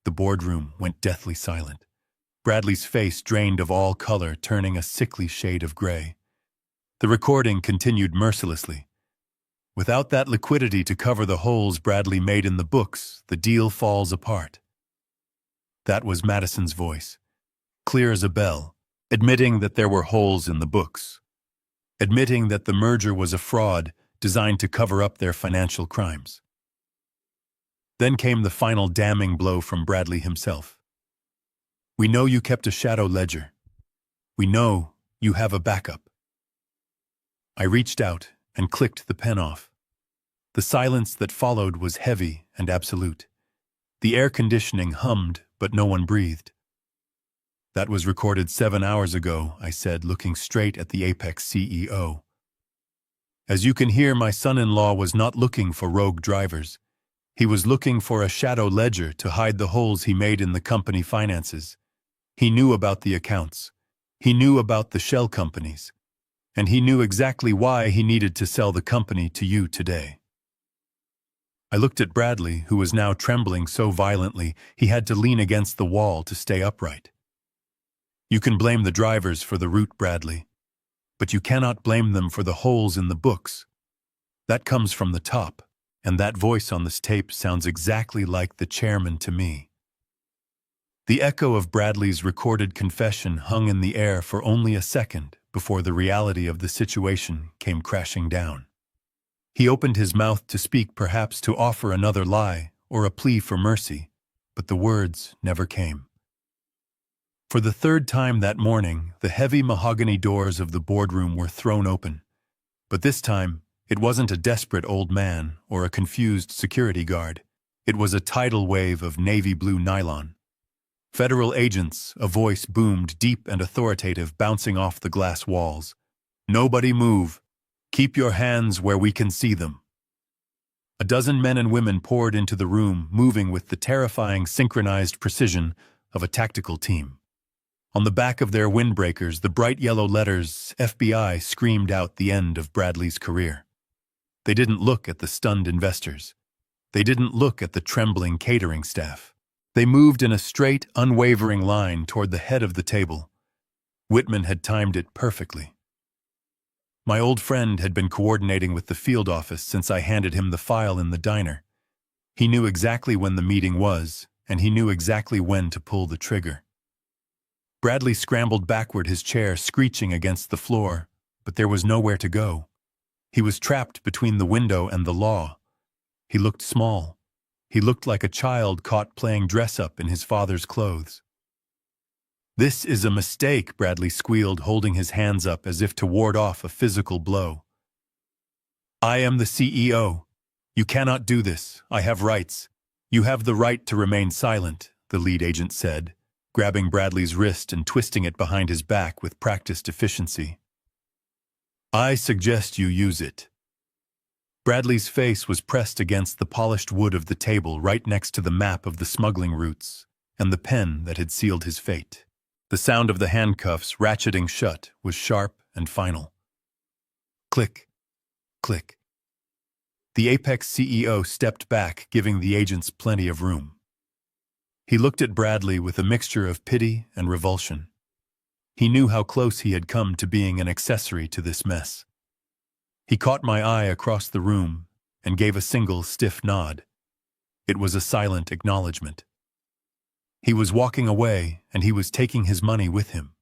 The boardroom went deathly silent. Bradley's face drained of all color, turning a sickly shade of gray. The recording continued mercilessly. "Without that liquidity to cover the holes Bradley made in the books, the deal falls apart." That was Madison's voice, clear as a bell, admitting that there were holes in the books, admitting that the merger was a fraud designed to cover up their financial crimes. Then came the final damning blow from Bradley himself. "We know you kept a shadow ledger. We know you have a backup." I reached out and clicked the pen off. The silence that followed was heavy and absolute. The air conditioning hummed, but no one breathed. "That was recorded 7 hours ago," I said, looking straight at the Apex CEO. "As you can hear, my son-in-law was not looking for rogue drivers. He was looking for a shadow ledger to hide the holes he made in the company finances. He knew about the accounts. He knew about the shell companies. And he knew exactly why he needed to sell the company to you today." I looked at Bradley, who was now trembling so violently he had to lean against the wall to stay upright. "You can blame the drivers for the route, Bradley, but you cannot blame them for the holes in the books. That comes from the top, and that voice on this tape sounds exactly like the chairman to me." The echo of Bradley's recorded confession hung in the air for only a second before the reality of the situation came crashing down. He opened his mouth to speak, perhaps to offer another lie or a plea for mercy, but the words never came. For the third time that morning, the heavy mahogany doors of the boardroom were thrown open. But this time, it wasn't a desperate old man or a confused security guard. It was a tidal wave of navy blue nylon. "Federal agents," a voice boomed, deep and authoritative, bouncing off the glass walls. "Nobody move. Keep your hands where we can see them." A dozen men and women poured into the room, moving with the terrifying synchronized precision of a tactical team. On the back of their windbreakers, the bright yellow letters FBI screamed out the end of Bradley's career. They didn't look at the stunned investors. They didn't look at the trembling catering staff. They moved in a straight, unwavering line toward the head of the table. Whitman had timed it perfectly. My old friend had been coordinating with the field office since I handed him the file in the diner. He knew exactly when the meeting was, and he knew exactly when to pull the trigger. Bradley scrambled backward, his chair screeching against the floor, but there was nowhere to go. He was trapped between the window and the law. He looked small. He looked like a child caught playing dress-up in his father's clothes. "This is a mistake," Bradley squealed, holding his hands up as if to ward off a physical blow. "I am the CEO. You cannot do this. I have rights. You have the right to remain silent," the lead agent said, grabbing Bradley's wrist and twisting it behind his back with practiced efficiency. "I suggest you use it." Bradley's face was pressed against the polished wood of the table right next to the map of the smuggling routes and the pen that had sealed his fate. The sound of the handcuffs ratcheting shut was sharp and final. Click, click. The Apex CEO stepped back, giving the agents plenty of room. He looked at Bradley with a mixture of pity and revulsion. He knew how close he had come to being an accessory to this mess. He caught my eye across the room and gave a single stiff nod. It was a silent acknowledgement. He was walking away, and he was taking his money with him.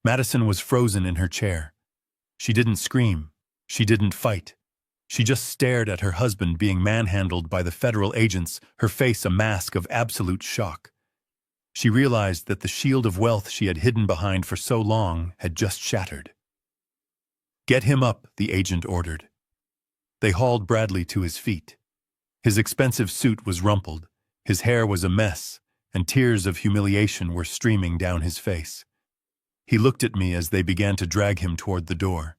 Madison was frozen in her chair. She didn't scream. She didn't fight. She just stared at her husband being manhandled by the federal agents, her face a mask of absolute shock. She realized that the shield of wealth she had hidden behind for so long had just shattered. "Get him up," the agent ordered. They hauled Bradley to his feet. His expensive suit was rumpled, his hair was a mess, and tears of humiliation were streaming down his face. He looked at me as they began to drag him toward the door.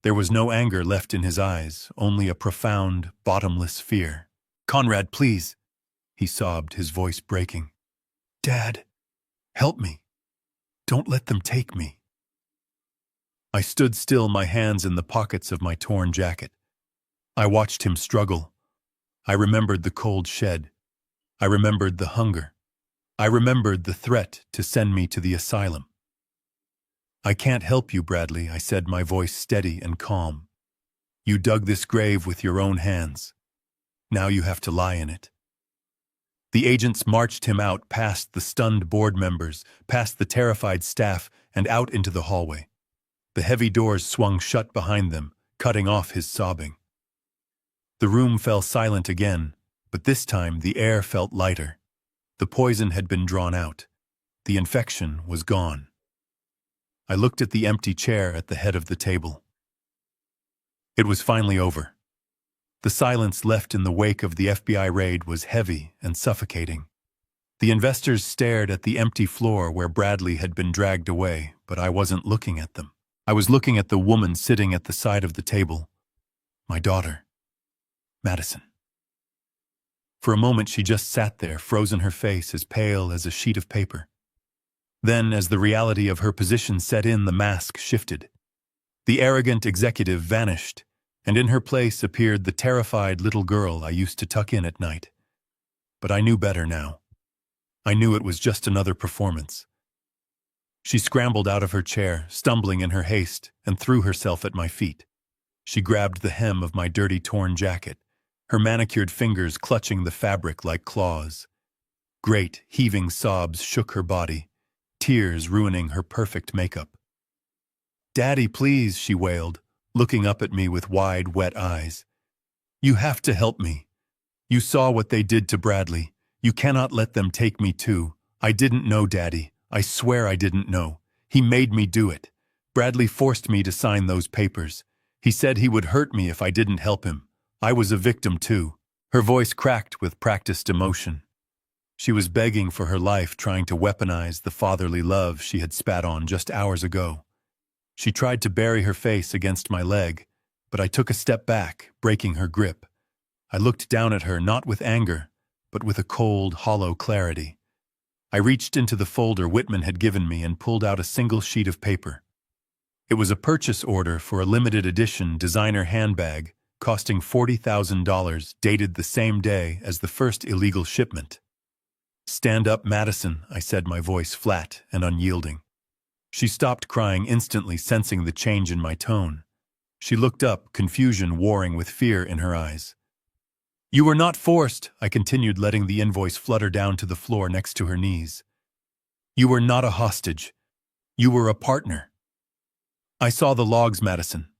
There was no anger left in his eyes, only a profound, bottomless fear. "Conrad, please," he sobbed, his voice breaking. "Dad, help me. Don't let them take me." I stood still, my hands in the pockets of my torn jacket. I watched him struggle. I remembered the cold shed. I remembered the hunger. I remembered the threat to send me to the asylum. "I can't help you, Bradley," I said, my voice steady and calm. "You dug this grave with your own hands. Now you have to lie in it." The agents marched him out past the stunned board members, past the terrified staff, and out into the hallway. The heavy doors swung shut behind them, cutting off his sobbing. The room fell silent again, but this time the air felt lighter. The poison had been drawn out. The infection was gone. I looked at the empty chair at the head of the table. It was finally over. The silence left in the wake of the FBI raid was heavy and suffocating. The investors stared at the empty floor where Bradley had been dragged away, but I wasn't looking at them. I was looking at the woman sitting at the side of the table. My daughter, Madison. For a moment she just sat there, frozen, her face as pale as a sheet of paper. Then, as the reality of her position set in, the mask shifted. The arrogant executive vanished, and in her place appeared the terrified little girl I used to tuck in at night. But I knew better now. I knew it was just another performance. She scrambled out of her chair, stumbling in her haste, and threw herself at my feet. She grabbed the hem of my dirty, torn jacket, her manicured fingers clutching the fabric like claws. Great, heaving sobs shook her body, tears ruining her perfect makeup. "Daddy, please," she wailed, looking up at me with wide, wet eyes. "You have to help me. You saw what they did to Bradley. You cannot let them take me too. I didn't know, Daddy. I swear I didn't know. He made me do it. Bradley forced me to sign those papers. He said he would hurt me if I didn't help him. I was a victim too." Her voice cracked with practiced emotion. She was begging for her life, trying to weaponize the fatherly love she had spat on just hours ago. She tried to bury her face against my leg, but I took a step back, breaking her grip. I looked down at her, not with anger, but with a cold, hollow clarity. I reached into the folder Whitman had given me and pulled out a single sheet of paper. It was a purchase order for a limited edition designer handbag costing $40,000, dated the same day as the first illegal shipment. "Stand up, Madison," I said, my voice flat and unyielding. She stopped crying instantly, sensing the change in my tone. She looked up, confusion warring with fear in her eyes. "You were not forced," I continued, letting the invoice flutter down to the floor next to her knees. "You were not a hostage. You were a partner. I saw the logs, Madison.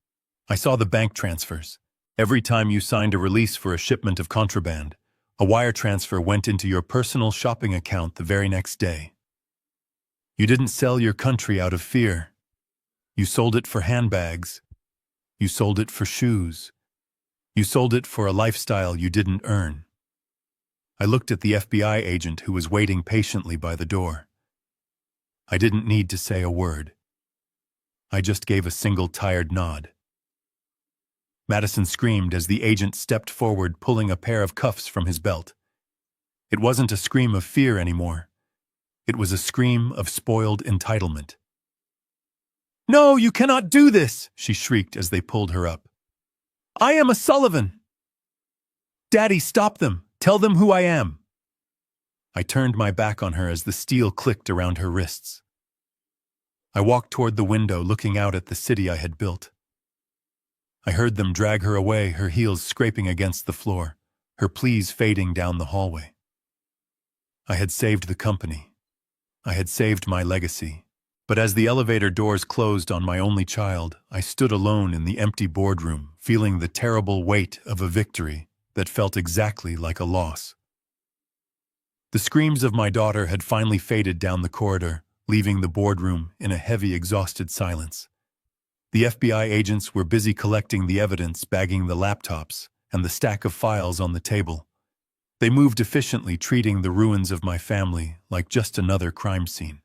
I saw the bank transfers. Every time you signed a release for a shipment of contraband, a wire transfer went into your personal shopping account the very next day. You didn't sell your country out of fear. You sold it for handbags. You sold it for shoes. You sold it for a lifestyle you didn't earn." I looked at the FBI agent who was waiting patiently by the door. I didn't need to say a word. I just gave a single tired nod. Madison screamed as the agent stepped forward, pulling a pair of cuffs from his belt. It wasn't a scream of fear anymore. It was a scream of spoiled entitlement. "No, you cannot do this!" she shrieked as they pulled her up. "I am a Sullivan! "Daddy, stop them! Tell them who I am!" I turned my back on her as the steel clicked around her wrists. I walked toward the window, looking out at the city I had built. I heard them drag her away, her heels scraping against the floor, her pleas fading down the hallway. I had saved the company. I had saved my legacy. But as the elevator doors closed on my only child, I stood alone in the empty boardroom, feeling the terrible weight of a victory that felt exactly like a loss. The screams of my daughter had finally faded down the corridor, leaving the boardroom in a heavy, exhausted silence. The FBI agents were busy collecting the evidence, bagging the laptops and the stack of files on the table. They moved efficiently, treating the ruins of my family like just another crime scene.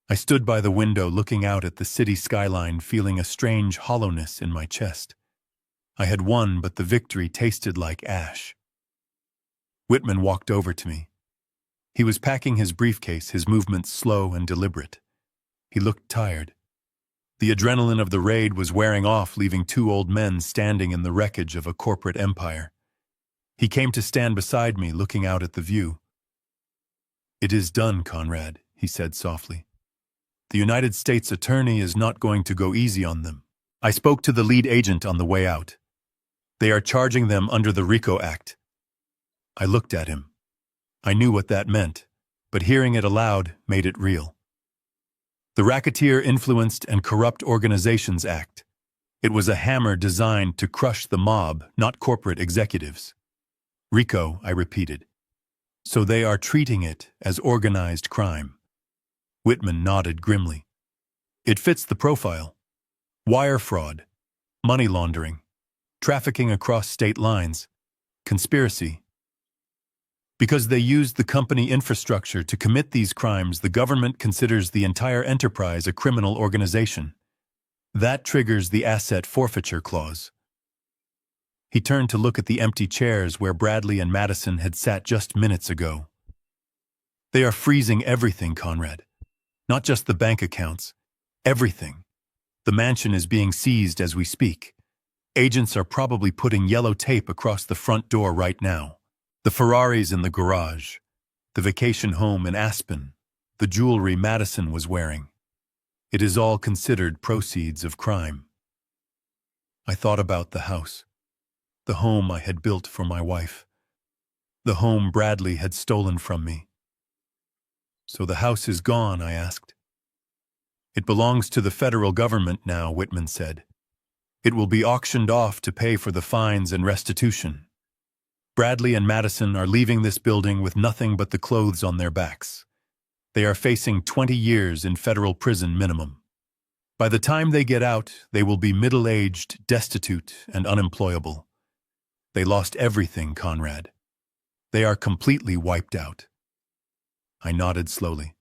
I stood by the window, looking out at the city skyline, feeling a strange hollowness in my chest. I had won, but the victory tasted like ash. Whitman walked over to me. He was packing his briefcase, his movements slow and deliberate. He looked tired. The adrenaline of the raid was wearing off, leaving two old men standing in the wreckage of a corporate empire. He came to stand beside me, looking out at the view. "It is done, Conrad," he said softly. "The United States attorney is not going to go easy on them." I spoke to the lead agent on the way out. "They are charging them under the RICO Act." I looked at him. I knew what that meant, but hearing it aloud made it real. The Racketeer Influenced and Corrupt Organizations Act. It was a hammer designed to crush the mob, not corporate executives. RICO, I repeated. So they are treating it as organized crime. Whitman nodded grimly. It fits the profile. Wire fraud, money laundering, trafficking across state lines, conspiracy. Because they used the company infrastructure to commit these crimes, the government considers the entire enterprise a criminal organization. That triggers the asset forfeiture clause. He turned to look at the empty chairs where Bradley and Madison had sat just minutes ago. They are freezing everything, Conrad. Not just the bank accounts. Everything. The mansion is being seized as we speak. Agents are probably putting yellow tape across the front door right now. The Ferraris in the garage. The vacation home in Aspen. The jewelry Madison was wearing. It is all considered proceeds of crime. I thought about the house. The home I had built for my wife. The home Bradley had stolen from me. "So the house is gone?" I asked. "It belongs to the federal government now," Whitman said. "It will be auctioned off to pay for the fines and restitution. Bradley and Madison are leaving this building with nothing but the clothes on their backs. They are facing 20 years in federal prison minimum. By the time they get out, they will be middle-aged, destitute, and unemployable. They lost everything, Conrad. They are completely wiped out." I nodded slowly.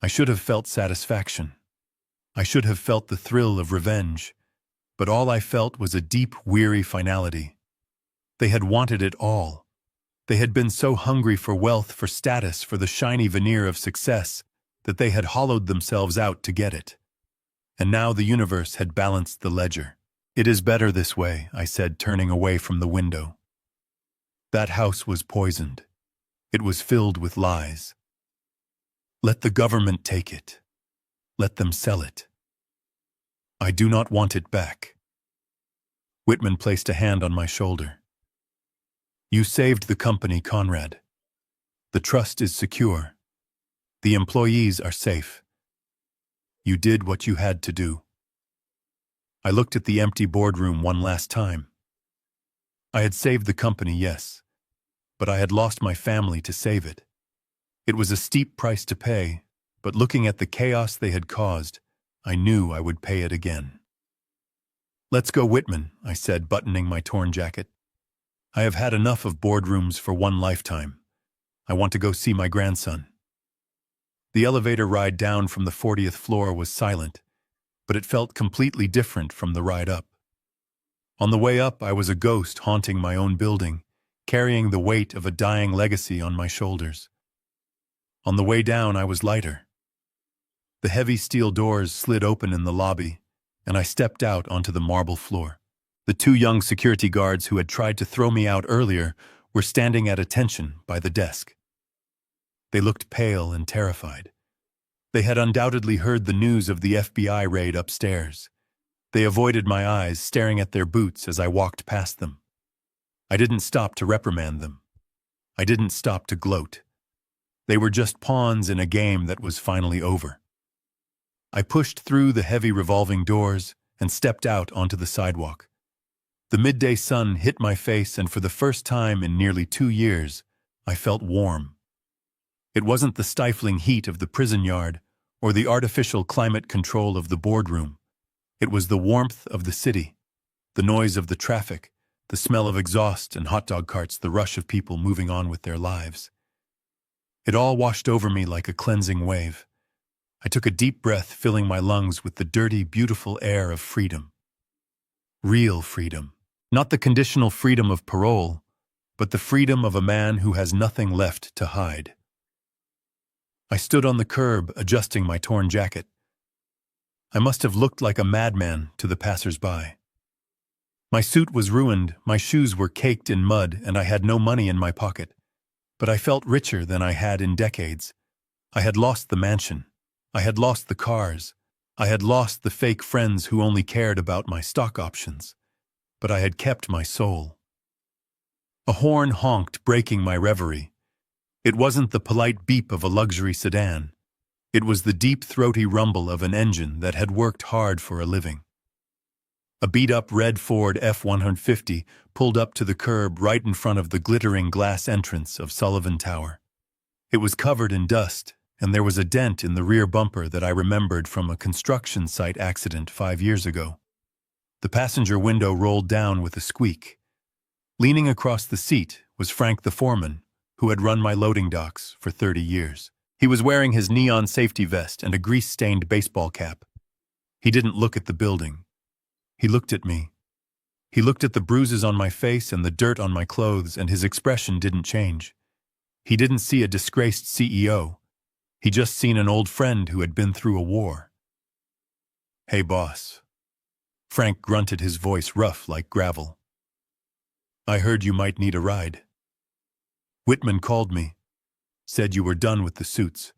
I should have felt satisfaction. I should have felt the thrill of revenge, but all I felt was a deep, weary finality. They had wanted it all. They had been so hungry for wealth, for status, for the shiny veneer of success, that they had hollowed themselves out to get it. And now the universe had balanced the ledger. "It is better this way," I said, turning away from the window. That house was poisoned. It was filled with lies. Let the government take it. Let them sell it. I do not want it back. Whitman placed a hand on my shoulder. "You saved the company, Conrad. The trust is secure. The employees are safe. You did what you had to do." I looked at the empty boardroom one last time. I had saved the company, yes, but I had lost my family to save it. It was a steep price to pay, but looking at the chaos they had caused, I knew I would pay it again. "Let's go, Whitman," I said, buttoning my torn jacket. "I have had enough of boardrooms for one lifetime. I want to go see my grandson." The elevator ride down from the 40th floor was silent, but it felt completely different from the ride up. On the way up, I was a ghost haunting my own building, carrying the weight of a dying legacy on my shoulders. On the way down, I was lighter. The heavy steel doors slid open in the lobby, and I stepped out onto the marble floor. The two young security guards who had tried to throw me out earlier were standing at attention by the desk. They looked pale and terrified. They had undoubtedly heard the news of the FBI raid upstairs. They avoided my eyes, staring at their boots as I walked past them. I didn't stop to reprimand them. I didn't stop to gloat. They were just pawns in a game that was finally over. I pushed through the heavy revolving doors and stepped out onto the sidewalk. The midday sun hit my face, and for the first time in nearly 2 years, I felt warm. It wasn't the stifling heat of the prison yard or the artificial climate control of the boardroom. It was the warmth of the city, the noise of the traffic, the smell of exhaust and hot dog carts, the rush of people moving on with their lives. It all washed over me like a cleansing wave. I took a deep breath, filling my lungs with the dirty, beautiful air of freedom. Real freedom. Not the conditional freedom of parole, but the freedom of a man who has nothing left to hide. I stood on the curb, adjusting my torn jacket. I must have looked like a madman to the passers-by. My suit was ruined, my shoes were caked in mud, and I had no money in my pocket. But I felt richer than I had in decades. I had lost the mansion. I had lost the cars. I had lost the fake friends who only cared about my stock options. But I had kept my soul. A horn honked, breaking my reverie. It wasn't the polite beep of a luxury sedan. It was the deep, throaty rumble of an engine that had worked hard for a living. A beat-up red Ford F-150 pulled up to the curb right in front of the glittering glass entrance of Sullivan Tower. It was covered in dust, and there was a dent in the rear bumper that I remembered from a construction site accident 5 years ago. The passenger window rolled down with a squeak. Leaning across the seat was Frank the foreman, who had run my loading docks for 30 years. He was wearing his neon safety vest and a grease-stained baseball cap. He didn't look at the building. He looked at me. He looked at the bruises on my face and the dirt on my clothes, and his expression didn't change. He didn't see a disgraced CEO. He just seen an old friend who had been through a war. "Hey, boss." Frank grunted, his voice rough like gravel. "I heard you might need a ride. Whitman called me. Said you were done with the suits."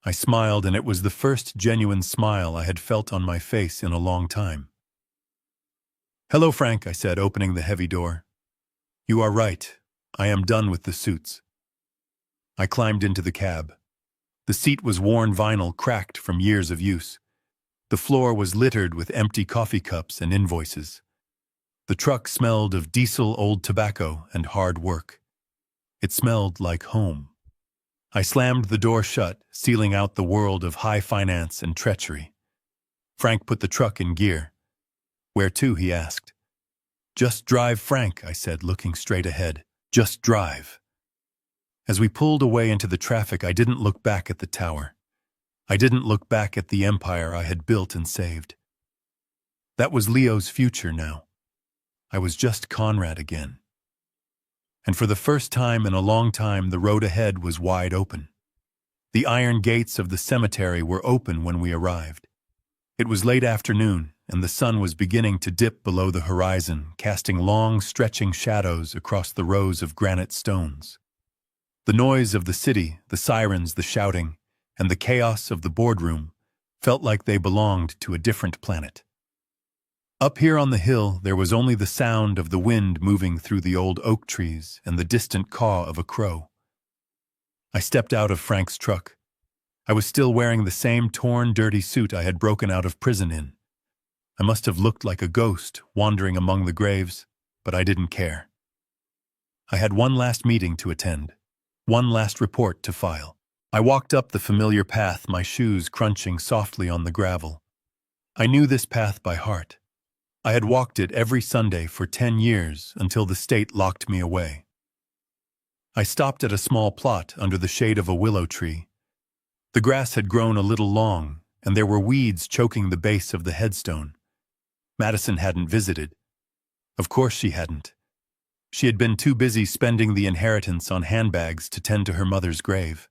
I smiled, and it was the first genuine smile I had felt on my face in a long time. "Hello, Frank," I said, opening the heavy door. "You are right. I am done with the suits." I climbed into the cab. The seat was worn vinyl, cracked from years of use. The floor was littered with empty coffee cups and invoices. The truck smelled of diesel, old tobacco, and hard work. It smelled like home. I slammed the door shut, sealing out the world of high finance and treachery. Frank put the truck in gear. "Where to?" he asked. "Just drive, Frank," I said, looking straight ahead. "Just drive." As we pulled away into the traffic, I didn't look back at the tower. I didn't look back at the empire I had built and saved. That was Leo's future now. I was just Conrad again. And for the first time in a long time, the road ahead was wide open. The iron gates of the cemetery were open when we arrived. It was late afternoon, and the sun was beginning to dip below the horizon, casting long, stretching shadows across the rows of granite stones. The noise of the city, the sirens, the shouting, and the chaos of the boardroom felt like they belonged to a different planet. Up here on the hill, there was only the sound of the wind moving through the old oak trees and the distant caw of a crow. I stepped out of Frank's truck. I was still wearing the same torn, dirty suit I had broken out of prison in. I must have looked like a ghost wandering among the graves, but I didn't care. I had one last meeting to attend, one last report to file. I walked up the familiar path, my shoes crunching softly on the gravel. I knew this path by heart. I had walked it every Sunday for 10 years until the state locked me away. I stopped at a small plot under the shade of a willow tree. The grass had grown a little long, and there were weeds choking the base of the headstone. Madison hadn't visited. Of course she hadn't. She had been too busy spending the inheritance on handbags to tend to her mother's grave.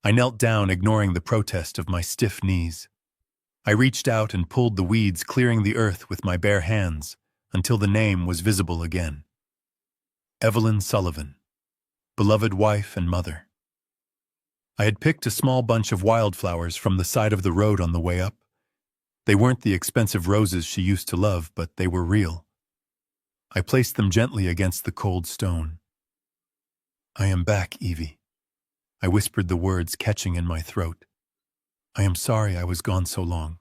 I knelt down, ignoring the protest of my stiff knees. I reached out and pulled the weeds, clearing the earth with my bare hands, until the name was visible again. Evelyn Sullivan, beloved wife and mother. I had picked a small bunch of wildflowers from the side of the road on the way up. They weren't the expensive roses she used to love, but they were real. I placed them gently against the cold stone. "I am back, Evie." I whispered the words, catching in my throat. "I am sorry I was gone so long."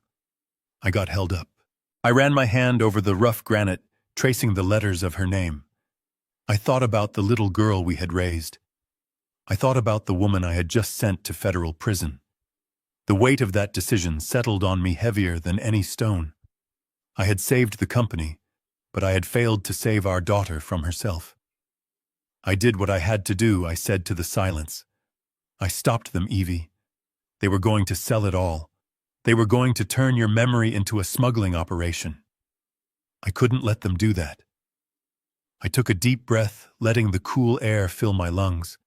I got held up. I ran my hand over the rough granite, tracing the letters of her name. I thought about the little girl we had raised. I thought about the woman I had just sent to federal prison. The weight of that decision settled on me heavier than any stone. I had saved the company, but I had failed to save our daughter from herself. "I did what I had to do," I said to the silence. "I stopped them, Evie. They were going to sell it all. They were going to turn your memory into a smuggling operation. I couldn't let them do that." I took a deep breath, letting the cool air fill my lungs.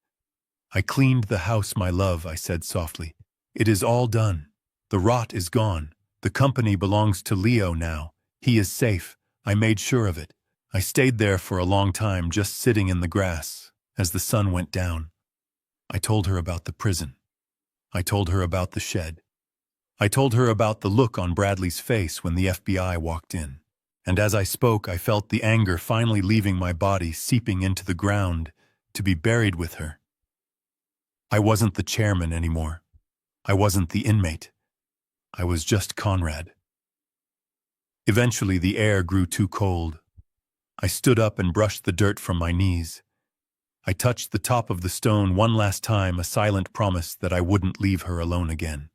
"I cleaned the house, my love," I said softly. "It is all done. The rot is gone. The company belongs to Leo now. He is safe. I made sure of it." I stayed there for a long time, just sitting in the grass, as the sun went down. I told her about the prison. I told her about the shed. I told her about the look on Bradley's face when the FBI walked in. And as I spoke, I felt the anger finally leaving my body, seeping into the ground, to be buried with her. I wasn't the chairman anymore. I wasn't the inmate. I was just Conrad. Eventually, the air grew too cold. I stood up and brushed the dirt from my knees. I touched the top of the stone one last time, a silent promise that I wouldn't leave her alone again.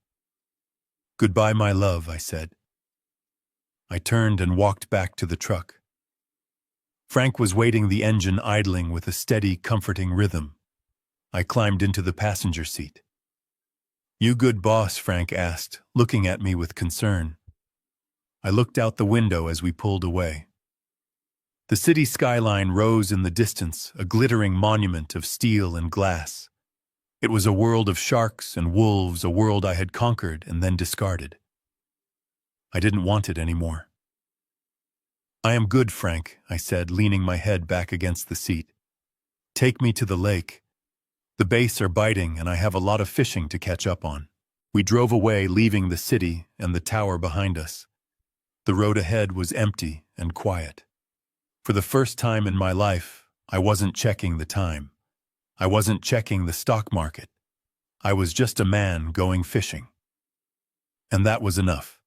"Goodbye, my love," I said. I turned and walked back to the truck. Frank was waiting, the engine idling with a steady, comforting rhythm. I climbed into the passenger seat. "You good boss?" Frank asked, looking at me with concern. I looked out the window as we pulled away. The city skyline rose in the distance, a glittering monument of steel and glass. It was a world of sharks and wolves, a world I had conquered and then discarded. I didn't want it anymore. "I am good, Frank," I said, leaning my head back against the seat. "Take me to the lake. The bass are biting and I have a lot of fishing to catch up on." We drove away, leaving the city and the tower behind us. The road ahead was empty and quiet. For the first time in my life, I wasn't checking the time. I wasn't checking the stock market. I was just a man going fishing. And that was enough.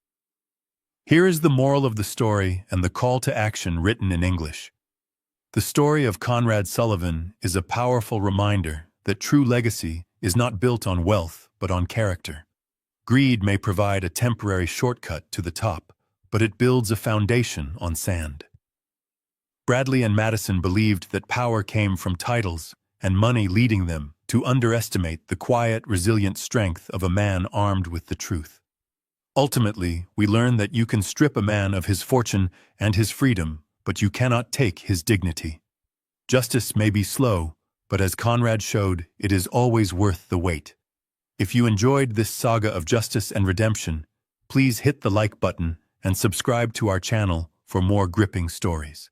Here is the moral of the story and the call to action written in English. The story of Conrad Sullivan is a powerful reminder that true legacy is not built on wealth, but on character. Greed may provide a temporary shortcut to the top, but it builds a foundation on sand. Bradley and Madison believed that power came from titles and money leading them to underestimate the quiet, resilient strength of a man armed with the truth. Ultimately, we learn that you can strip a man of his fortune and his freedom, but you cannot take his dignity. Justice may be slow, but as Conrad showed, it is always worth the wait. If you enjoyed this saga of justice and redemption, please hit the like button and subscribe to our channel for more gripping stories.